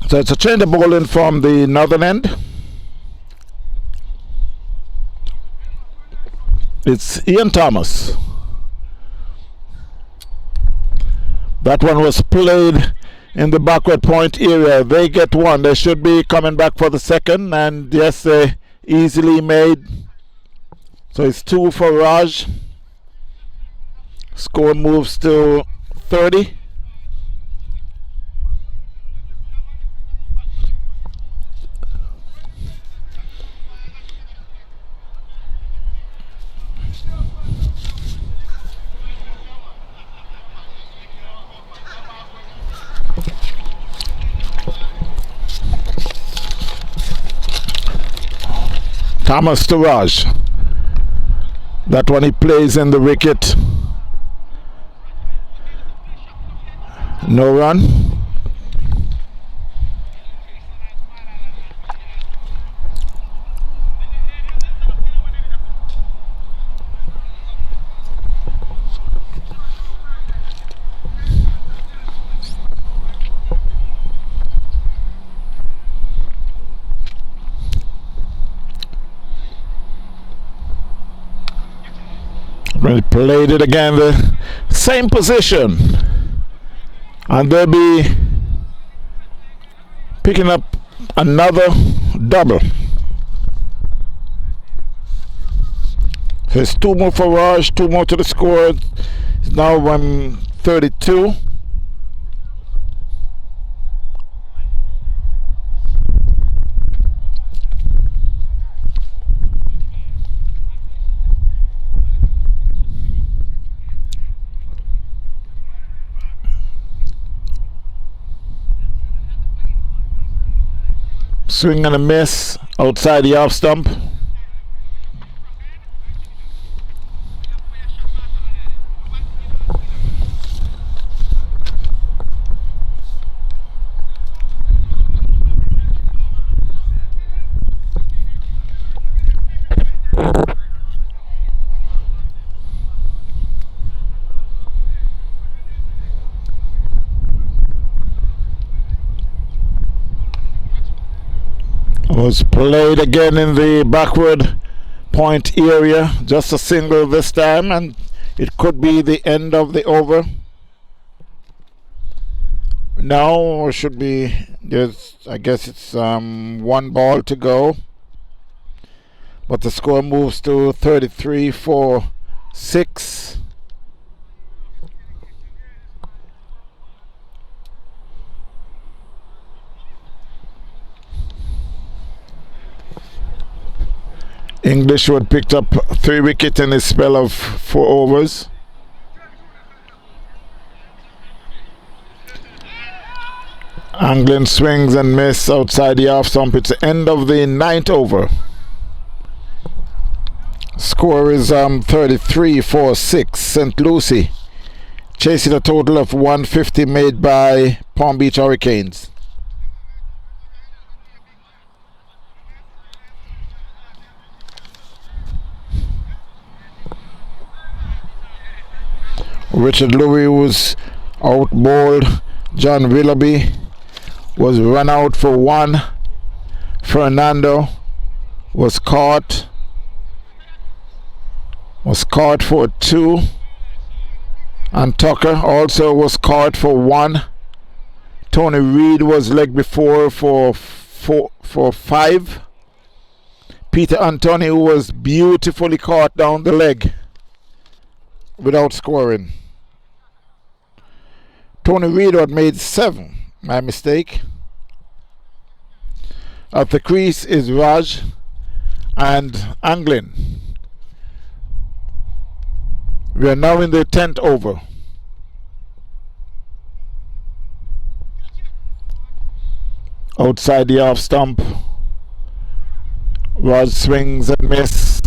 So it's a change of bowling from the northern end. It's Ian Thomas. That one was played in the backward point area. They get one. They should be coming back for the second. And yes, they easily made. So it's 2 for Raj. Score moves to 30. Thomas to Raj. That one he plays in the wicket. No run. When he played it again, the same position, and they'll be picking up another double. So it's 2 more for Raj, 2 more to the score. It's now 132. Swing and a miss outside the off stump. Was played again in the backward point area, just a single this time, and it could be the end of the over. Now should be, I guess it's 1 ball to go, but the score moves to 33 for 6. English would picked up 3 wickets in a spell of 4 overs. Anglin swings and miss outside the off stump. It's the end of the 9th over. Score is 33 for 6. St. Lucie chasing a total of 150 made by Palm Beach Hurricanes. Richard Louis was out-bowled. John Willoughby was run out for 1. Fernando was caught for 2. And Tucker also was caught for 1. Tony Reid was leg before for 5. Peter Anthony was beautifully caught down the leg without scoring. Tony Reid had made 7. My mistake. At the crease is Raj and Anglin. We are now in the 10th over. Outside the off stump. Raj swings and misses.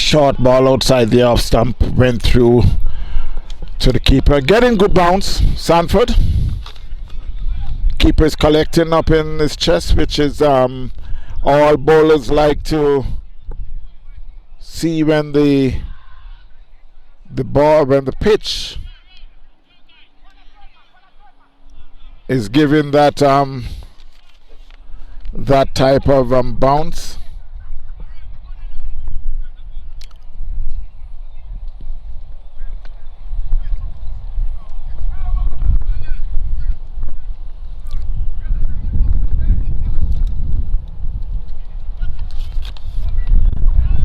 short ball outside the off stump, went through to the keeper. Getting good bounce, Sanford. Keeper is collecting up in his chest, which is all bowlers like to see when the ball, when the pitch is giving that that type of bounce.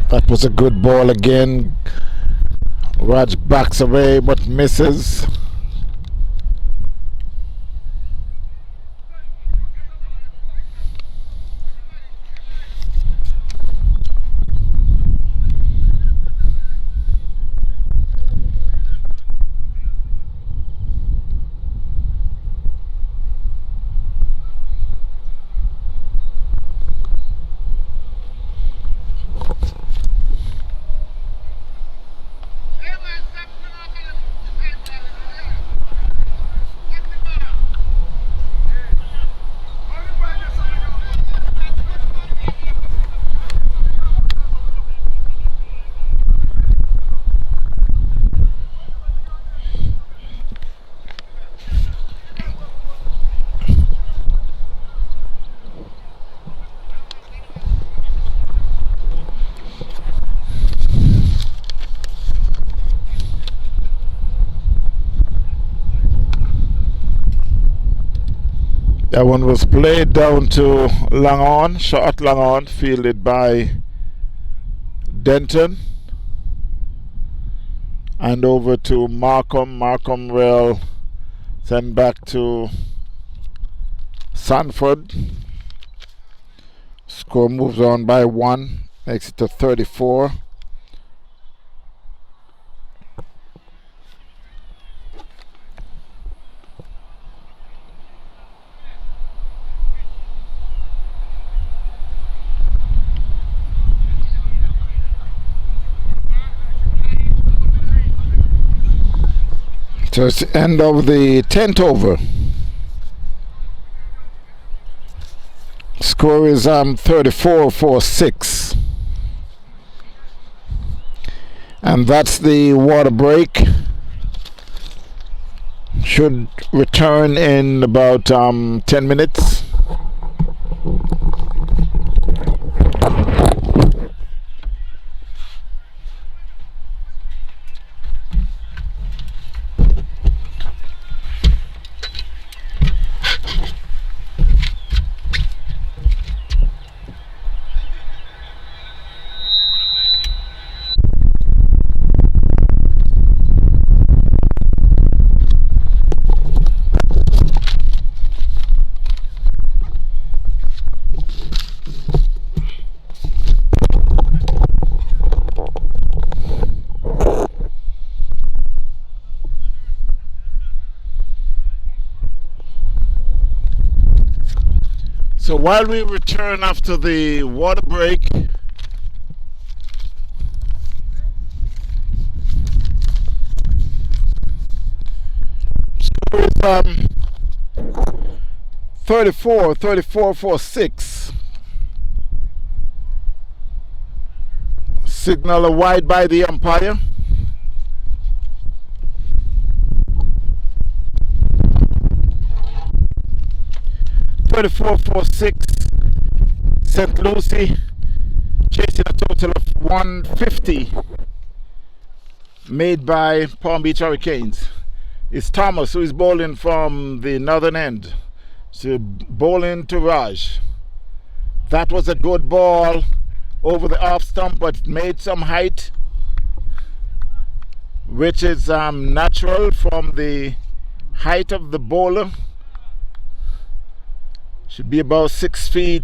That was a good ball again. Raj backs away but misses. That one was played down to long on, short long on, fielded by Denton. And over to Markham. Markham will send back to Sanford. Score moves on by 1, makes it to 34. So it's the end of the 10th over. Score is 34-6. And that's the water break. Should return in about 10 minutes. So while we return after the water break, score is 34-6. Signal a wide by the umpire. St. Lucie chasing a total of 150 made by Palm Beach Hurricanes. It's Thomas who is bowling from the northern end. So bowling to Raj. That was a good ball over the off stump, but made some height, which is natural from the height of the bowler. Should be about 6'6".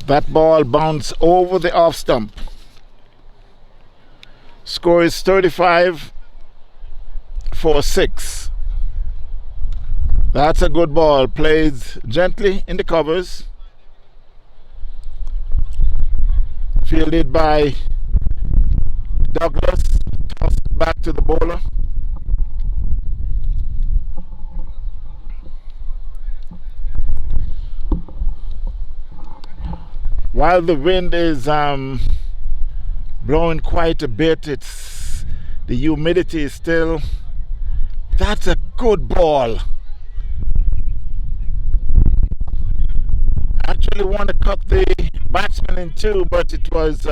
That ball bounced over the off stump. Score is 35-6. That's a good ball. Plays gently in the covers. Fielded by Douglas. Tossed back to the bowler. While the wind is blowing quite a bit, the humidity is still. That's a good ball. Actually want to cut the batsman in two, but it was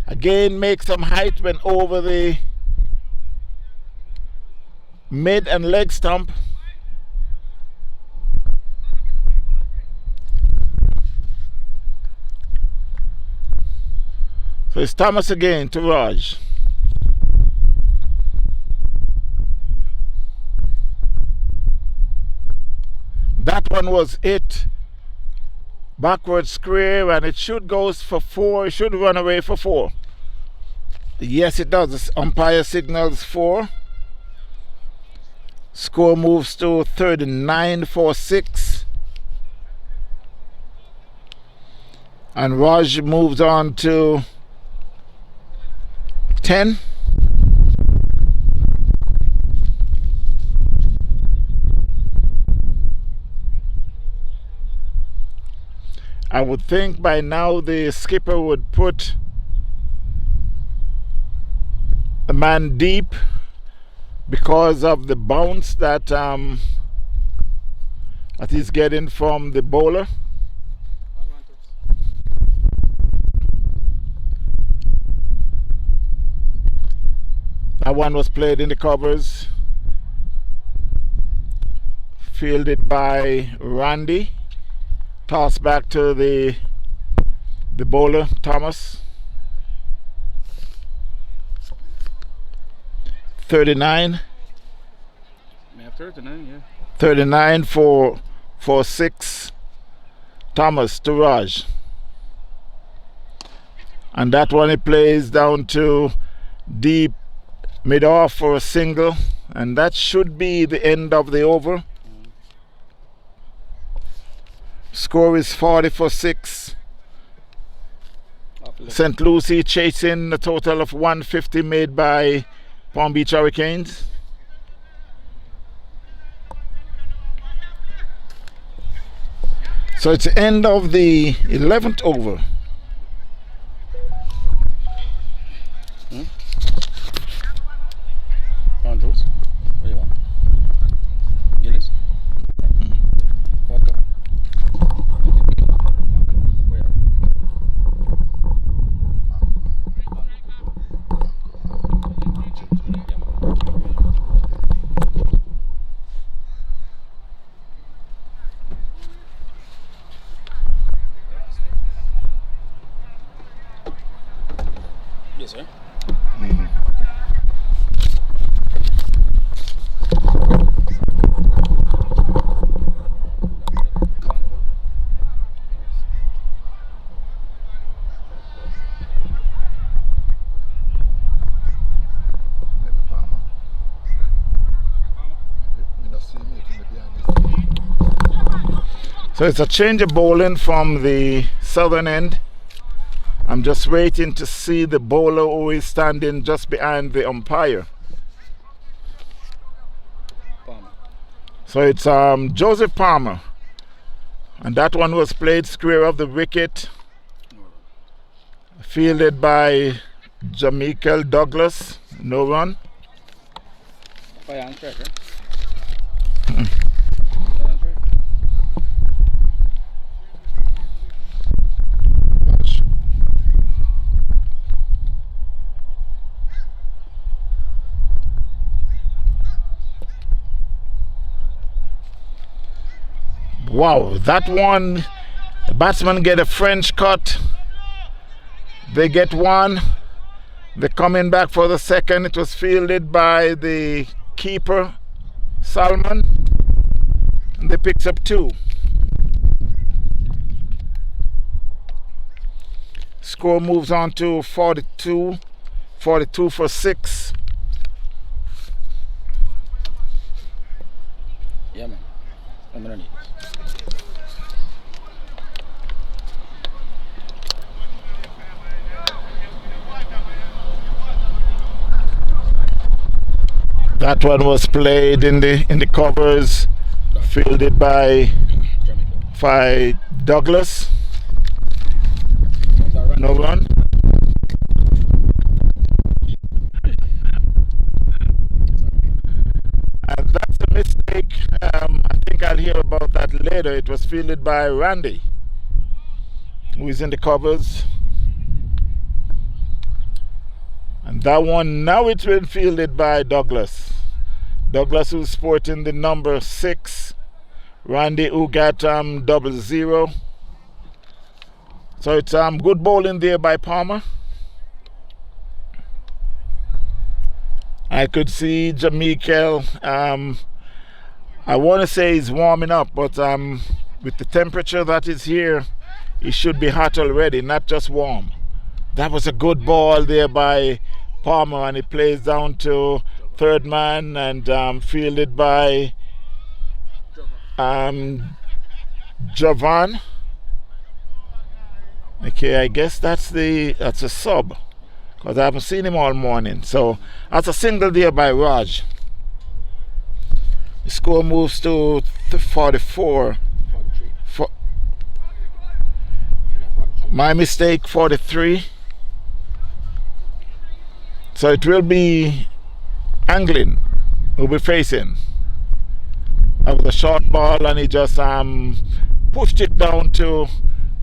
again make some height, went over the mid and leg stump. So it's Thomas again to Raj. That one was it. Backward square, and it should go for 4. It should run away for 4. Yes, it does. The umpire signals 4. Score moves to 39-6. And Raj moves on to 10. I would think by now the skipper would put a man deep because of the bounce that he's getting from the bowler. That one was played in the covers. Fielded by Randy. Toss back to the bowler, Thomas. 39. 39, yeah. 39 for 6. Thomas to Raj. And that one he plays down to deep mid off for a single. And that should be the end of the over. Score is 40-6. St. Lucie chasing a total of 150 made by Palm Beach Hurricanes. So it's the end of the 11th over. Andrews, what do you want? Gillis? Vodka? Yes, sir. So it's a change of bowling from the southern end. I'm just waiting to see the bowler who is standing just behind the umpire. Palmer. So it's Joseph Palmer. And that one was played square of the wicket. Fielded by Jamichael Douglas. No run. Fire and cracker. Wow, that one, the batsman get a French cut. They get one. They're coming back for the second. It was fielded by the keeper, Salmon. And they picks up 2. Score moves on to 42 for 6. Yeah, man. I'm gonna need this. That one was played in the covers, fielded by Douglas. No run. And that's a mistake. I think I'll hear about that later. It was fielded by Randy, who is in the covers. And that one, now it's been fielded by Douglas. Douglas, who's sporting the number 6. Randy, who got 00. So it's good bowling there by Palmer. I could see Jamaica. I want to say he's warming up, but with the temperature that is here, he should be hot already, not just warm. That was a good ball there by Palmer, and he plays down to third man and fielded by Javan. Okay, I guess that's a sub, because I haven't seen him all morning. So that's a single there by Raj. The score moves to 44. My mistake, 43. So it will be Anglin who will be facing. That was a short ball, and he just pushed it down to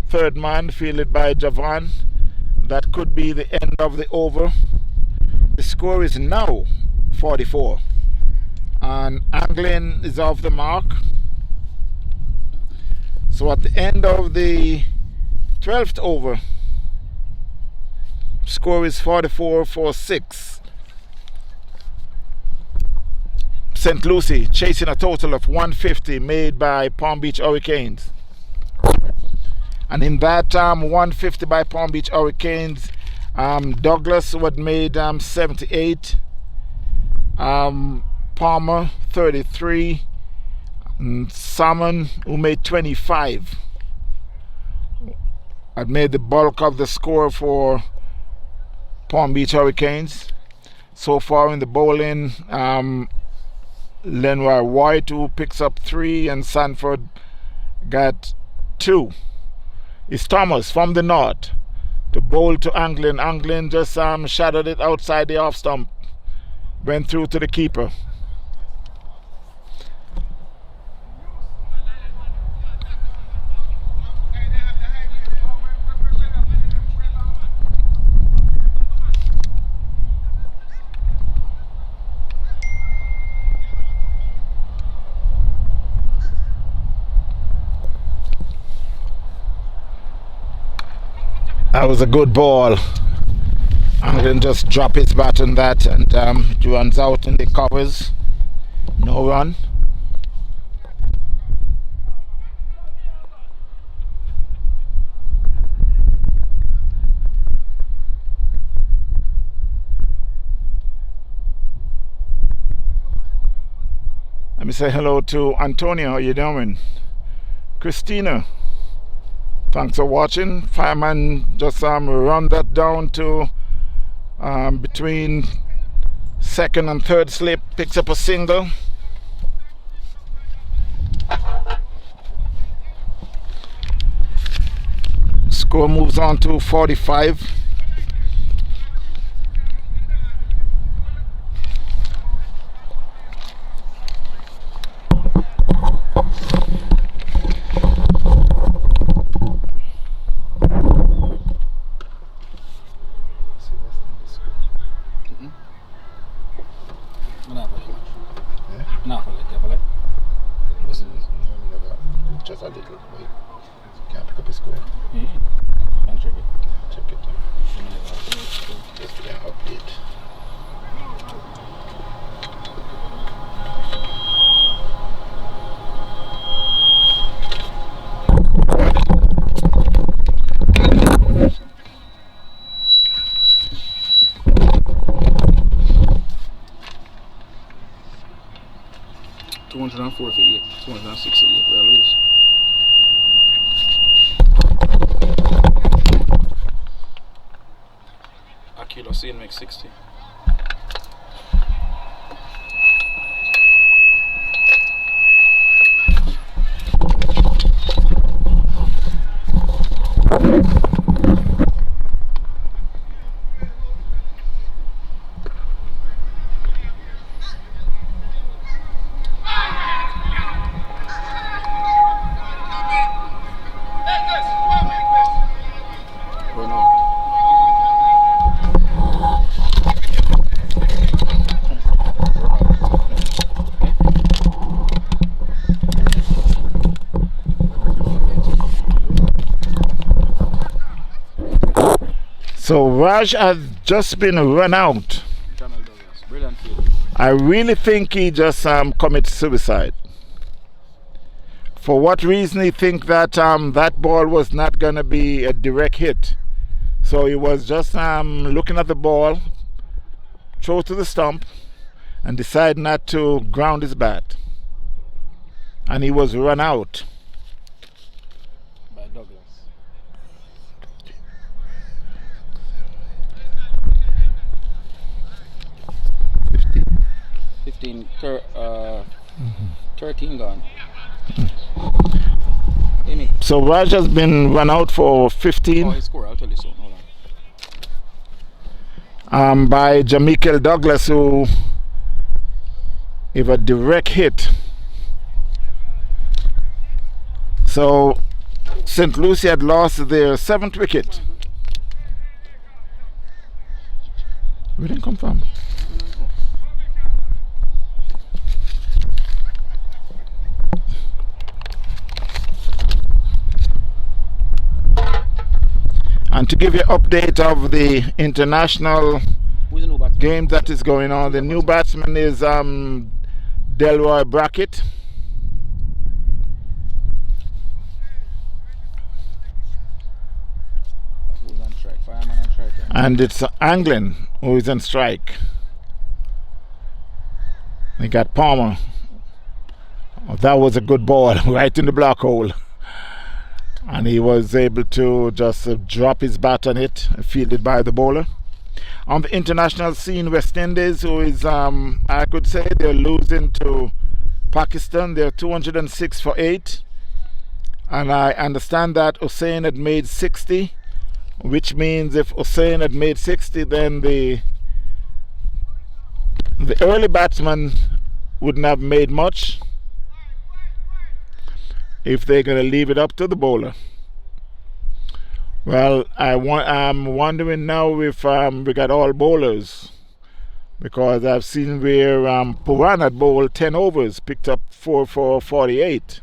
third man, fielded by Javan. That could be the end of the over. The score is now 44. And Anglin is off the mark. So at the end of the 12th over, score is 44-46. St. Lucie chasing a total of 150 made by Palm Beach Hurricanes. And in that 150 by Palm Beach Hurricanes, Douglas had made 78, Palmer 33, and Salmon, who made 25, had made the bulk of the score for Palm Beach Hurricanes. So far in the bowling, Lenoir White, who picks up 3, and Sanford got 2. It's Thomas from the north to bowl to Anglin. Anglin just shadowed it outside the off stump, went through to the keeper. That was a good ball. Anglin just drop his bat on that, and it runs out in the covers. No run. Let me say hello to Antonio. How you doing? Christina, thanks for watching. Fireman just run that down to between second and third slip, picks up a single. Score moves on to 45. Just a little, but you can't pick up a score. Can check it. Yeah, check it. Just to get an update. $204.58, $268. We'll lose. A kilo C makes 60. So Raj has just been run out. Brilliant field. I really think he just committed suicide. For what reason he think that that ball was not gonna be a direct hit? So he was just looking at the ball, throw to the stump, and decide not to ground his bat. And he was run out. By Douglas. 13 gone. So Raj has been run out for 15. Oh, he scored. I'll tell you so. Hold on. By Jamichael Douglas, who gave a direct hit. So St. Lucie had lost their 7th wicket. We didn't confirm. And to give you an update of the international game that is going on, the new batsman is Delroy Brackett. Who's on strike? Fireman on strike. And it's Anglin who is on strike. They got Palmer. Oh, that was a good ball right in the black hole. And he was able to just drop his bat on it, fielded by the bowler. On the international scene, West Indies, who is, I could say, they're losing to Pakistan. They're 206 for 8. And I understand that Hussain had made 60, which means if Hussain had made 60, then the early batsman wouldn't have made much if they're going to leave it up to the bowler. Well, I'm wondering now if we got all bowlers, because I've seen where Puran had bowled 10 overs, picked up 4 for 48.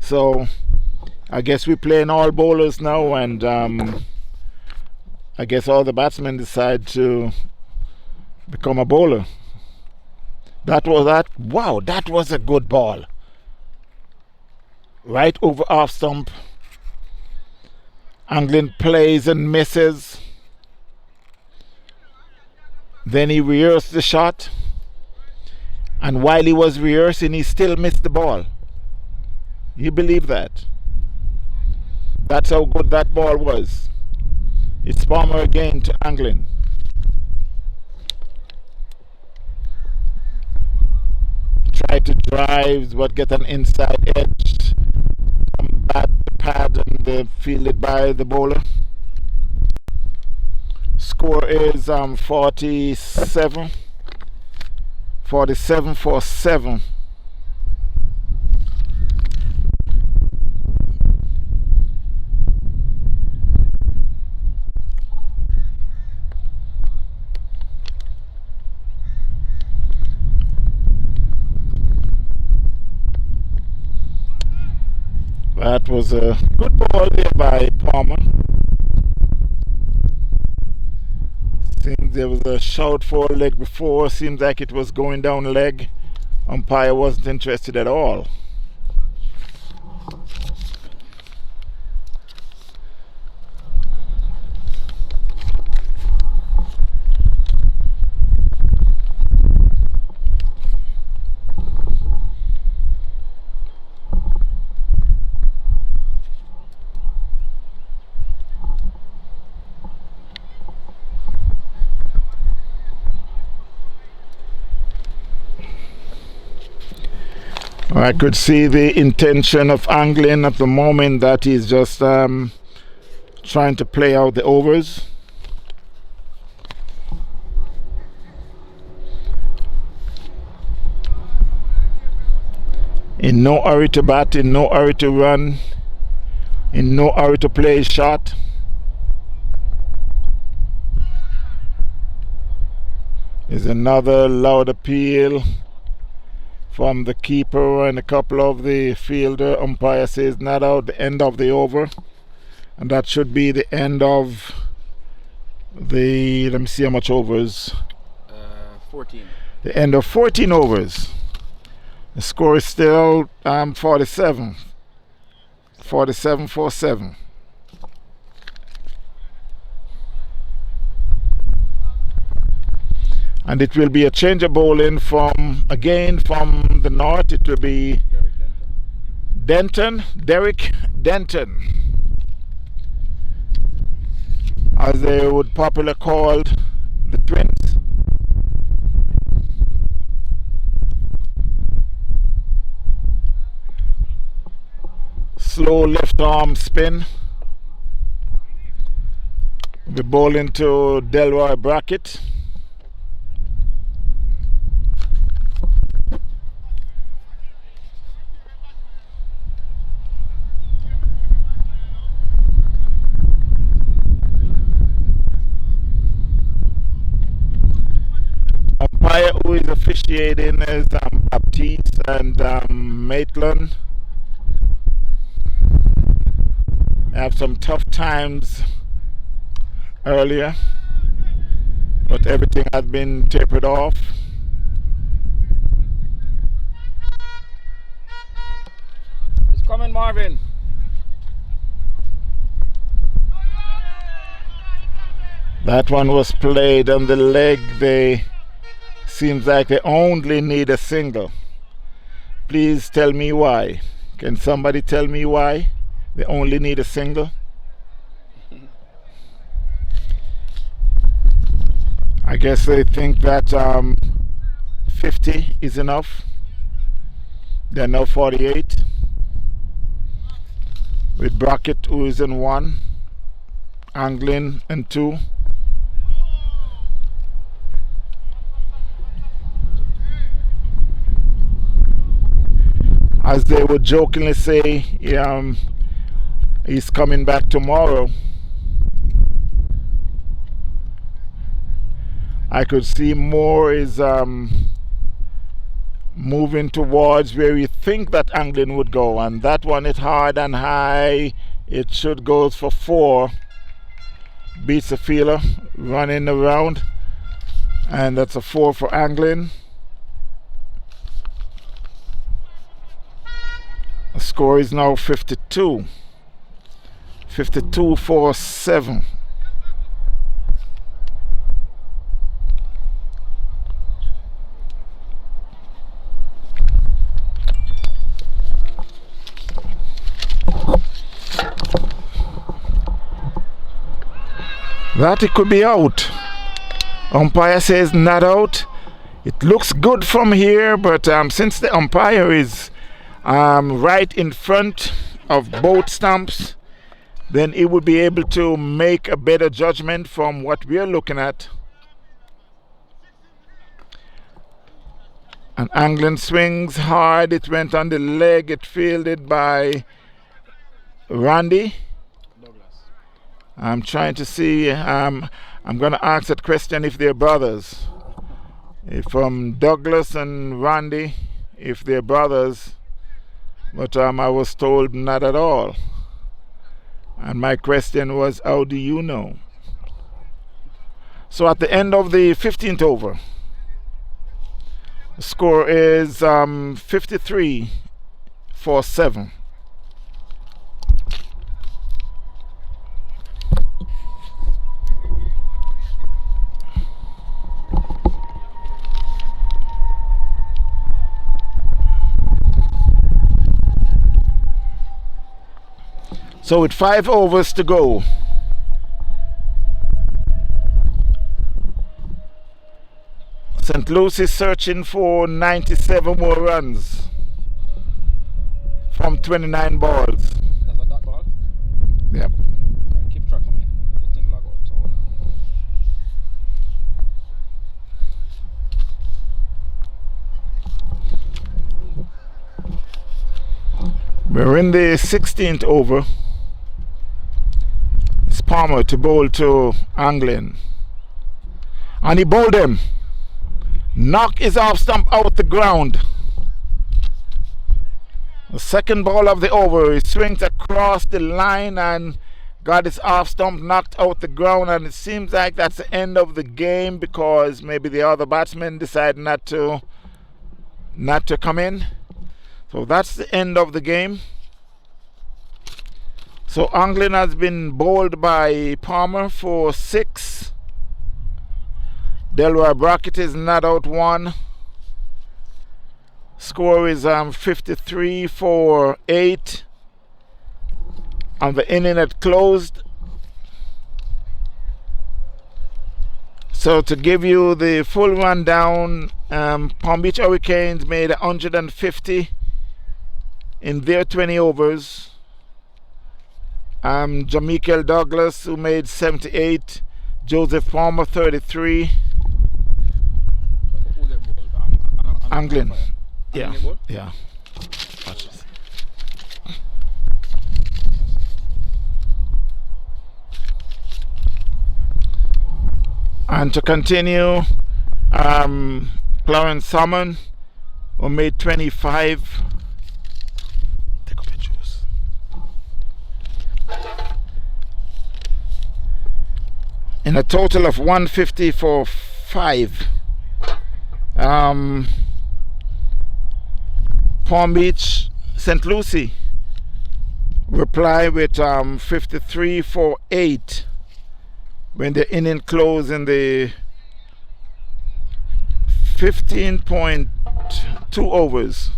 So I guess we're playing all bowlers now, and I guess all the batsmen decide to become a bowler. Wow, that was a good ball. Right over off stump. Anglin plays and misses. Then he rehearsed the shot. And while he was rehearsing, he still missed the ball. You believe that? That's how good that ball was. It's Palmer again to Anglin. Try to drive, but get an inside edge. Bat the pad and fielded by the bowler. Score is 47 for 7. That was a good ball there by Palmer. Seems there was a shout for a leg before. Seems like it was going down leg. Umpire wasn't interested at all. I could see the intention of Anglin at the moment, that he's just trying to play out the overs. In no hurry to bat, in no hurry to run, in no hurry to play a shot. Is another loud appeal from the keeper and a couple of the fielder. Umpire says not out, the end of the over, and that should be the end of Let me see how much overs. 14. The end of 14 overs. The score is still 47. 47-47. And it will be a change of bowling from the north. It will be Derek Denton, as they would popularly call the Twins. Slow left arm spin. The bowling to Delroy Brackett. Umpire who is officiating is Baptiste and Maitland. Have some tough times earlier, but everything has been tapered off. It's coming, Marvin. That one was played on the leg. Seems like they only need a single. Please tell me why. Can somebody tell me why they only need a single? I guess they think that 50 is enough. They're now 48. With Brackett, who is in 1, Anglin in 2. As they would jokingly say, he's coming back tomorrow. I could see Moore is moving towards where you think that Anglin would go, and that one hit hard and high. It should go for 4. Beats the fielder, running around, and that's a 4 for Anglin. The score is now 52. 52-47. That it could be out. Umpire says not out. It looks good from here, but since the umpire is right in front of both stumps, then he would be able to make a better judgment from what we're looking at. And Anglin swings hard. It went on the leg. It fielded by Randy. I'm trying to see. I'm going to ask that question if they're brothers. From Douglas and Randy, if they're brothers. But I was told not at all. And my question was, how do you know? So at the end of the 15th over, the score is 53-7. So with 5 overs to go, St. Lucie is searching for 97 more runs from 29 balls. That's a dot ball? Yep. Right, keep track for me. The thing log out. So hold on. We're in the 16th over. It's Palmer to bowl to Anglin. And he bowled him. Knock his off stump out the ground. The second ball of the over. He swings across the line and got his off stump knocked out the ground, and it seems like that's the end of the game because maybe the other batsman decided not to come in. So that's the end of the game. So Anglin has been bowled by Palmer for 6. Delroy Brackett is not out 1. Score is 53 for 8. And the inning had closed. So to give you the full rundown, Palm Beach Hurricanes made 150 in their 20 overs. Jamichael Douglas, who made 78. Joseph Palmer, 33. Anglin. Yeah. Yeah. Watch this. And to continue, Clarence Salmon, who made 25. Take off your shoes. In a total of 150 for 5. Palm Beach St. Lucie reply with 53 for 8 when the inning closed in the 15.2 overs.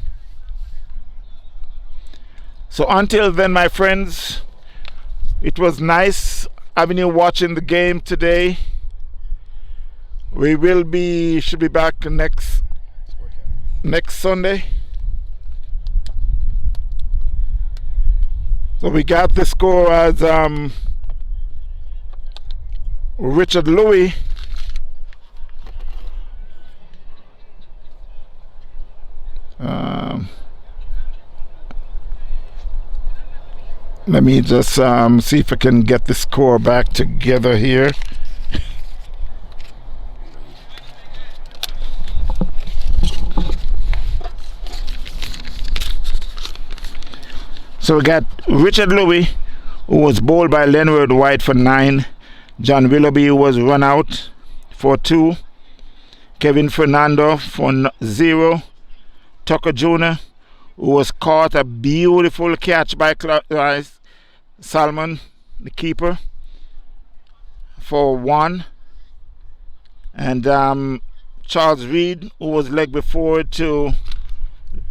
So until then, my friends, it was nice having you watching the game today. We should be back next Sunday. So we got the score as Richard Louis let me just see if I can get the score back together here. So we got Richard Louis, who was bowled by Leonard White for 9. John Willoughby, who was run out for 2. Kevin Fernando for 0. Tucker Jr., who was caught a beautiful catch by Salmon, the keeper, for 1. And Charles Reed, who was leg before to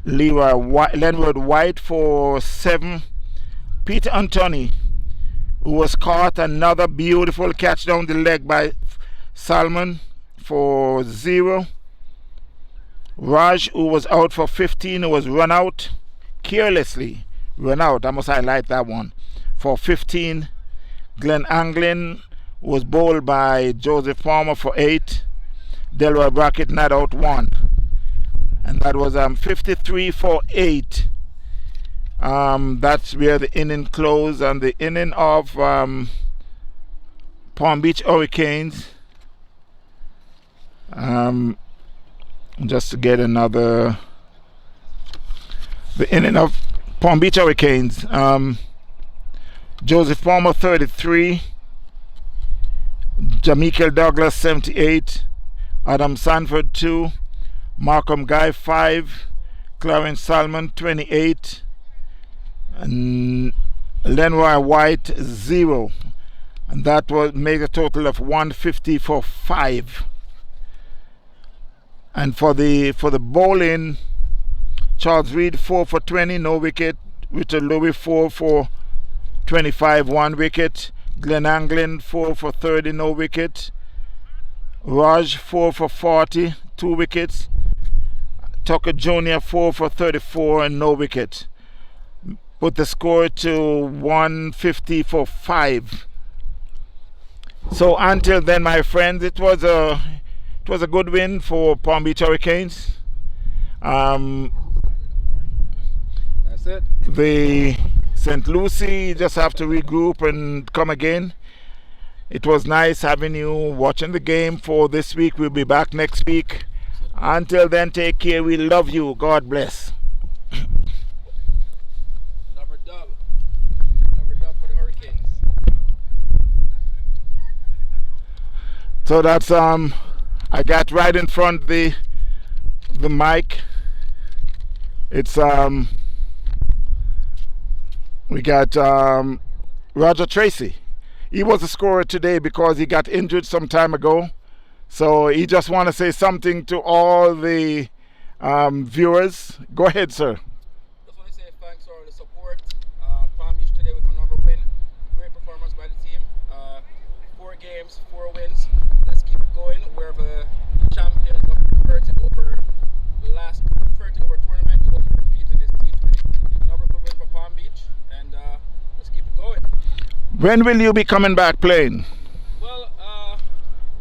Leonard White for 7. Peter Anthony, who was caught another beautiful catch down the leg by Salmon for 0. Raj, who was out for 15, who was run out, carelessly run out, I must highlight that one, for 15. Glenn Anglin was bowled by Joseph Palmer for 8. Delroy Brackett not out 1. And that was 53 for 8. That's where the inning closed, and the inning of Palm Beach Hurricanes. Just to get another, the inning of Palm Beach Hurricanes. Joseph Palmer 33, Jamichael Douglas 78, Adam Sanford 2, Malcolm Guy 5, Clarence Salmon 28, and Lenroy White 0, and that was make a total of 150 for 5. And for the bowling, Charles Reed 4 for 20, no wicket. Richard Louis 4 for 25, 1 wicket. Glenn Anglin 4 for 30, no wicket. Raj 4 for 40, 2 wickets. Tucker Jr. 4 for 34 and no wicket. Put the score to 150 for 5. So until then, my friends, it was a good win for Palm Beach Hurricanes. That's it. The St. Lucie just have to regroup and come again. It was nice having you watching the game for this week. We'll be back next week. Until then, take care. We love you. God bless. Number dub for the Hurricanes. So that's I got right in front the mic. It's we got Roger Tracy. He was a scorer today because he got injured some time ago. So he just want to say something to all the viewers. Go ahead, sir. Just want to say thanks for all the support. Palm Beach today with another win. Great performance by the team. 4 games, 4 wins. Let's keep it going. We're the champions of the 30 over tournament. We hope to repeat in this T20. Another good win for Palm Beach, and let's keep it going. When will you be coming back playing? Well,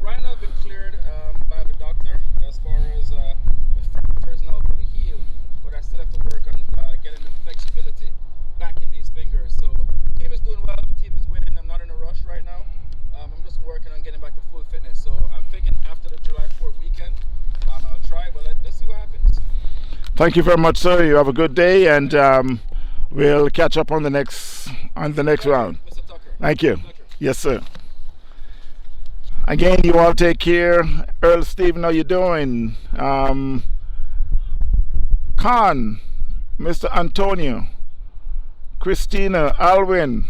right now I've been cleared by the doctor as far as the fracture is now fully healed, but I still have to work on getting the flexibility back in these fingers. So the team is doing well, the team is winning. I'm not in a rush right now. I'm just working on getting back to full fitness. So I'm thinking after the July 4th weekend, I'll try, but let's see what happens. Thank you very much, sir. You have a good day, and we'll catch up on the next round. Mr. Tucker. Thank you. Pleasure. Yes, sir. Again, you all take care. Earl Stephen, how you doing? Khan, Mr. Antonio, Christina, Alwyn,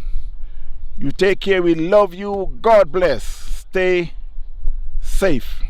you take care. We love you. God bless. Stay safe.